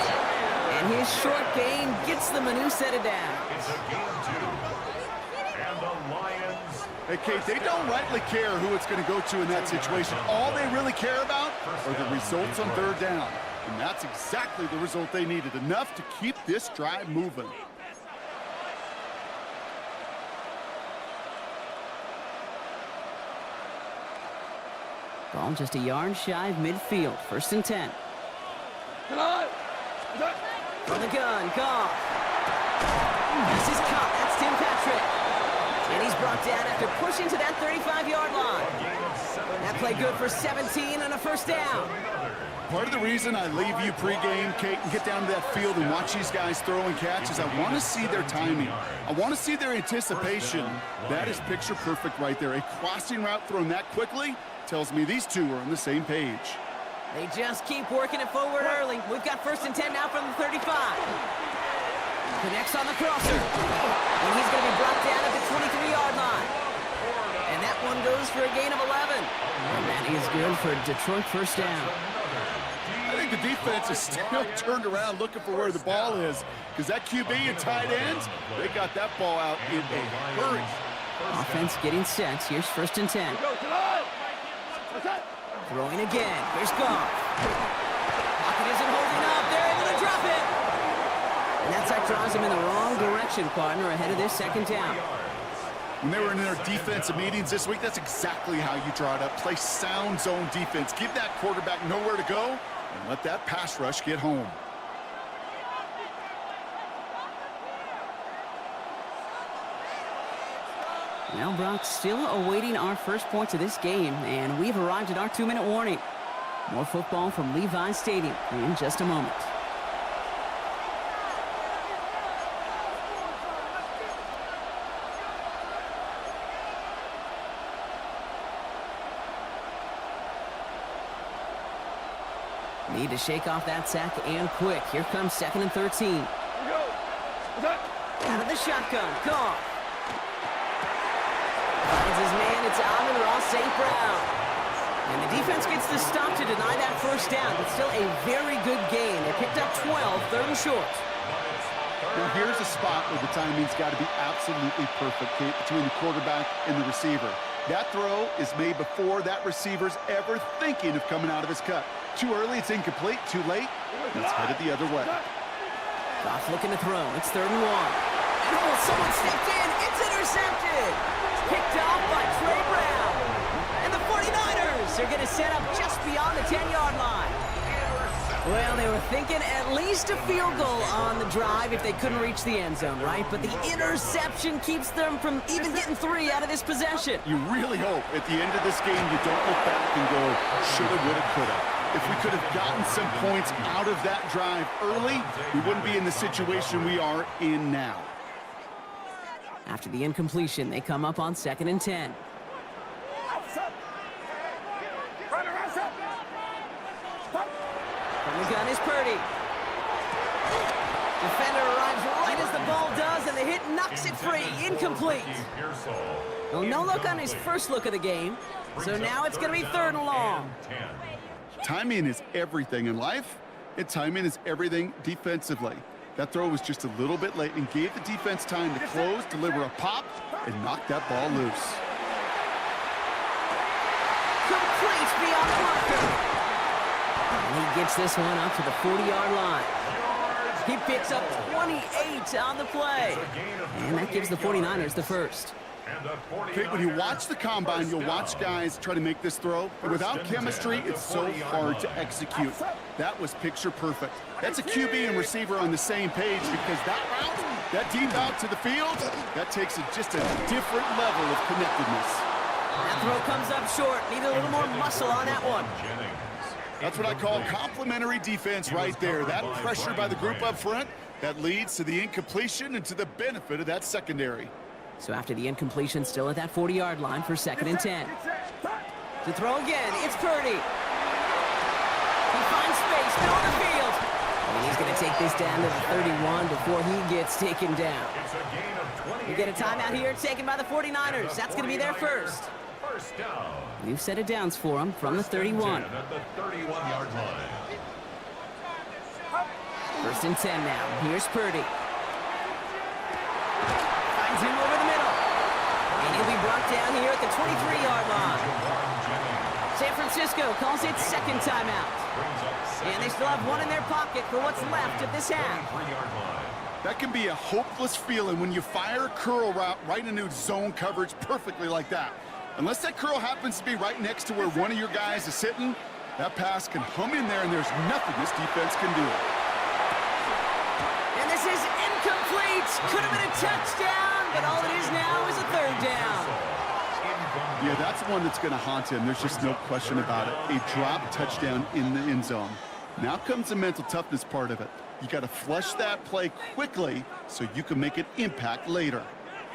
And his short gain gets them a new set of downs. It's a gain of 2. And the Lions. Hey, Kate, they don't rightly care who it's going to go to in that situation. All they really care about are the results on 3rd down. And that's exactly the result they needed. Enough to keep this drive moving. Ball just a yard shy of midfield. 1st and 10. From the gun, Goff. This is caught. That's Tim Patrick. And he's brought down after pushing to that 35-yard line. That play good for 17 and a 1st down. Part of the reason I leave you pregame, Kate, and get down to that field and watch these guys throw and catch is I want to see their timing. I want to see their anticipation. That is picture perfect right there. A crossing route thrown that quickly tells me these two are on the same page. They just keep working it forward early. We've got 1st and 10 now from the 35. Connects on the crosser. And he's going to be brought down at the 23-yard line. And that one goes for a gain of 11. And that is good for Detroit 1st down. I think the defense is still turned around looking for where the ball is because that QB and tight ends, they got that ball out in a hurry. Offense getting set. Here's 1st and 10. Throwing again. Here's Goff. Pocket isn't holding up. They're able to drop it. And that draws him in the wrong direction, partner, ahead of this 2nd down. When they were in their defensive meetings this week, that's exactly how you draw it up. Play sound zone defense. Give that quarterback nowhere to go and let that pass rush get home. Now, Brock, still awaiting our first points of this game, and we've arrived at our 2-minute warning. More football from Levi's Stadium in just a moment. Need to shake off that sack and quick. Here comes 2nd and 13. Out of the shotgun, Goff. Finds his man, it's Amon-Ra St. Brown. And the defense gets the stop to deny that 1st down, but still a very good gain. They picked up 12, 3rd and short. Now here's a spot where the timing's got to be absolutely perfect, Kate, between the quarterback and the receiver. That throw is made before that receiver's ever thinking of coming out of his cut. Too early, it's incomplete. Too late, it's headed the other way. Goff looking to throw. It's 3rd and 1. And oh, someone stepped in. It's intercepted. It's picked off by Trey Brown. And the 49ers are going to set up just beyond the 10-yard line. Well, they were thinking at least a field goal on the drive if they couldn't reach the end zone, right? But the interception keeps them from even getting 3 out of this possession. You really hope at the end of this game you don't look back and go, shoulda, woulda, coulda. If we could have gotten some points out of that drive early, we wouldn't be in the situation we are in now. After the incompletion, they come up on 2nd and 10. From the gun is Purdy. Defender arrives right as the ball does, and the hit knocks it free. Incomplete. Well, no look on his first look of the game, so now it's going to be 3rd and long. Timing is everything in life, and timing is everything defensively. That throw was just a little bit late and gave the defense time to close, deliver a pop, and knock that ball loose. Complete beyond the marker. And he gets this one up to the 40-yard line. He picks up 28 on the play. And that gives the 49ers the first. Okay, when you watch the combine, you'll watch guys try to make this throw. And without chemistry, it's so hard to execute. That was picture perfect. That's a QB and receiver on the same page because that route, that deep out to the field, that takes just a different level of connectedness. That throw comes up short. Need a little more muscle on that one. That's what I call complimentary defense right there. That pressure by the group up front, That leads to the incompletion and to the benefit of that secondary. So after the incompletion, still at that 40-yard line for 2nd and 10. To throw again, it's Purdy. He finds space, middle of the field. And he's going to take this down to the 31 before he gets taken down. We get a timeout here taken by the 49ers. That's going to be their first. First down. New set of downs for him from the 31. At the 31-yard line. 1st and 10 now. Here's Purdy. Finds him over the middle. And he'll be brought down here at the 23-yard line. San Francisco calls it second timeout. And they still have one in their pocket for what's left of this half. That can be a hopeless feeling when you fire a curl route right into zone coverage perfectly like that. Unless that curl happens to be right next to where one of your guys is sitting, that pass can hum in there and there's nothing this defense can do. And this is incomplete. Could have been a touchdown, but all it is now is a 3rd down. Yeah, that's one that's going to haunt him. There's just no question about it. A drop touchdown in the end zone. Now comes the mental toughness part of it. You got to flush that play quickly so you can make an impact later.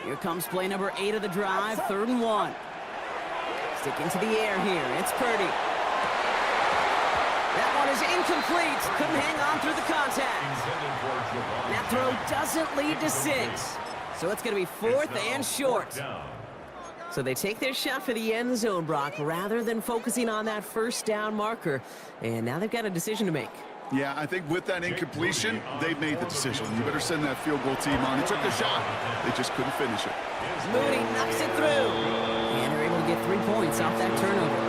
Here comes play number 8 of the drive, 3rd and 1. Sticking to the air here, it's Purdy. That one is incomplete. Couldn't hang on through the contact. That throw doesn't lead to 6. So it's going to be 4th and short. So they take their shot for the end zone, Brock, rather than focusing on that 1st down marker. And now they've got a decision to make. Yeah, I think with that incompletion, they've made the decision. You better send that field goal team on. They took the shot. They just couldn't finish it. Mooney knocks it through. And they're able to get 3 points off that turnover.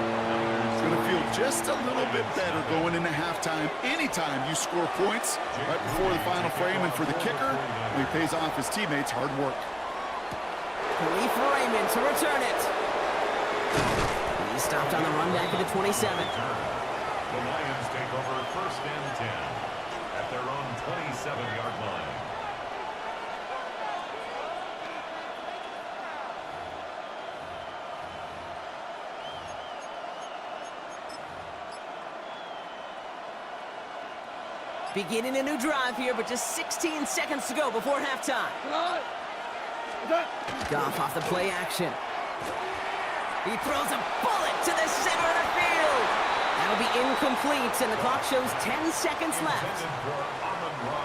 It's going to feel just a little bit better going into halftime. Anytime you score points right before the final frame, and for the kicker, he pays off his teammates' hard work. Khalif Raymond to return it. He stopped on the run back at the 27. The Lions take over 1st and 10 at their own 27-yard line. Beginning a new drive here, but just 16 seconds to go before halftime. Goff off the play action. He throws a bullet to the center of the field. That'll be incomplete, and the clock shows 10 seconds left.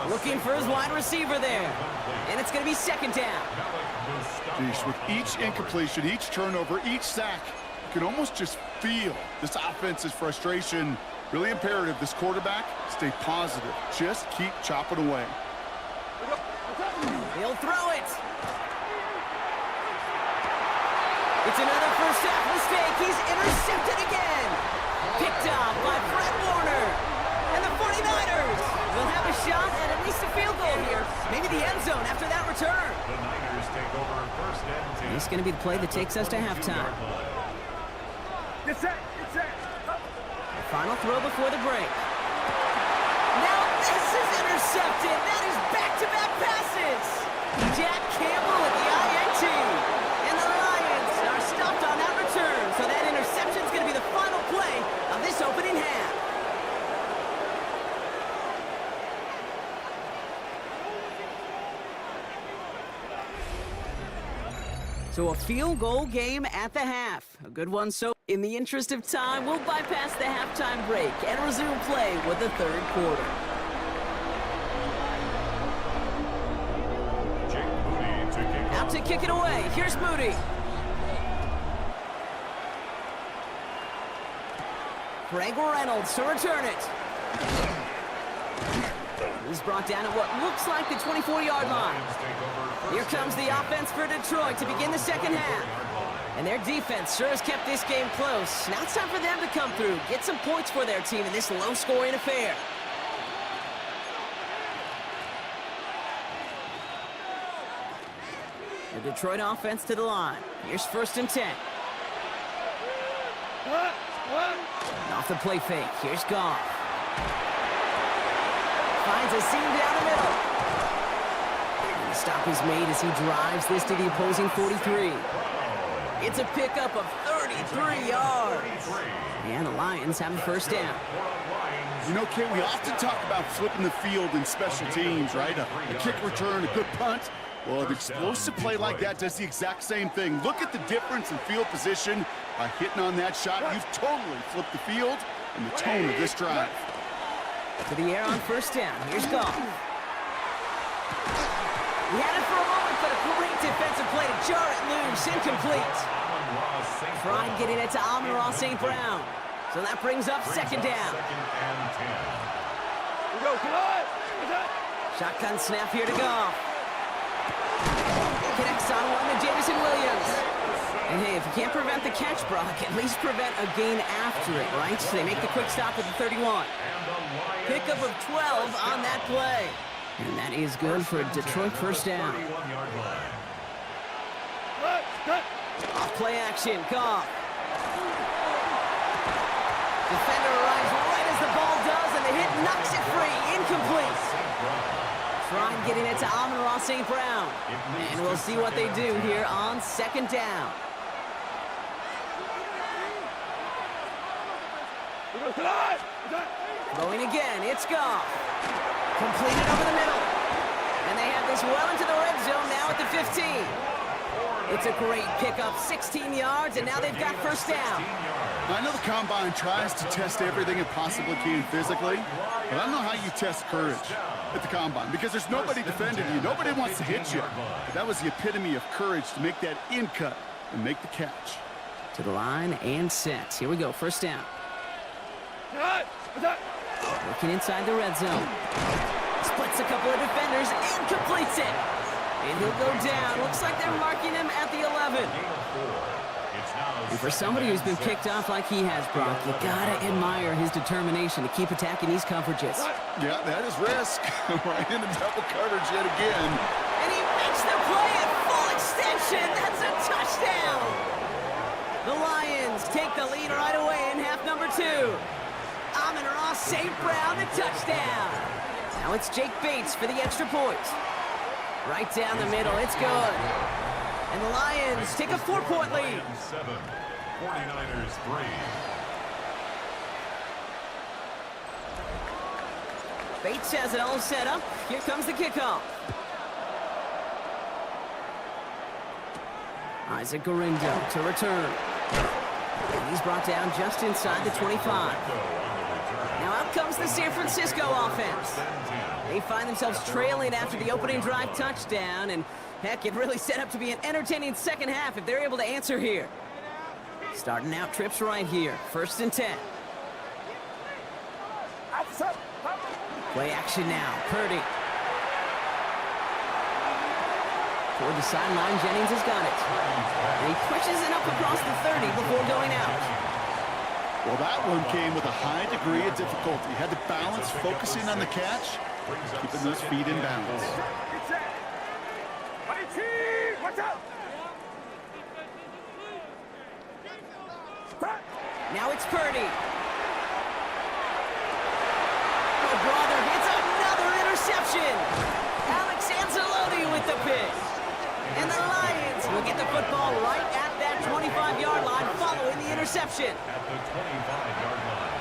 Looking for his wide receiver there. And it's going to be 2nd down. Jeez, with each incompletion, each turnover, each sack, you can almost just feel this offense's frustration. Really imperative, this quarterback, stay positive. Just keep chopping away. He'll throw it. It's another 1st half mistake. He's intercepted again. Picked up by Fred Warner. And the 49ers will have a shot at least a field goal here. Maybe the end zone after that return. The Niners take over 1st and 10. It's going to be the play that takes us to halftime. Final throw before the break. Now this is intercepted. That is back-to-back passes. Jack Campbell with the INT. And the Lions are stopped on that return. So that interception is going to be the final play of this opening half. So a field goal game at the half. A good one. So in the interest of time, we'll bypass the halftime break and resume play with the 3rd quarter. Out to kick it away. Here's Moody. Greg Reynolds to return it. He's brought down at what looks like the 24-yard line. Here comes the offense for Detroit to begin the 2nd half. And their defense sure has kept this game close. Now it's time for them to come through, get some points for their team in this low-scoring affair. The Detroit offense to the line. Here's 1st and 10. Off the play fake. Here's Goff. Finds a seam down the middle. And the stop is made as he drives this to the opposing 43. It's a pickup of 33 yards. And the Lions have a 1st down. You know, Kay, we often talk about flipping the field in special teams, right? A kick return, a good punt. Well, an explosive play like that does the exact same thing. Look at the difference in field position. By hitting on that shot, you've totally flipped the field and the tone of this drive. To the air on first down. Here's Goff. He had it for a moment, but a great defensive play to jar it loose. Incomplete. Prime getting it to Amon-Ra St. Brown. So that brings up second down. Shotgun snap here to Goff. Connects on one to Jameson Williams. And hey, if you can't prevent the catch, Brock, at least prevent a gain after it, right? So they make the quick stop at the 31. Pickup of 12 on that play. And that is good for a Detroit first down. Off play action, Goff. Defender arrives right as the ball does, and the hit knocks it free. Incomplete. Prime getting it to Amon-Ra St. Brown. And we'll see what they do here on second down. Throwing again, it's Goff. Completed over the middle. And they have this well into the red zone now at the 15. It's a great pickup, 16 yards, and now they've got first down. I know the Combine tries to test everything it possibly can physically, but I don't know how you test courage at the Combine because there's nobody defending you. Nobody wants to hit you. But that was the epitome of courage to make that in cut and make the catch. To the line and set. Here we go, first down. Working inside the red zone. Splits a couple of defenders and completes it. And he'll go down. Looks like they're marking him at the 11. And for somebody who's been picked off like he has, Brock, you gotta admire his determination to keep attacking these coverages. Yeah, that is risk. Right into double coverage yet again. And he makes the play at full extension. That's a touchdown. The Lions take the lead right away in half number 2. Amon-Ra St. Brown, the touchdown. Now it's Jake Bates for the extra point. Right down the middle, it's good. And the Lions take a 4-point lead. 7, 49ers 3. Bates has it all set up. Here comes the kickoff. Isaac Gurindo to return. And he's brought down just inside the 25. Now out comes the San Francisco offense. They find themselves trailing after the opening drive touchdown, and heck, it really set up to be an entertaining second half if they're able to answer here. Starting out trips right here, 1st and 10. Play action now, Purdy. Toward the sideline, Jennings has got it. And he pushes it up across the 30 before going out. Well, that one came with a high degree of difficulty. Had to balance, focusing on the catch, keeping those feet in balance. Now it's Purdy. Oh, brother, it's another interception. Alex Anzalone with the pick. And the Lions will get the football right at that 25-yard line following the interception. At the 25-yard line.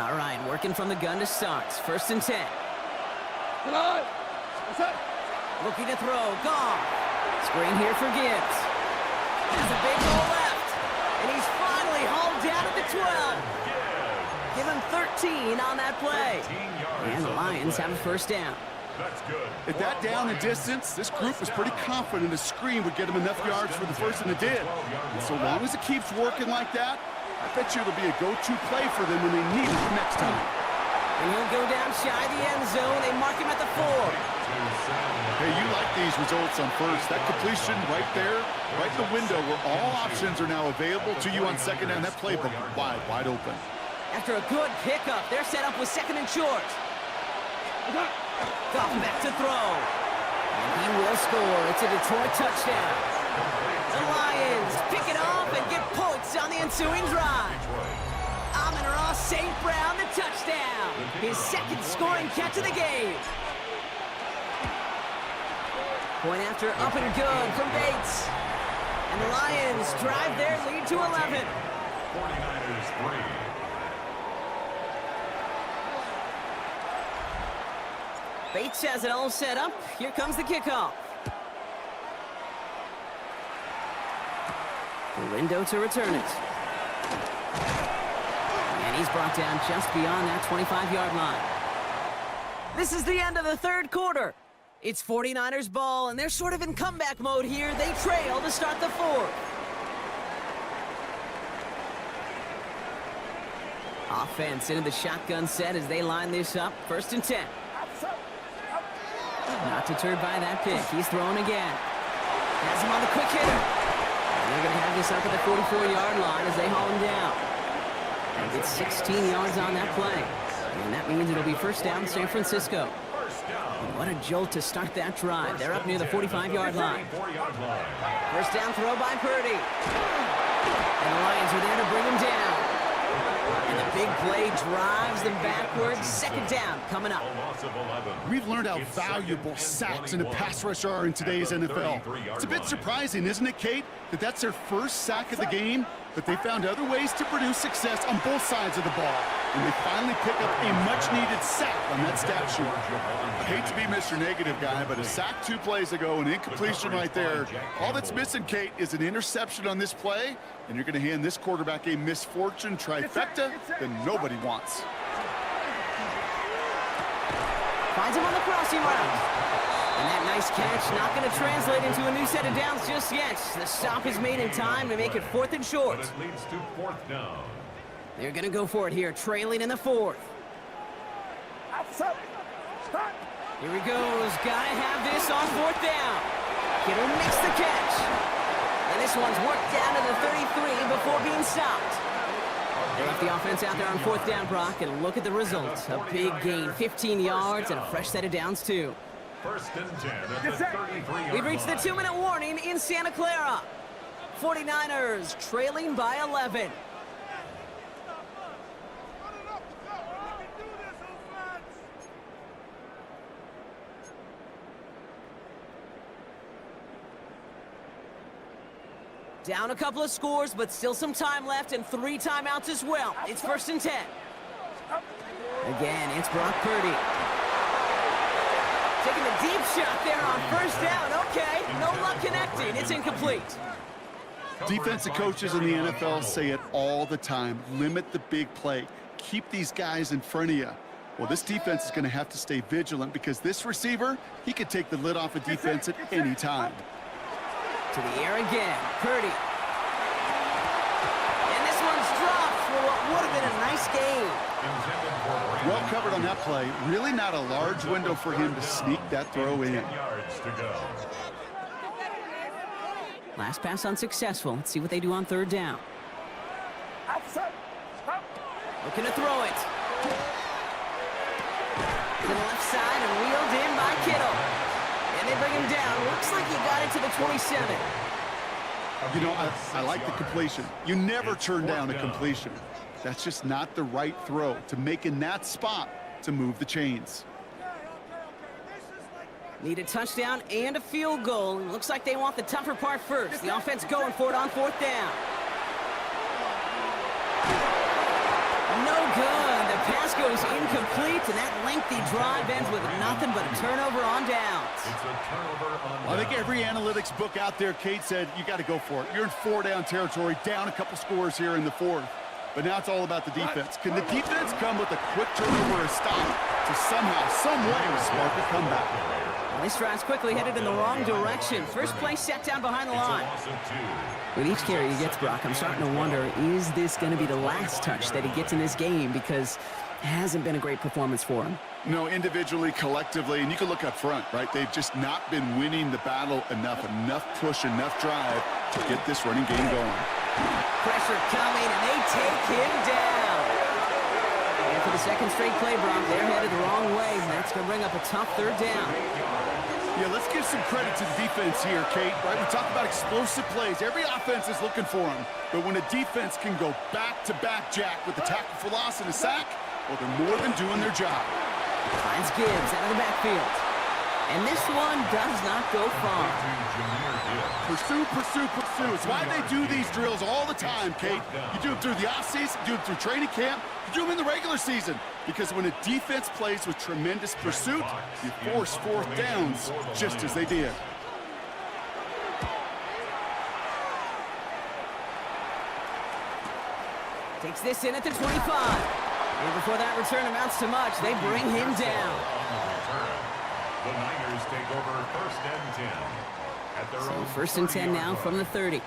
All right, working from the gun to start. 1st and 10. Looking to throw. Goff. Screen here for Gibbs. Has a big hole left. And he's finally hauled down at the 12. Give him 13 on that play. And the Lions have a first down. That's good. At that down and distance, this group was pretty confident a screen would get them enough yards for the first, and it did. And so long as it keeps working like that, I bet you it'll be a go-to play for them when they need it the next time. And he'll go down shy of the end zone. They mark him at the 4. Hey, you like these results on first. That completion right there, right in the window where all options are now available to you on second down. That playbook wide open. After a good pickup, they're set up with 2nd and short. Goff back to throw. And he will score. It's a Detroit touchdown. The Lions pick it off and get points on the ensuing drive. Amon-Ra St. Brown, the touchdown. His 2nd scoring catch of the game. Point after up and good from Bates. And the Lions drive their lead to 11. 49ers 3. Bates has it all set up. Here comes the kickoff. Lindo to return it. And he's brought down just beyond that 25-yard line. This is the end of the third quarter. It's 49ers ball, and they're sort of in comeback mode here. They trail to start the fourth. Offense into the shotgun set as they line this up. 1st and 10. Not deterred by that pick. He's throwing again. Has him on the quick hitter. They're going to have this up at the 44-yard line as they haul him down. And get 16 yards on that play. And that means it'll be 1st down San Francisco. And what a jolt to start that drive. They're up near the 45-yard line. 1st down throw by Purdy. And the Lions are there to bring him down. And the big play drives them backwards. 2nd down coming up. We've learned how valuable sacks and a pass rush are in today's NFL. It's a bit surprising, isn't it, Kate, that that's their first sack of the game, but they found other ways to produce success on both sides of the ball. And they finally pick up a much-needed sack on that stat sheet. I hate to be Mr. Negative guy, but a sack 2 plays ago, an incompletion right there. All that's missing, Kate, is an interception on this play, and you're going to hand this quarterback a misfortune trifecta that nobody wants. Finds him on the crossing route. And that nice catch not going to translate into a new set of downs just yet. The stop is made in time to make it 4th and short. It leads to 4th down. They're going to go for it here, trailing in the 4th. Here he goes. Got to have this on 4th down. Kittle makes the catch. And this one's worked down to the 33 before being stopped. They left the offense out there on 4th down, Brock, and look at the results. A big gain, 15 yards, and a fresh set of downs, too. 1st and 10 at the 33-yard We've reached the 2-minute warning in Santa Clara. 49ers trailing by 11. Down a couple of scores, but still some time left and 3 timeouts as well. It's 1st and 10. Again, it's Brock Purdy. Taking the deep shot there on 1st down. Okay, no luck connecting. It's incomplete. Defensive coaches in the NFL say it all the time. Limit the big play. Keep these guys in front of you. Well, this defense is going to have to stay vigilant because this receiver, he could take the lid off a defense at any time. To the air again, Purdy. And this one's dropped for what would have been a nice game. Well covered on that play. Really not a large window for him to sneak that throw in. Last pass unsuccessful. Let's see what they do on 3rd down. Looking to throw it. To the left side and wheeled in by Kittle. And they bring him down. Looks like he got it to the 27. You know, I like the completion. You never turn down a completion. That's just not the right throw to make in that spot to move the chains. Need a touchdown and a field goal. Looks like they want the tougher part first. The offense going for it on 4th down. No good. The pass goes incomplete, and that lengthy drive ends with nothing but a turnover on downs. It's a turnover on I think every analytics book out there, Kate, said you got to go for it. You're in 4-down territory, down a couple scores here in the 4th. But now it's all about the defense. Can the defense come with a quick turnover or stop to somehow, some way spark a comeback? Well, this drive's quickly headed in the wrong direction. First play set down behind the line. With each carry he gets, Brock, I'm starting to wonder, is this going to be the last touch that he gets in this game? Because it hasn't been a great performance for him. No, individually, collectively, and you can look up front, right? They've just not been winning the battle enough push, enough drive to get this running game going. Pressure coming, and they take him down. And for the 2nd straight play, Brock, they're headed the wrong way. That's going to bring up a tough 3rd down. Yeah, let's give some credit to the defense here, Kate. Right? We talk about explosive plays. Every offense is looking for them. But when a defense can go back-to-back, Jack, with a tackle for loss and a sack, well, they're more than doing their job. Finds Gibbs out of the backfield. And this one does not go far. Pursue, pursue, pursue. It's why they do these drills all the time, Kate. You do them through the offseason, you do them through training camp, you do them in the regular season. Because when a defense plays with tremendous pursuit, you force fourth downs just as they did. Takes this in at the 25. And before that return amounts to much, they bring him down. The Niners take over 1st and 10 at their own 1st and 10 now from the 30.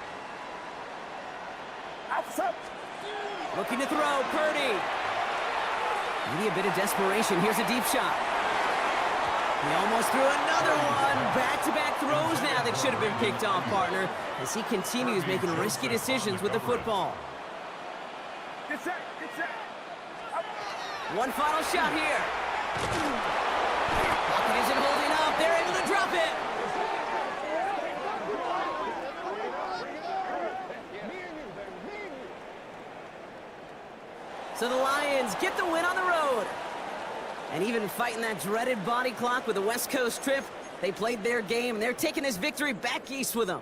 Looking to throw, Purdy. Maybe a bit of desperation. Here's a deep shot. He almost threw another one. Back-to-back throws now that should have been picked off, partner, as he continues making risky decisions with the football. One final shot here. Pocket isn't holding up. They're able to drop it. So the Lions get the win on the road. And even fighting that dreaded body clock with a West Coast trip, they played their game, and they're taking this victory back east with them.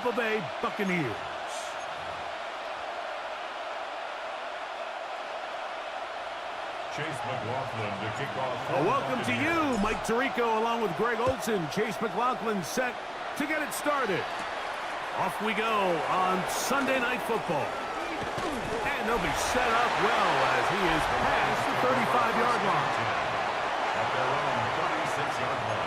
Tampa Bay Buccaneers. Chase McLaughlin to kick off. Welcome to you, Mike Tirico, along with Greg Olson. Chase McLaughlin set to get it started. Off we go on Sunday Night Football. And they'll be set up well as he is past the 35-yard line. At their own 36-yard line.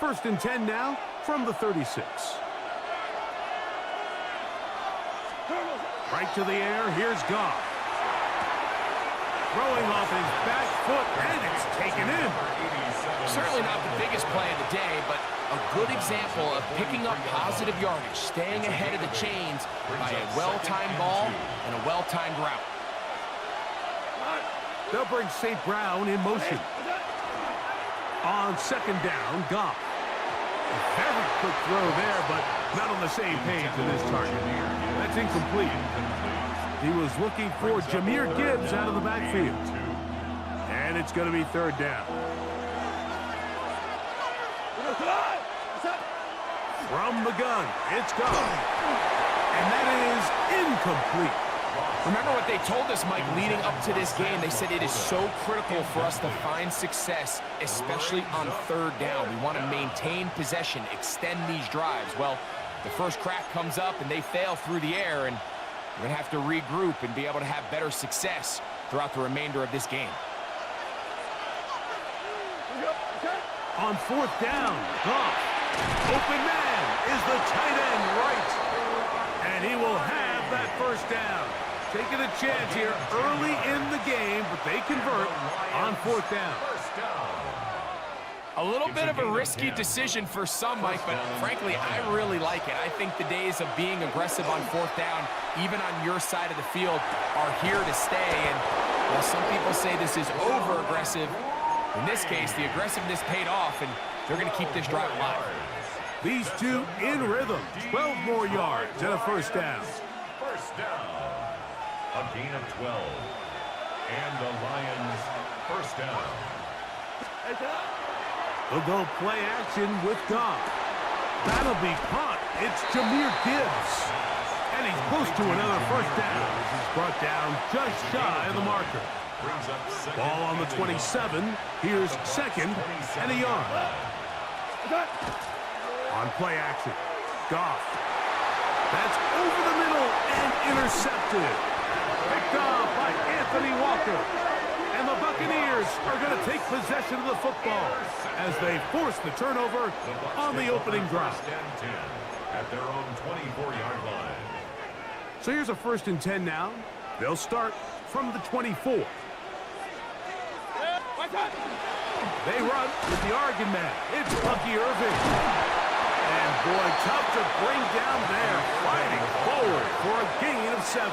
First and 10 now from the 36. Right to the air. Here's Goff. Throwing off his back foot, and it's taken in. Certainly not the biggest play of the day, but a good example of picking up positive yardage, staying ahead of the chains by a well-timed ball and a well-timed route. They'll bring St. Brown in motion. On second down, Goff. A very quick throw there, but not on the same page as his target. That's incomplete. He was looking for Jahmyr Gibbs out of the backfield. And it's going to be third down. From the gun, it's gone. And that is incomplete. Remember what they told us, Mike, leading up to this game. They said it is so critical for us to find success, especially on third down. We want to maintain possession, extend these drives. Well, the first crack comes up and they fail through the air, and we're going to have to regroup and be able to have better success throughout the remainder of this game. On fourth down, Goff. Open man is the tight end right. And he will have that first down. Taking a chance here early in the game, but they convert on fourth down. A little bit of a risky decision for some, Mike, but frankly, I really like it. I think the days of being aggressive on fourth down, even on your side of the field, are here to stay. And while some people say this is over-aggressive, in this case, the aggressiveness paid off, and they're going to keep this drive alive. These two in rhythm. 12 more yards and a first down. First down. A gain of 12. And the Lions first down. They'll go play action with Goff. That'll be caught. It's Jahmyr Gibbs. And he's close to another first down. He's brought down just shy of the marker. Ball on the 27. Here's second and a yard. On play action. Goff. That's over the middle and intercepted. Picked off by Anthony Walker. And the Buccaneers are going to take possession of the football as they force the turnover on the opening drive. At their own 24-yard line. So here's a first and 10 now. They'll start from the 24. They run with the Oregon man. It's Bucky Irving. And boy, tough to bring down there. Fighting forward for a gain of 7.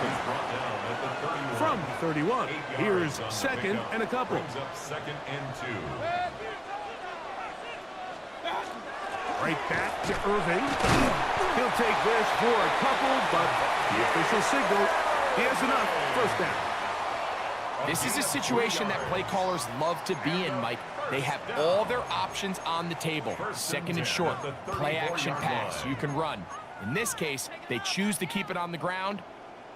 From 31, here's second and a couple. Second and 2. Right back to Irving. He'll take this for a couple, but the official signal, he has enough. First down. This is a situation that play callers love to be in, Mike. They have all their options on the table. Second and short, play action pass, you can run. In this case, they choose to keep it on the ground,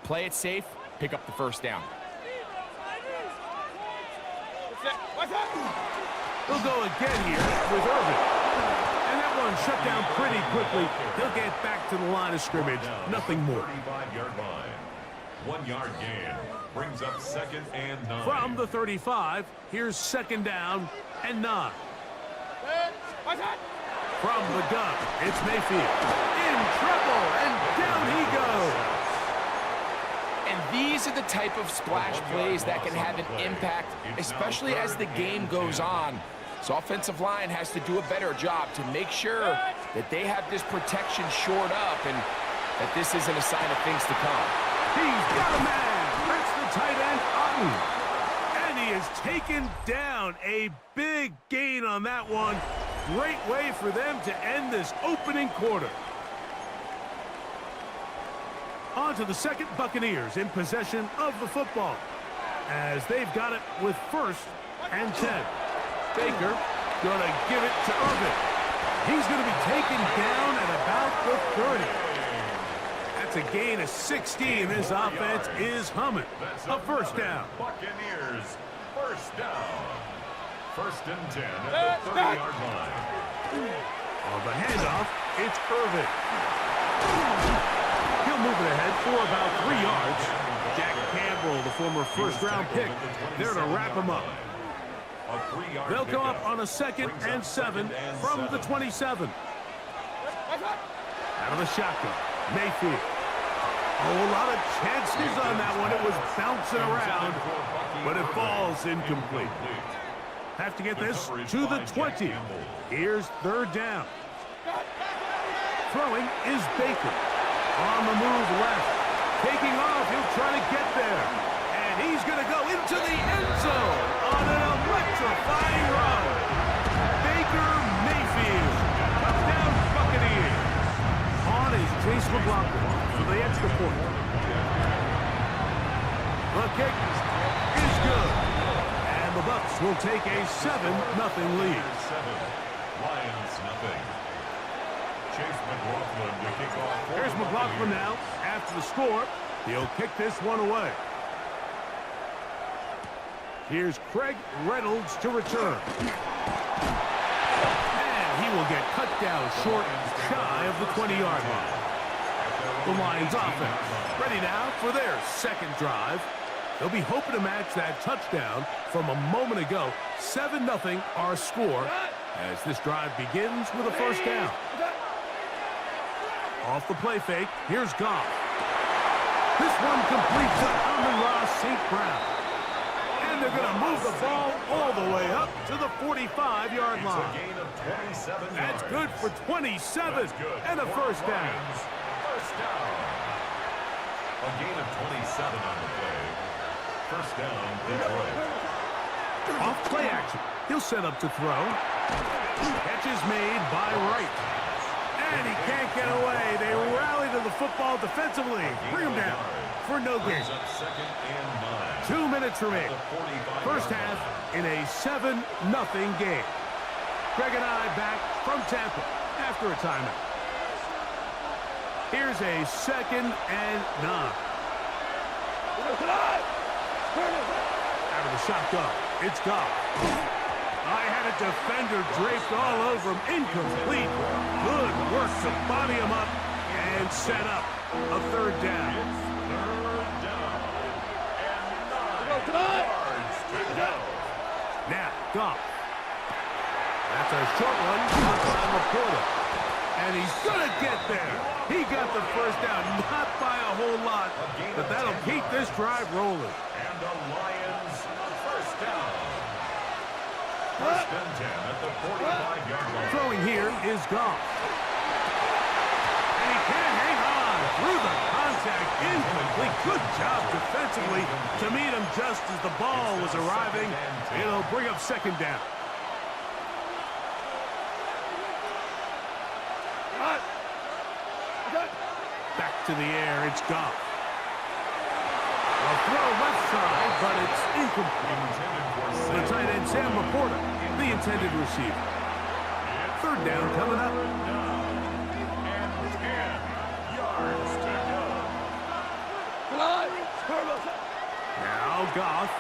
play it safe, pick up the first down. He'll go again here with Irving. And that one shut down pretty quickly. He'll get back to the line of scrimmage. Nothing more. 35-yard line. 1 yard gain. Brings up second and 9. From the 35, here's second down and 9. From the gun, it's Mayfield. In trouble, and down he goes. And these are the type of splash plays that can have an impact, especially as the game goes on. So offensive line has to do a better job to make sure that they have this protection shored up and that this isn't a sign of things to come. He's got a man. That's the tight end, Otten. And he has taken down a big gain on that one. Great way for them to end this opening quarter. On to the second. Buccaneers in possession of the football. as they've got it with 1st and 10. Baker going to give it to Irvin. He's going to be taken down at about the 30. That's a gain of 16. This offense is humming. A first down. Buccaneers, first down. 1st and 10 at the 30-yard line. On the handoff, it's Irvin. He'll move it ahead for about 3 yards. Jack Campbell, the former first-round pick, there to wrap him up. They'll come up on a 2nd and 7 from the 27. Out of the shotgun, Mayfield. Oh, a lot of chances on that one. It was bouncing around, but it falls incomplete. Have to get this to the 20. Here's 3rd down. Throwing is Baker. On the move left. Taking off, he'll try to get there. And he's going to go into the end zone on an electrifying run. Baker Mayfield. Touchdown Buccaneers. On is Chase McLaughlin for the extra point. The kick is good. And the Bucs will take a 7-0 lead. Lions nothing. Chase McLaughlin to kick off. Here's McLaughlin now. After the score, he'll kick this one away. Here's Craig Reynolds to return. And he will get cut down short, shy of the 20-yard line. The Lions offense ready now for their 2nd drive. They'll be hoping to match that touchdown from a moment ago. 7-0 our score as this drive begins with a first down. Off the play fake, here's Goff. This one completes to Amon-Ra St. Brown. And they're going to move the ball all the way up to the 45-yard line. It's a gain of 27 That's yards. good for 27 and a first down. First down. A gain of 27 on the play. First down, Detroit. Off play action. He'll set up to throw. Catch is made by Wright. And he can't get away. They rally to the football defensively. Bring him down for no gain. 2 minutes remain. First half in a 7-0 game. Greg and I back from Tampa after a timeout. Here's a 2nd and 9. Out of the shotgun, it's Goff. I had a defender draped all over him. Incomplete. Good work to body him up and set up a 3rd down. Now, Goff. That's a short one by Laporta. And he's going to get there. He got the first down, not by a whole lot, but that'll keep this drive rolling. And the Lions first down. First and 10 at the 45-yard line. Throwing here is Goff. And he can't hang on through the contact. Incomplete. Good job defensively to meet him just as the ball was arriving. It'll bring up 2nd down. Back to the air, it's Goff. A throw left side, but it's incomplete. The tight end, Sam Laporta, the intended receiver. 3rd down coming up. And 10 yards to go. Now Goff.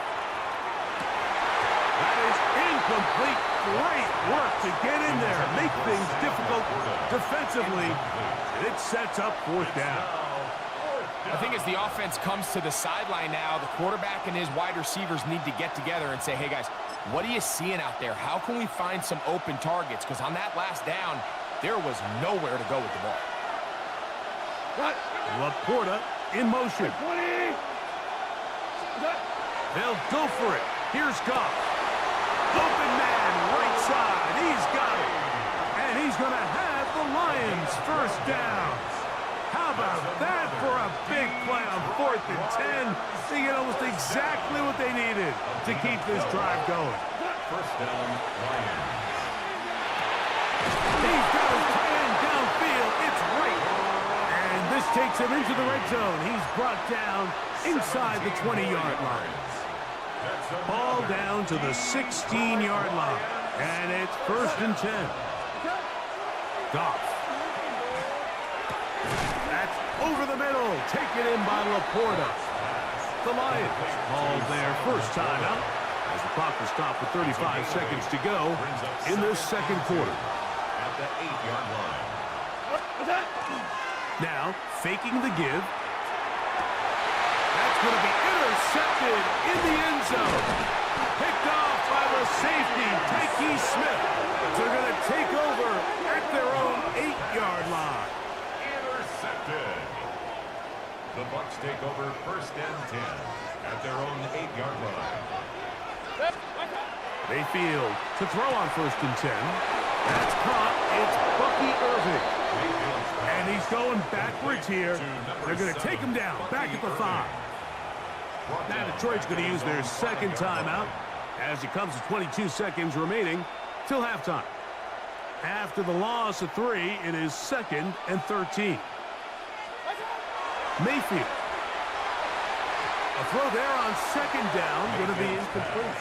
That is incomplete. Great work to get in there, make things difficult defensively. It sets up 4th down. I think as the offense comes to the sideline now, the quarterback and his wide receivers need to get together and say, hey, guys, what are you seeing out there? How can we find some open targets? Because on that last down, there was nowhere to go with the ball. Laporta in motion. They'll go for it. Here's Goff. Open man, right side. He's got it. And he's going to have the Lions first down. How about that for a big play on 4th and 10? They get almost exactly what they needed to keep this drive going. First down, Lions. He's got his tight end downfield. It's right. And this takes him into the red zone. He's brought down inside the 20-yard line. Ball down to the 16-yard line. And it's 1st and 10. Goff. That's over the middle. Taken in by Laporta. The Lions called their first timeout as the clock was stopped with 35 seconds to go in this second quarter. At the 8-yard line. Now, faking the give. That's going to be intercepted in the end zone. Picked off by the safety, Tyke Smith. They're going to take over at their own 8-yard line. Intercepted. The Bucs take over 1st and 10 at their own 8-yard line. Mayfield to throw on 1st and 10. That's caught. It's Bucky Irving. And he's going backwards here. They're going to take him down, back at the 5. Now Detroit's going to use their second timeout as it comes to 22 seconds remaining till halftime. After the loss of 3, it is 2nd and 13. Mayfield. A throw there on 2nd down, going to be incomplete.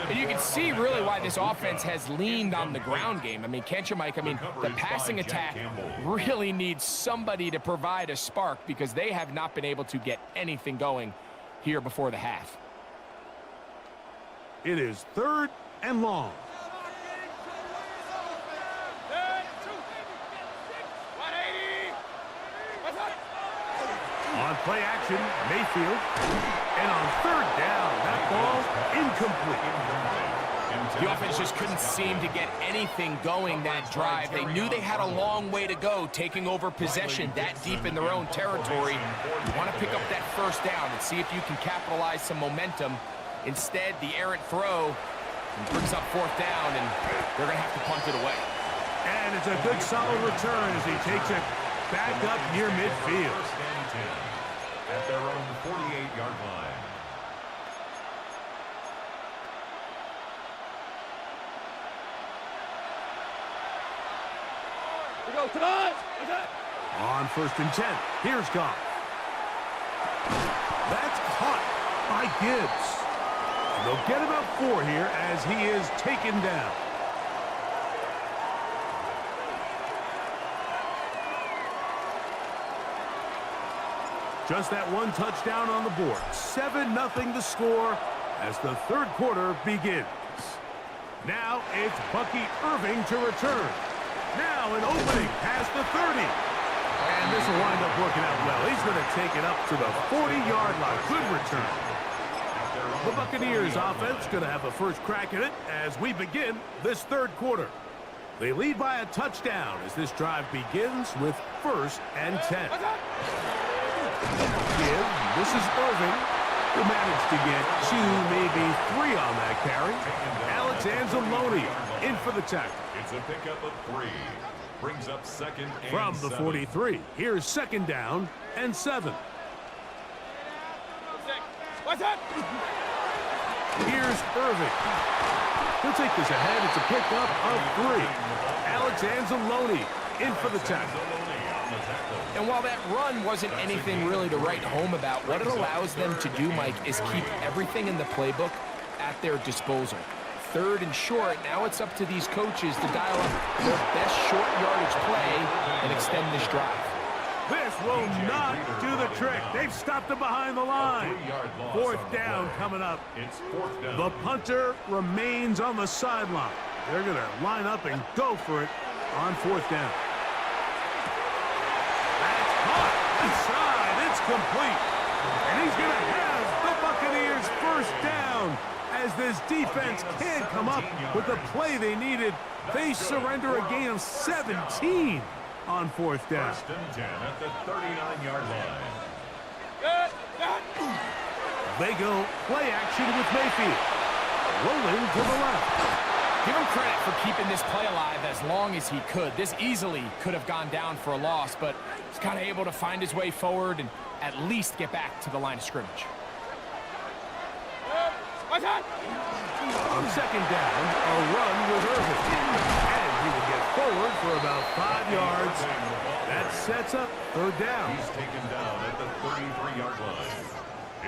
And you can see really why this offense has leaned on the ground game. I mean, can't you, Mike? I mean, the passing attack really needs somebody to provide a spark because they have not been able to get anything going here before the half. It is 3rd and long. On play action, Mayfield. And on 3rd down, that ball incomplete. The offense just couldn't seem to get anything going that drive. They knew they had a long way to go, taking over possession that deep in their own territory. You want to pick up that 1st down and see if you can capitalize some momentum. Instead, the errant throw brings up 4th down, and they're going to have to punt it away. And it's a good solid return as he takes it back up near midfield. 1st and 10 at their own 48-yard line. On 1st and 10, here's Goff. That's caught by Gibbs. And they'll get about 4 here as he is taken down. Just that one touchdown on the board. 7-0 the score as the 3rd quarter begins. Now it's Bucky Irving to return. Now an opening past the 30. And this will wind up working out well. He's going to take it up to the 40-yard line. Good return. The Buccaneers offense going to have a first crack at it as we begin this 3rd quarter. They lead by a touchdown as this drive begins with 1st and 10. This is Irving, who managed to get 2, maybe 3 on that carry. Alex Anzalone in for the tackle. It's a pickup of 3. Brings up 2nd and From the 7. 43, here's 2nd down and 7. Here's Irving. He'll take this ahead. It's a pickup of 3. Alex Anzalone in for the tackle. And while that run wasn't anything really to write home about, what it allows them to do, Mike, is keep everything in the playbook at their disposal. 3rd and short, now it's up to these coaches to dial up their best short yardage play and extend this drive. This will not do the trick. They've stopped him behind the line. 4th down coming up. It's 4th down. The punter remains on the sideline. They're going to line up and go for it on 4th down. That's caught inside. It's complete. And he's going to have the Buccaneers 1st down. As this defense can't come up with the play they needed, they surrender a gain of 17 on 4th down. 1st and 10 at the 39-yard line. They go play action with Mayfield. Rolling to the left. Give him credit for keeping this play alive as long as he could. This easily could have gone down for a loss, but he's kind of able to find his way forward and at least get back to the line of scrimmage. On 2nd down, a run with Irving. And he will get forward for about 5 yards. That sets up 3rd down. He's taken down at the 33-yard line.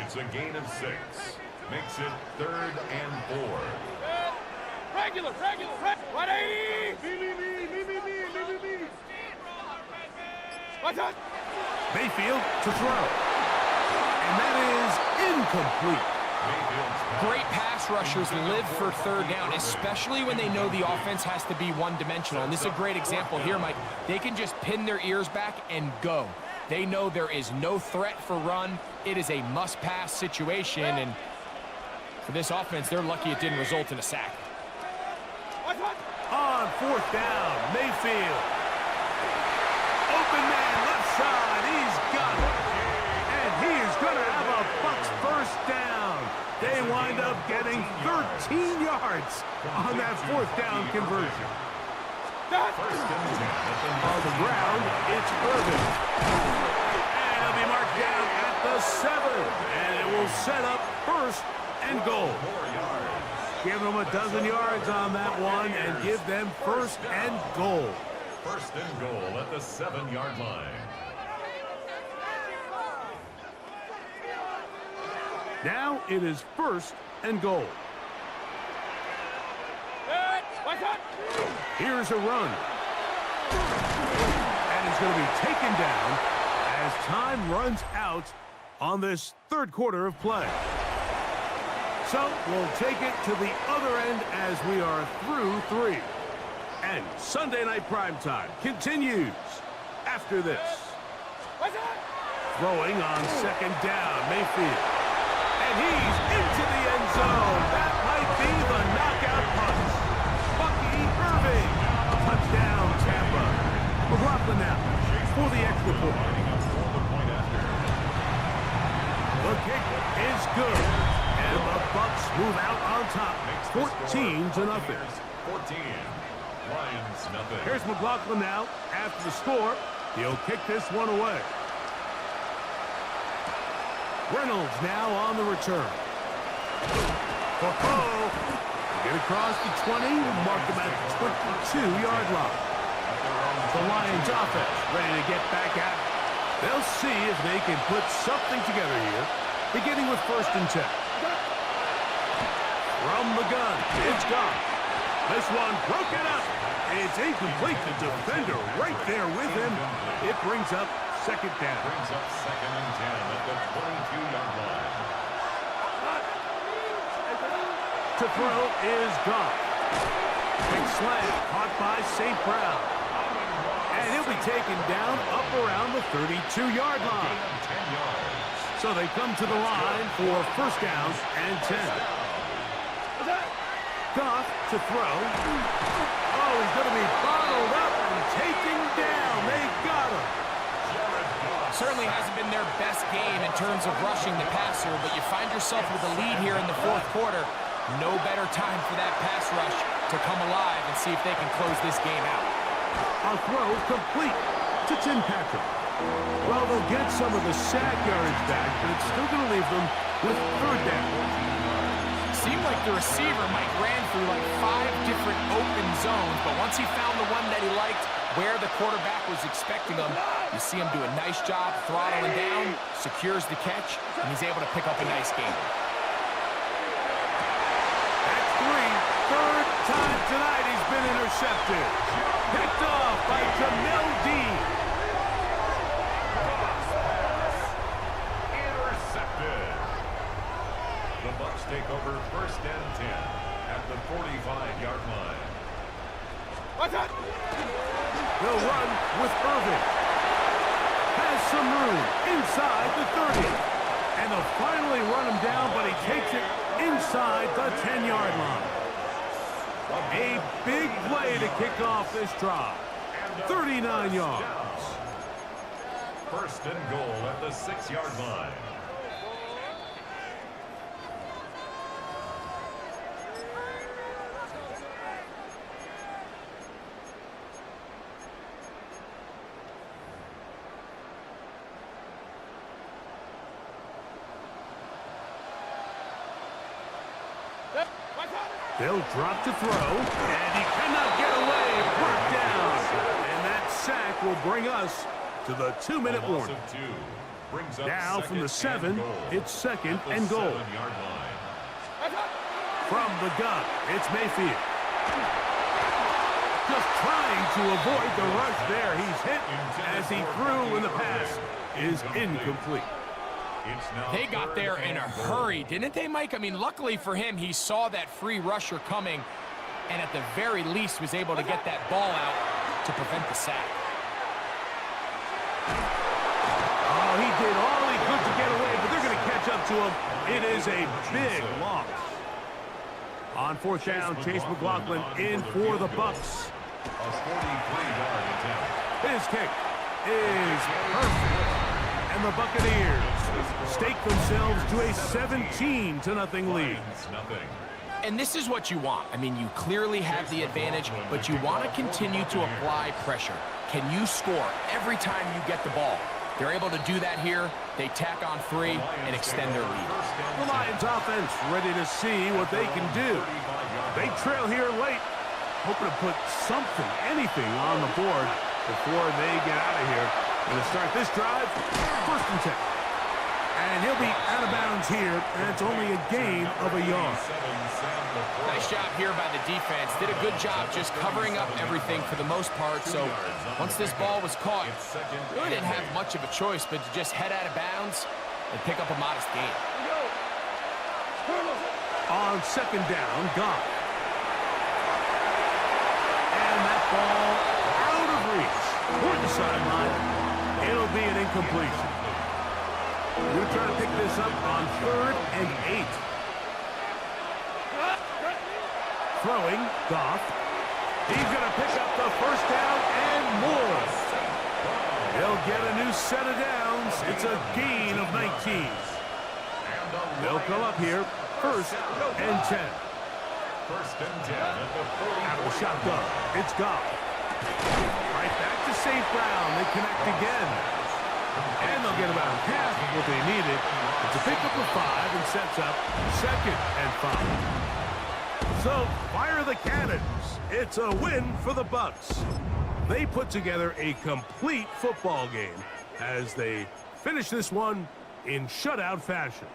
It's a gain of 6. makes it 3rd and 4. Regular. 180. Me. What's that? Mayfield to throw. And that is incomplete. Great pass rushers live for 3rd down, especially when they know the offense has to be one-dimensional. And this is a great example here, Mike. They can just pin their ears back and go. They know there is no threat for run. It is a must-pass situation, and for this offense, they're lucky it didn't result in a sack. On 4th down, Mayfield. Open man, left side, he's got it. And he is going to have a Bucs 1st down. They wind up getting 13 yards on that 4th down conversion. On the ground, it's Irvin. And he'll be marked down at the 7. And it will set up 1st and goal. Give them a dozen yards on that one and give them 1st and goal. 1st and goal at the 7-yard line. Now it is 1st and goal. Here's a run. And it's going to be taken down as time runs out on this 3rd quarter of play. So we'll take it to the other end as we are through 3. And Sunday Night Primetime continues after this. Throwing on 2nd down, Mayfield. And he's into the end zone. That might be the knockout punch. Bucky Irving. Touchdown, Tampa. McLaughlin now for the extra point. The kick is good. And the Bucs move out on top. 14-0. 14. Lions, nothing. Here's McLaughlin now. After the score, he'll kick this one away. Reynolds now on the return. Get across the 20, mark them at the 22-yard line. The Lions offense ready to get back at it. They'll see if they can put something together here, beginning with 1st and 10. From the gun, it's gone. This one broken up. It's incomplete. The defender right there with him. It brings up 2nd down. Brings up 2nd and 10 at the 22-yard line. To throw is gone. Big slant caught by St. Brown. And he'll be taken down up around the 32-yard line. 10 yards. So they come to the line for 1st down and 10. Goff to throw. Oh, he's going to be bottled up and taken down. They got him. Certainly hasn't been their best game in terms of rushing the passer, but you find yourself with a lead here in the 4th quarter. No better time for that pass rush to come alive and see if they can close this game out. A throw complete to Tim Patrick. Well, they'll get some of the sack yardage back, but it's still going to leave them with 3rd down. Seemed like the receiver, Mike, ran through like 5 different open zones, but once he found the one that he liked, where the quarterback was expecting him, you see him do a nice job throttling down, secures the catch, and he's able to pick up a nice game. That's 3rd time tonight he's been intercepted. Picked off by Jamel Dean. Intercepted. The Bucs take over 1st and 10 at the 45-yard line. What's that? They'll run with Irving. Has some room inside the 30. And they'll finally run him down, but he takes it inside the 10-yard line. A big play to kick off this drive. 39 yards. 1st and goal at the 6-yard line. They'll drop to throw, and he cannot get away. Brought down. And that sack will bring us to the 2-minute warning. Brings up Now from the 7, it's 2nd and goal. 7-yard line. From the gun, it's Mayfield. Just trying to avoid the rush there. He's hit as he threw, and the pass is incomplete. They got there in a hurry, didn't they, Mike? I mean, luckily for him, he saw that free rusher coming, and at the very least was able to get that ball out to prevent the sack. Oh, he did all he could to get away, but they're going to catch up to him. It is a big loss. On fourth down, Chase McLaughlin in for the Bucs. A 43-yard attempt. His kick is perfect. And the Buccaneers stake themselves to a 17-0 lead. And this is what you want. I mean, you clearly have the advantage, but you want to continue to apply pressure. Can you score every time you get the ball? They're able to do that here. They tack on 3 and extend their lead. The Lions offense ready to see what they can do. They trail here late, hoping to put something, anything on the board before they get out of here. Going to start this drive, 1st and 10. And he'll be out of bounds here, and it's only a gain of a yard. Nice job here by the defense. Did a good job just covering up everything for the most part. So once this ball was caught, really didn't have much of a choice but to just head out of bounds and pick up a modest gain. On 2nd down, Goff. And that ball out of reach toward the sideline. It'll be an incompletion. We're trying to pick this up on 3rd and 8. Throwing, Goff. He's going to pick up the 1st down and more. He'll get a new set of downs. It's a gain of 19. They'll come up here, 1st and 10. 1st and 10 at the 40. Out of the shotgun, it's Goff. Right back to St. Brown. They connect again. And they'll get about half of what they needed. It's a pickup of 5 and sets up 2nd and 5. So, fire the cannons. It's a win for the Bucs. They put together a complete football game as they finish this one in shutout fashion.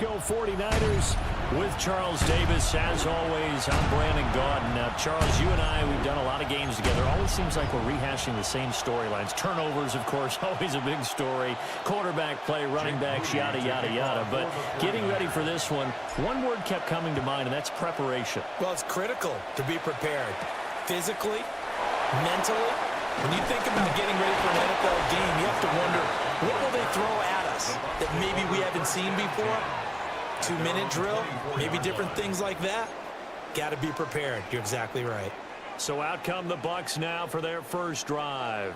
go 49ers with Charles Davis. As always, I'm Brandon Gaudin. Now, Charles, you and I, we've done a lot of games together. Always seems like we're rehashing the same storylines. Turnovers, of course, always a big story. Quarterback play, running backs, yada, yada, yada. But getting ready for this one word kept coming to mind, and that's preparation. Well, it's critical to be prepared physically, mentally. When you think about getting ready for an NFL game, you have to wonder, what will they throw at us that maybe we haven't seen before? 2-minute drill, maybe different things like that. Got to be prepared. You're exactly right. So out come the Bucs now for their first drive.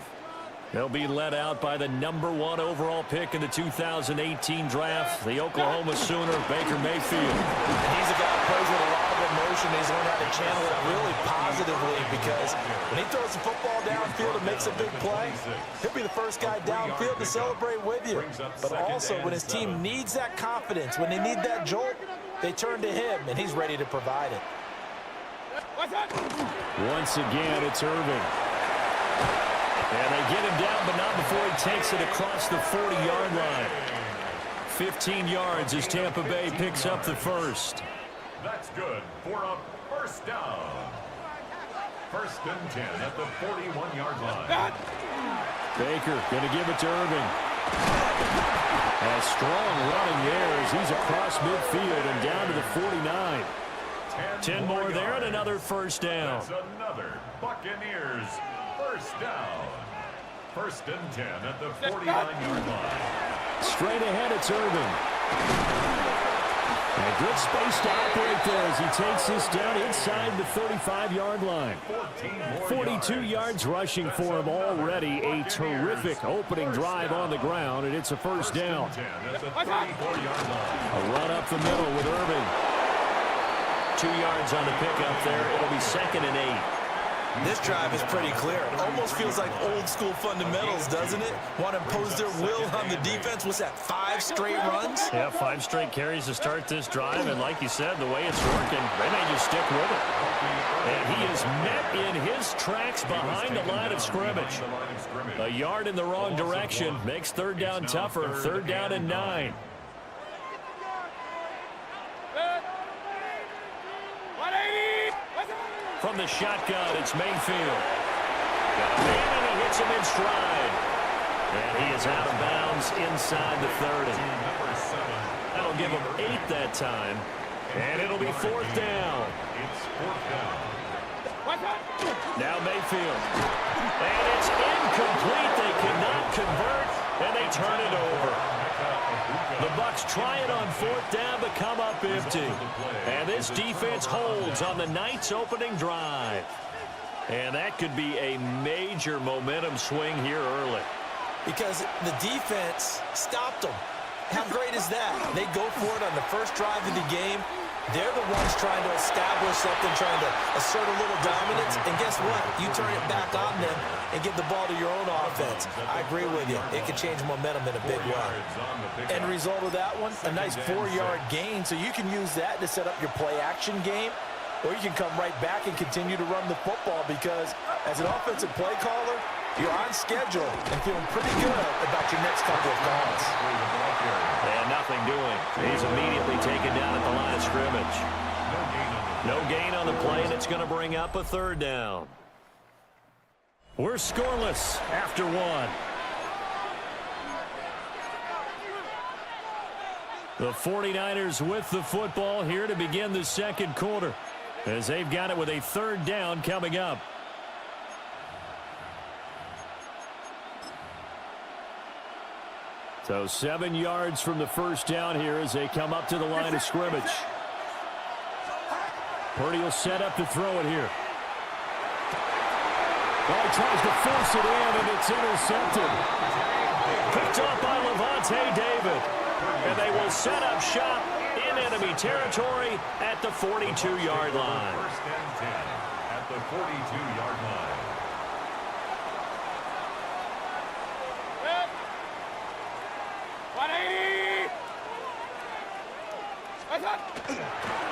They'll be led out by the #1 overall pick in the 2018 draft, the Oklahoma Sooner, Baker Mayfield. And he's a guy who plays with a lot of emotion. He's learned how to channel it really positively because when he throws the football downfield and makes a big play, he'll be the first guy downfield to celebrate with you. But also, when his team needs that confidence, when they need that jolt, they turn to him, and he's ready to provide it. Once again, it's Irving. And they get him down, but not before he takes it across the 40-yard line. 15 yards as Tampa Bay picks up the first. That's good for a first down. First and 10 at the 41-yard line. Baker going to give it to Irving. A strong running there as he's across midfield and down to the 49. 10 more there and another first down. That's another Buccaneers first down. First and 10 at the 49-yard line. Straight ahead, it's Irving. And a good space to operate there as he takes this down inside the 35-yard line. 42 yards rushing for him already. A terrific opening drive on the ground, and it's a first down. A run up the middle with Irving. 2 yards on the pickup there. It'll be 2nd and 8. This drive is pretty clear. It almost feels like old school fundamentals, doesn't it? Want to impose their will on the defense. What's that, 5 straight runs? Yeah, 5 straight carries to start this drive, and like you said, the way it's working, they may just stick with it. And he is met in his tracks behind the line of scrimmage. A yard in the wrong direction makes third down tougher. Third down and 9. From the shotgun, it's Mayfield. Got a man, and he hits him in stride. And he is out of bounds inside the 30. That'll give him 8 that time. And it'll be 4th down. Now Mayfield. And it's incomplete. They could not convert, and they turn it over. The Bucs try it on 4th down, but come up empty. And this defense holds on the night's opening drive. And that could be a major momentum swing here early. Because the defense stopped them. How great is that? They go for it on the first drive of the game. They're the ones trying to establish something, trying to assert a little dominance. And guess what? You turn it back on them and give the ball to your own offense. I agree with you. It can change momentum in a big way. End result of that one, a nice 4-yard gain. So you can use that to set up your play-action game. Or you can come right back and continue to run the football because as an offensive play caller, you're on schedule and feeling pretty good about your next couple of calls. And nothing doing. He's immediately taken down at the line of scrimmage. No gain on the play, and it's going to bring up a third down. We're scoreless after 1. The 49ers with the football here to begin the second quarter as they've got it with a third down coming up. So 7 yards from the first down here as they come up to the line of scrimmage. Purdy will set up to throw it here. Well, he tries to force it in, and it's intercepted. Picked up by Levante David. And they will set up shop in enemy territory at the 42-yard line. First and 10 at the 42-yard line.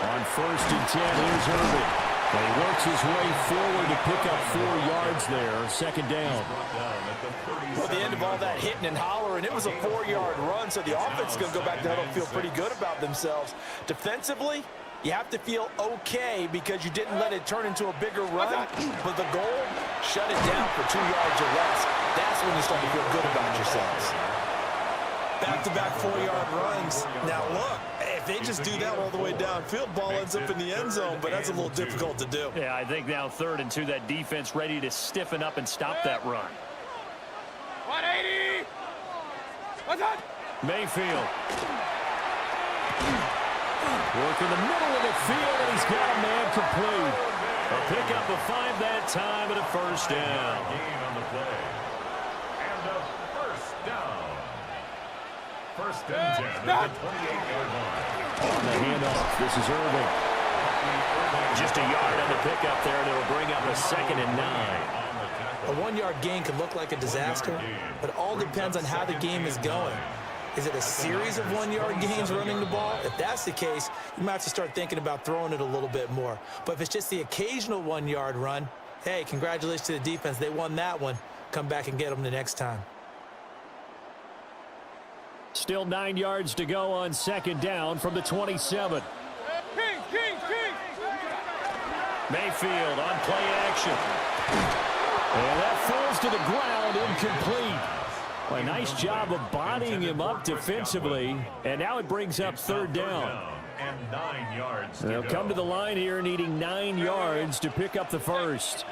On 1st and 10, here's Irving. And he works his way forward to pick up 4 yards there. Second down. Well, at the end of all that hitting and hollering, it was a 4-yard run, so the offense is going to go back to huddle and feel pretty good about themselves. Defensively, you have to feel okay because you didn't let it turn into a bigger run. But the goal, shut it down for 2 yards or less. That's when you start to feel good about yourselves. Back-to-back 4-yard runs. Now, look, if they just do that all the way downfield, ball ends up in the end zone, but that's a little difficult to do. Yeah, I think now 3rd and 2, that defense ready to stiffen up and stop that run. 180. What's up? Mayfield. Work in the middle of the field, and he's got a man complete. A pickup of 5 that time and a first down. Gain on the play. And a first down. First and 10 at the 28-yard line. On the handoff, this is Irving. Just a yard on the pickup there, and it'll bring up a 2nd and 9. A 1-yard gain can look like a disaster, but it all depends on how the game is going. Is it a series of 1-yard gains running the ball? If that's the case, you might have to start thinking about throwing it a little bit more. But if it's just the occasional 1-yard run, hey, congratulations to the defense. They won that one. Come back and get them the next time. Still 9 yards to go on 2nd down from the 27. Mayfield on play action. And that falls to the ground, incomplete. Well, a nice job of bodying him up defensively. And now it brings up 3rd down. And 9 yards. They'll come to the line here needing 9 yards to pick up the first.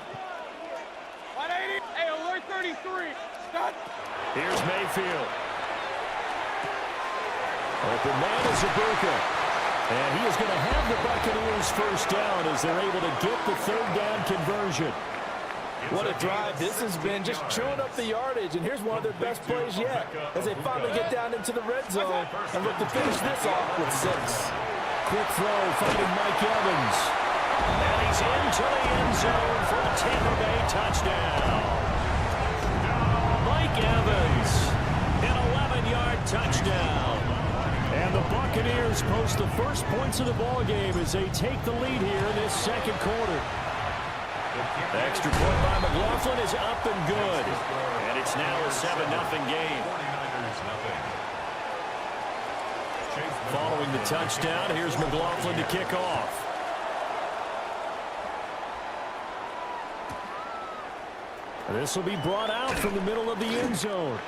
180. Hey, alert 33. Stop. Here's Mayfield. Open man is Ibuka. And he is going to have the Buccaneers first down as they're able to get the 3rd down conversion. What a drive. This has been just chewing up the yardage, and here's one of their best plays yet as they finally get down into the red zone and look to finish this off with 6. Quick throw, finding Mike Evans. And he's into the end zone for a Tampa Bay touchdown. Mike Evans, an 11-yard touchdown. And the Buccaneers post the first points of the ball game as they take the lead here in this 2nd quarter. Extra point by McLaughlin is up and good. And it's now a 7-0 game. Following the touchdown, here's McLaughlin to kick off. This will be brought out from the middle of the end zone.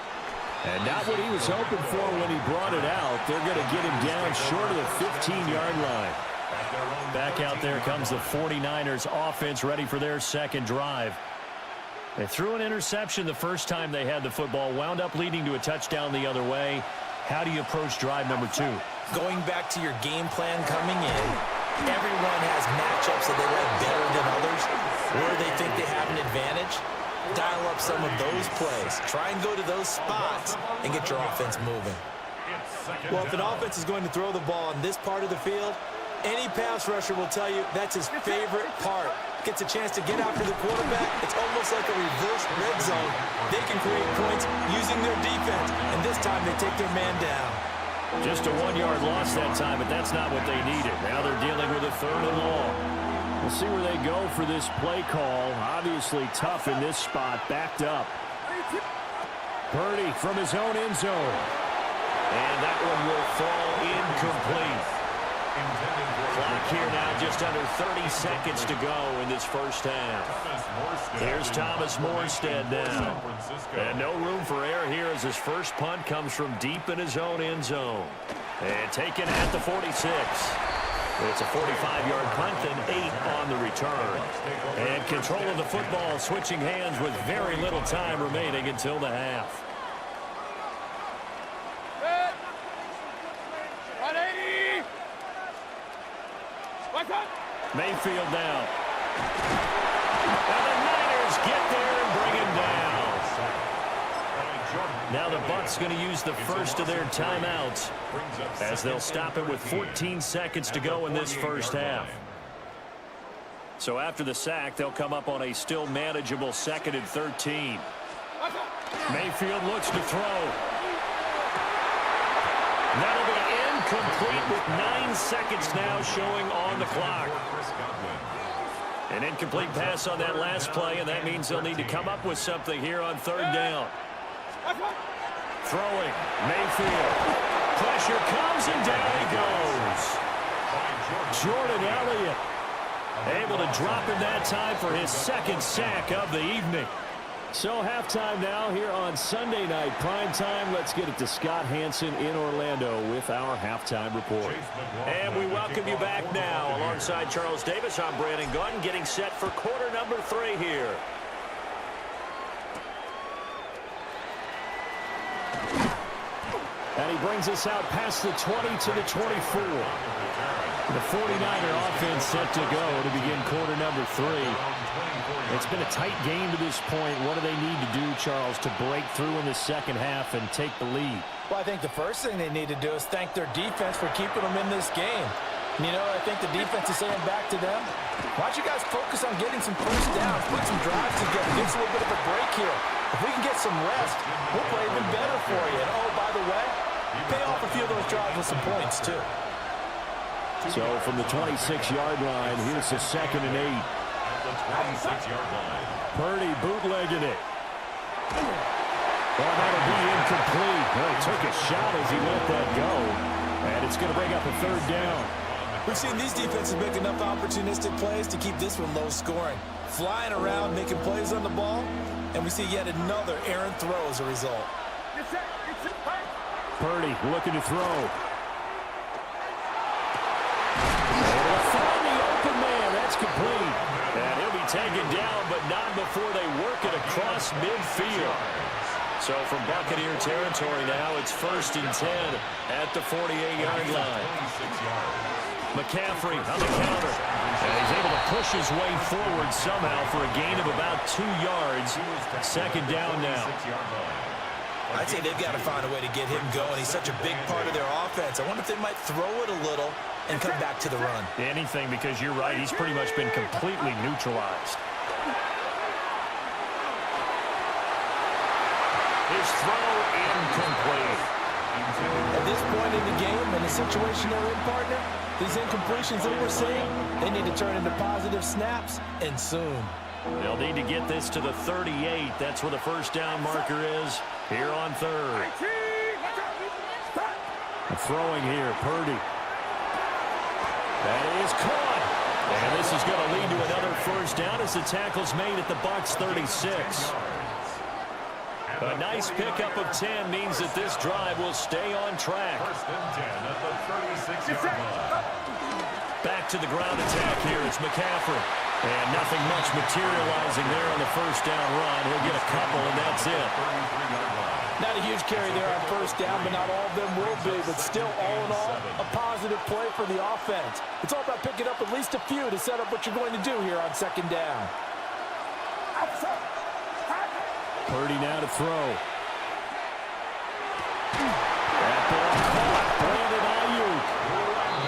And not what he was hoping for when he brought it out. They're going to get him down short of the 15-yard line. Back out there comes the 49ers offense ready for their 2nd drive. They threw an interception the first time they had the football, wound up leading to a touchdown the other way. How do you approach drive number 2? Going back to your game plan coming in, everyone has matchups that they like better than others, where they think they have an advantage. Dial up some of those plays. Try and go to those spots and get your offense moving. Well, if an offense is going to throw the ball on this part of the field, any pass rusher will tell you that's his favorite part. Gets a chance to get after the quarterback. It's almost like a reverse red zone. They can create points using their defense, and this time they take their man down. Just a 1-yard loss that time, but that's not what they needed. Now they're dealing with a 3rd and long. We'll see where they go for this play call. Obviously tough in this spot, backed up. Purdy from his own end zone. And that one will fall incomplete. Clock here now, just under 30 seconds to go in this first half. Here's Thomas Morstead now. And no room for error here as his first punt comes from deep in his own end zone. And taken at the 46. It's a 45-yard punt and 8 on the return. And control of the football switching hands with very little time remaining until the half. Mayfield now. And the Niners get there and bring him down. Now the Bucs going to use the first of their timeouts as they'll stop it with 14 seconds to go in this first half. So after the sack, they'll come up on a still manageable 2nd and 13. Mayfield looks to throw. That'll be incomplete with 9 seconds now showing on the clock. An incomplete pass on that last play, and that means they'll need to come up with something here on third down. Throwing, Mayfield. Pressure comes, and down he goes. Jordan Elliott able to drop him that time for his second sack of the evening. So halftime now here on Sunday night prime time. Let's get it to Scott Hansen in Orlando with our halftime report. And we welcome you back now. Alongside Charles Davis, I'm Brandon Gunn, getting set for quarter number 3 here. And he brings us out past the 20 to the 24. The 49er offense set to go to begin quarter number 3. It's been a tight game to this point. What do they need to do, Charles, to break through in the second half and take the lead? Well, I think the first thing they need to do is thank their defense for keeping them in this game. You know, I think the defense is saying back to them, why don't you guys focus on getting some first downs, put some drives together, give us a little bit of a break here. If we can get some rest, we'll play even better for you. And, oh, by the way, pay off a few of those drives with some points, too. So from the 26-yard line, here's the 2nd and 8. The 26-yard line. Purdy bootlegging it. Well, that'll be incomplete. Well, he took a shot as he let that go. And it's going to bring up a third down. We've seen these defenses make enough opportunistic plays to keep this one low scoring. Flying around, making plays on the ball, and we see yet another errant throw as a result. Purdy looking to throw. Able to find the open man. That's complete. And he'll be taken down, but not before they work it across midfield. So from Buccaneer territory now, it's 1st and 10 at the 48-yard line. McCaffrey on the counter. And he's able to push his way forward somehow for a gain of about 2 yards. 2nd down now. I'd say they've got to find a way to get him going. He's such a big part of their offense. I wonder if they might throw it a little and come back to the run. Anything, because you're right. He's pretty much been completely neutralized. His throw incomplete. At this point in the game, in the situation they're in, partner, these incompletions that we're seeing, they need to turn into positive snaps, and soon. They'll need to get this to the 38. That's where the first down marker is here on 3rd. Throwing here, Purdy. That is caught. And this is going to lead to another first down as the tackle's made at the Bucs 36. A nice pickup of 10 means that this drive will stay on track. 1st and 10 at the 36-yard line. Back to the ground attack here. It's McCaffrey. And nothing much materializing there on the first down run. He'll get a couple, and that's it. Not a huge carry there on first down, but not all of them will be. But still, all in all, a positive play for the offense. It's all about picking up at least a few to set up what you're going to do here on 2nd down. Purdy now to throw. That ball caught. Brandon Ayuk.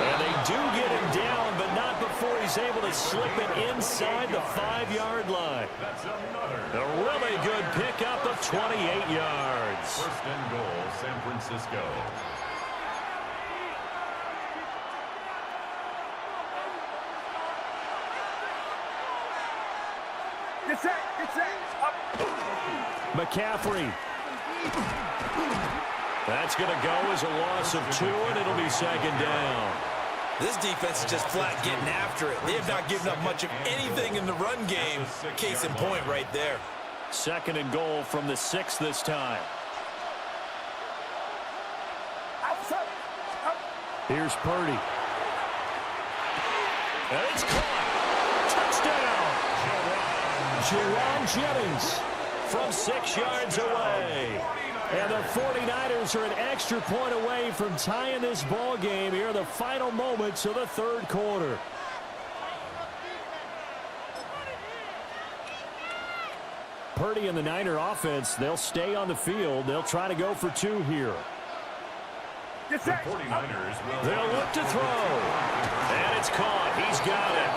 And they do get him down, but not before he's able to slip it inside the 5-yard line. A really good pickup of 28 yards. 1st and goal, San Francisco. McCaffrey. That's going to go as a loss of 2, and it'll be 2nd down. This defense is just flat getting after it. They have not given up much of anything in the run game. Case in point right there. 2nd and goal from the 6 this time. Here's Purdy. And it's caught. Touchdown. Jerron Jennings from 6 yards away. And the 49ers are an extra point away from tying this ball game here in the final moments of the 3rd quarter. Purdy and the Niner offense, they'll stay on the field. They'll try to go for 2 here. The 49ers will... They'll look to throw. And it's caught. He's got it.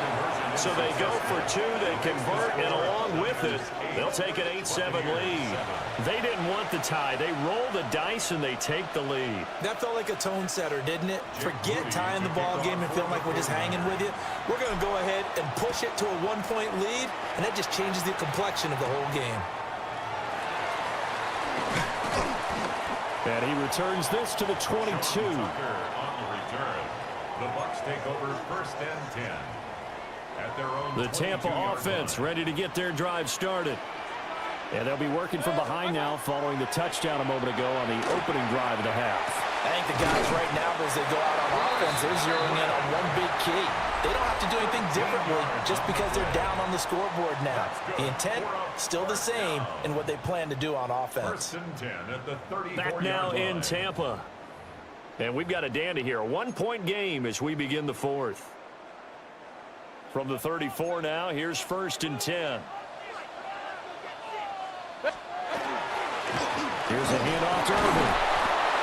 So they go for two. They convert, and along with it, they'll take an 8-7 lead. They didn't want the tie. They roll the dice, and they take the lead. That felt like a tone setter, didn't it? Forget tying the ball game and feeling like we're just hanging with you. We're going to go ahead and push it to a one-point lead, and that just changes the complexion of the whole game. And he returns this to the 22. On the return, the Bucs take over 1st and 10. At their own The Tampa offense ready to get their drive started. And they'll be working from behind now following the touchdown a moment ago on the opening drive of the half. I think the guys right now, as they go out on offense, they're zeroing in on one big key. They don't have to do anything differently just because they're down on the scoreboard now. The intent, still the same in what they plan to do on offense. 1st and 10 at the 34-yard Back now line. in Tampa. And we've got a dandy here. A one-point game as we begin the fourth. From the 34 now, here's 1st and 10. Here's a handoff to Irvin.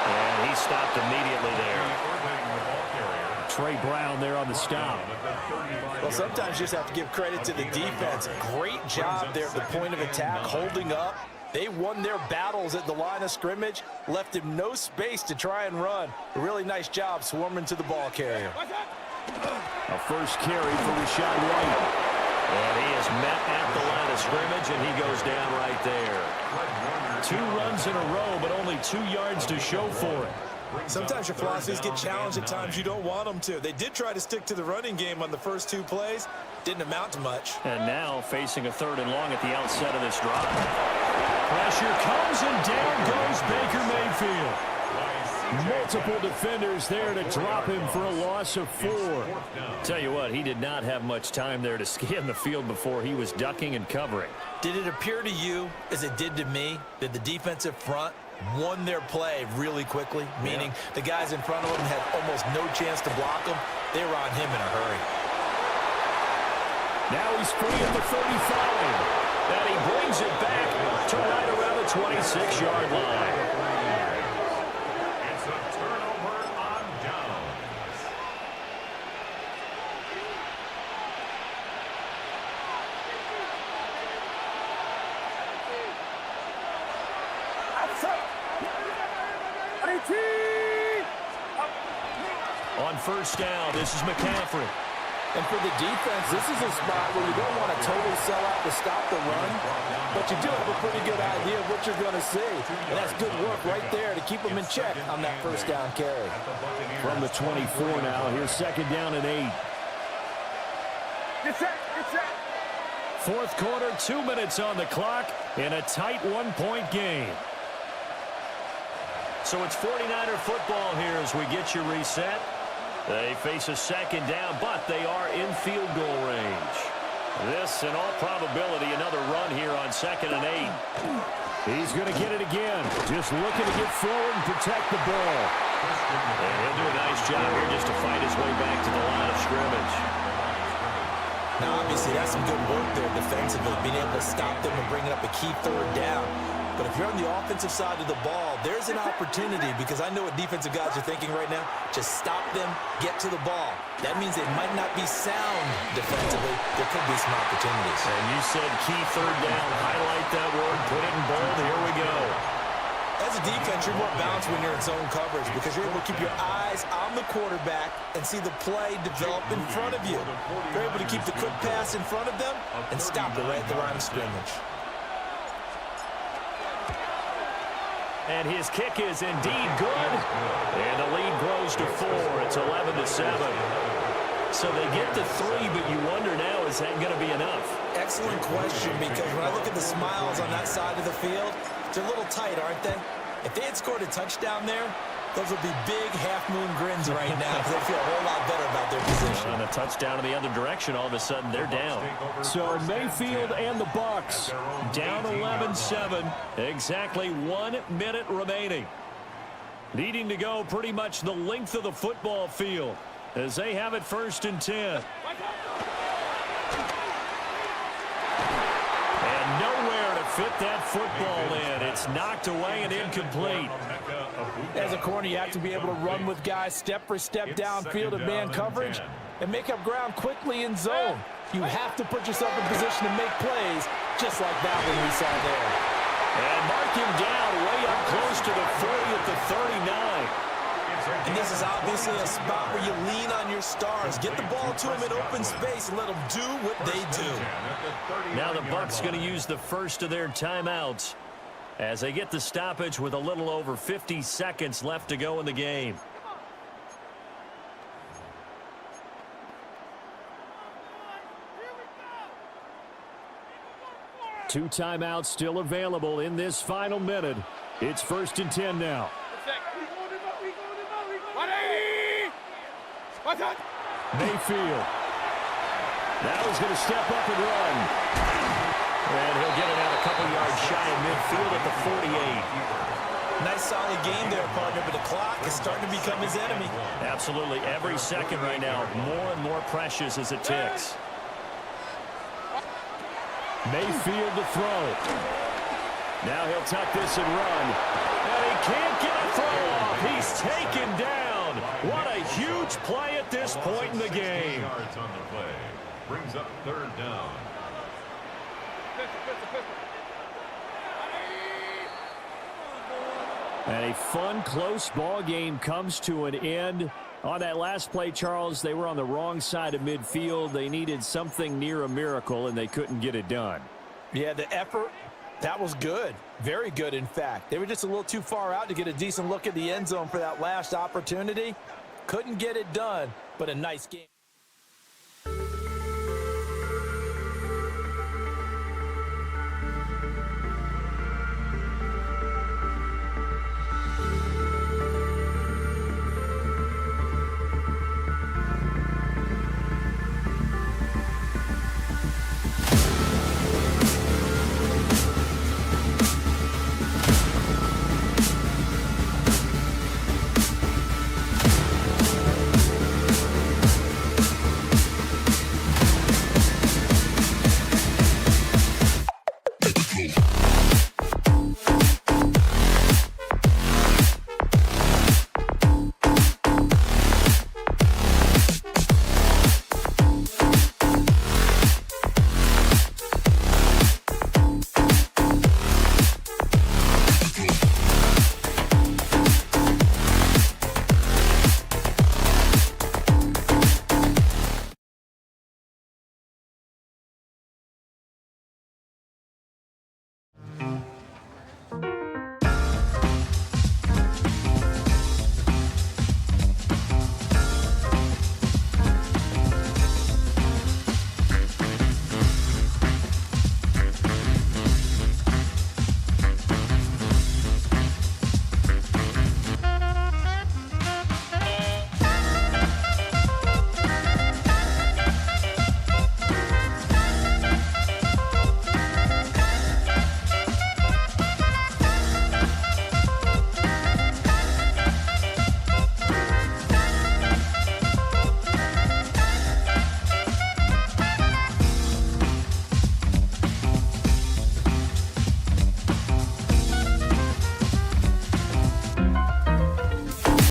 And he stopped immediately there. Trey Brown there on the stop. Well, sometimes you just have to give credit to the defense. Great job there at the point of attack, holding up. They won their battles at the line of scrimmage, left him no space to try and run. A really nice job swarming to the ball carrier. A first carry for Rashad White. And he is met at the line of scrimmage, and he goes down right there. 2 runs in a row, but only 2 yards to show for it. Sometimes your philosophies get challenged at times you don't want them to. They did try to stick to the running game on the first 2 plays. Didn't amount to much. And now facing a 3rd and long at the outset of this drive. Pressure comes, and down goes Baker Mayfield. Multiple defenders there to drop him for a loss of 4. Tell you what, he did not have much time there to scan the field before he was ducking and covering. Did it appear to you, as it did to me, that the defensive front won their play really quickly? Meaning the guys in front of them had almost no chance to block him. They were on him in a hurry. Now he's free at the 35. And he brings it back to right around the 26-yard line. It's a turnover on downs. On 1st down, this is McCaffrey. And for the defense, this is a spot where you don't want a total sellout to stop the run, but you do have a pretty good idea of what you're going to see. And that's good work right there to keep them in check on that 1st down carry. From the 24 now, here's 2nd down and 8. Get set, get set. 4th quarter, 2 minutes on the clock in a tight 1-point game. So it's 49er football here as we get you reset. They face a 2nd down, but they are in field goal range. This, in all probability, another run here on 2nd and 8. He's going to get it again. Just looking to get forward and protect the ball. And he'll do a nice job here just to fight his way back to the line of scrimmage. Now, obviously, that's some good work there defensively, being able to stop them and bringing up a key 3rd down. But if you're on the offensive side of the ball, there's an opportunity, because I know what defensive guys are thinking right now. Just stop them, get to the ball. That means they might not be sound defensively. There could be some opportunities. And you said key 3rd down. Highlight that word. Put it in bold. Here we go. As a defense, you're more balanced when you're in zone coverage because you're able to keep your eyes on the quarterback and see the play develop in front of you. You're able to keep the quick pass in front of them and stop it right at the line of scrimmage. And his kick is indeed good. And the lead grows to 4. It's 11-7. So they get to 3, but you wonder now, is that going to be enough? Excellent question, because when I look at the smiles on that side of the field, they're a little tight, aren't they? If they had scored a touchdown there, those would be big half-moon grins right now because they feel a whole lot better about their position. On a touchdown in the other direction, all of a sudden they're down. So Mayfield and the Bucs Down 11-7, exactly 1 minute remaining. Needing to go pretty much the length of the football field as they have it 1st and 10. And nowhere to fit that football in. It's knocked away and incomplete. As a corner, you have to be able to run with guys step for step downfield in man coverage and make up ground quickly in zone. You have to put yourself in position to make plays, just like that one we saw there. And mark him down way up close to the 40 at the 39. And this is obviously a spot where you lean on your stars. Get the ball to them in open space and let them do what they do. Now the Bucs going to use the first of their timeouts as they get the stoppage with a little over 50 seconds left to go in the game. Two timeouts still available in this final minute. It's 1st and 10 now. Mayfield. Now he's going to step up and run. And he'll get it out a couple yards shy of midfield at the 48. Nice solid game there, partner, but the clock is starting to become his enemy. Absolutely. Every second right now, more and more precious as it ticks. Mayfield to throw. Now he'll tuck this and run. And he can't get a throw off. He's taken down. What a huge play at this point in the game. Yards on the play. Brings up 3rd down. And a fun, close ball game comes to an end. On that last play, Charles, they were on the wrong side of midfield. They needed something near a miracle, and they couldn't get it done. Yeah, the effort, that was good. Very good, in fact. They were just a little too far out to get a decent look at the end zone for that last opportunity. Couldn't get it done, but a nice game.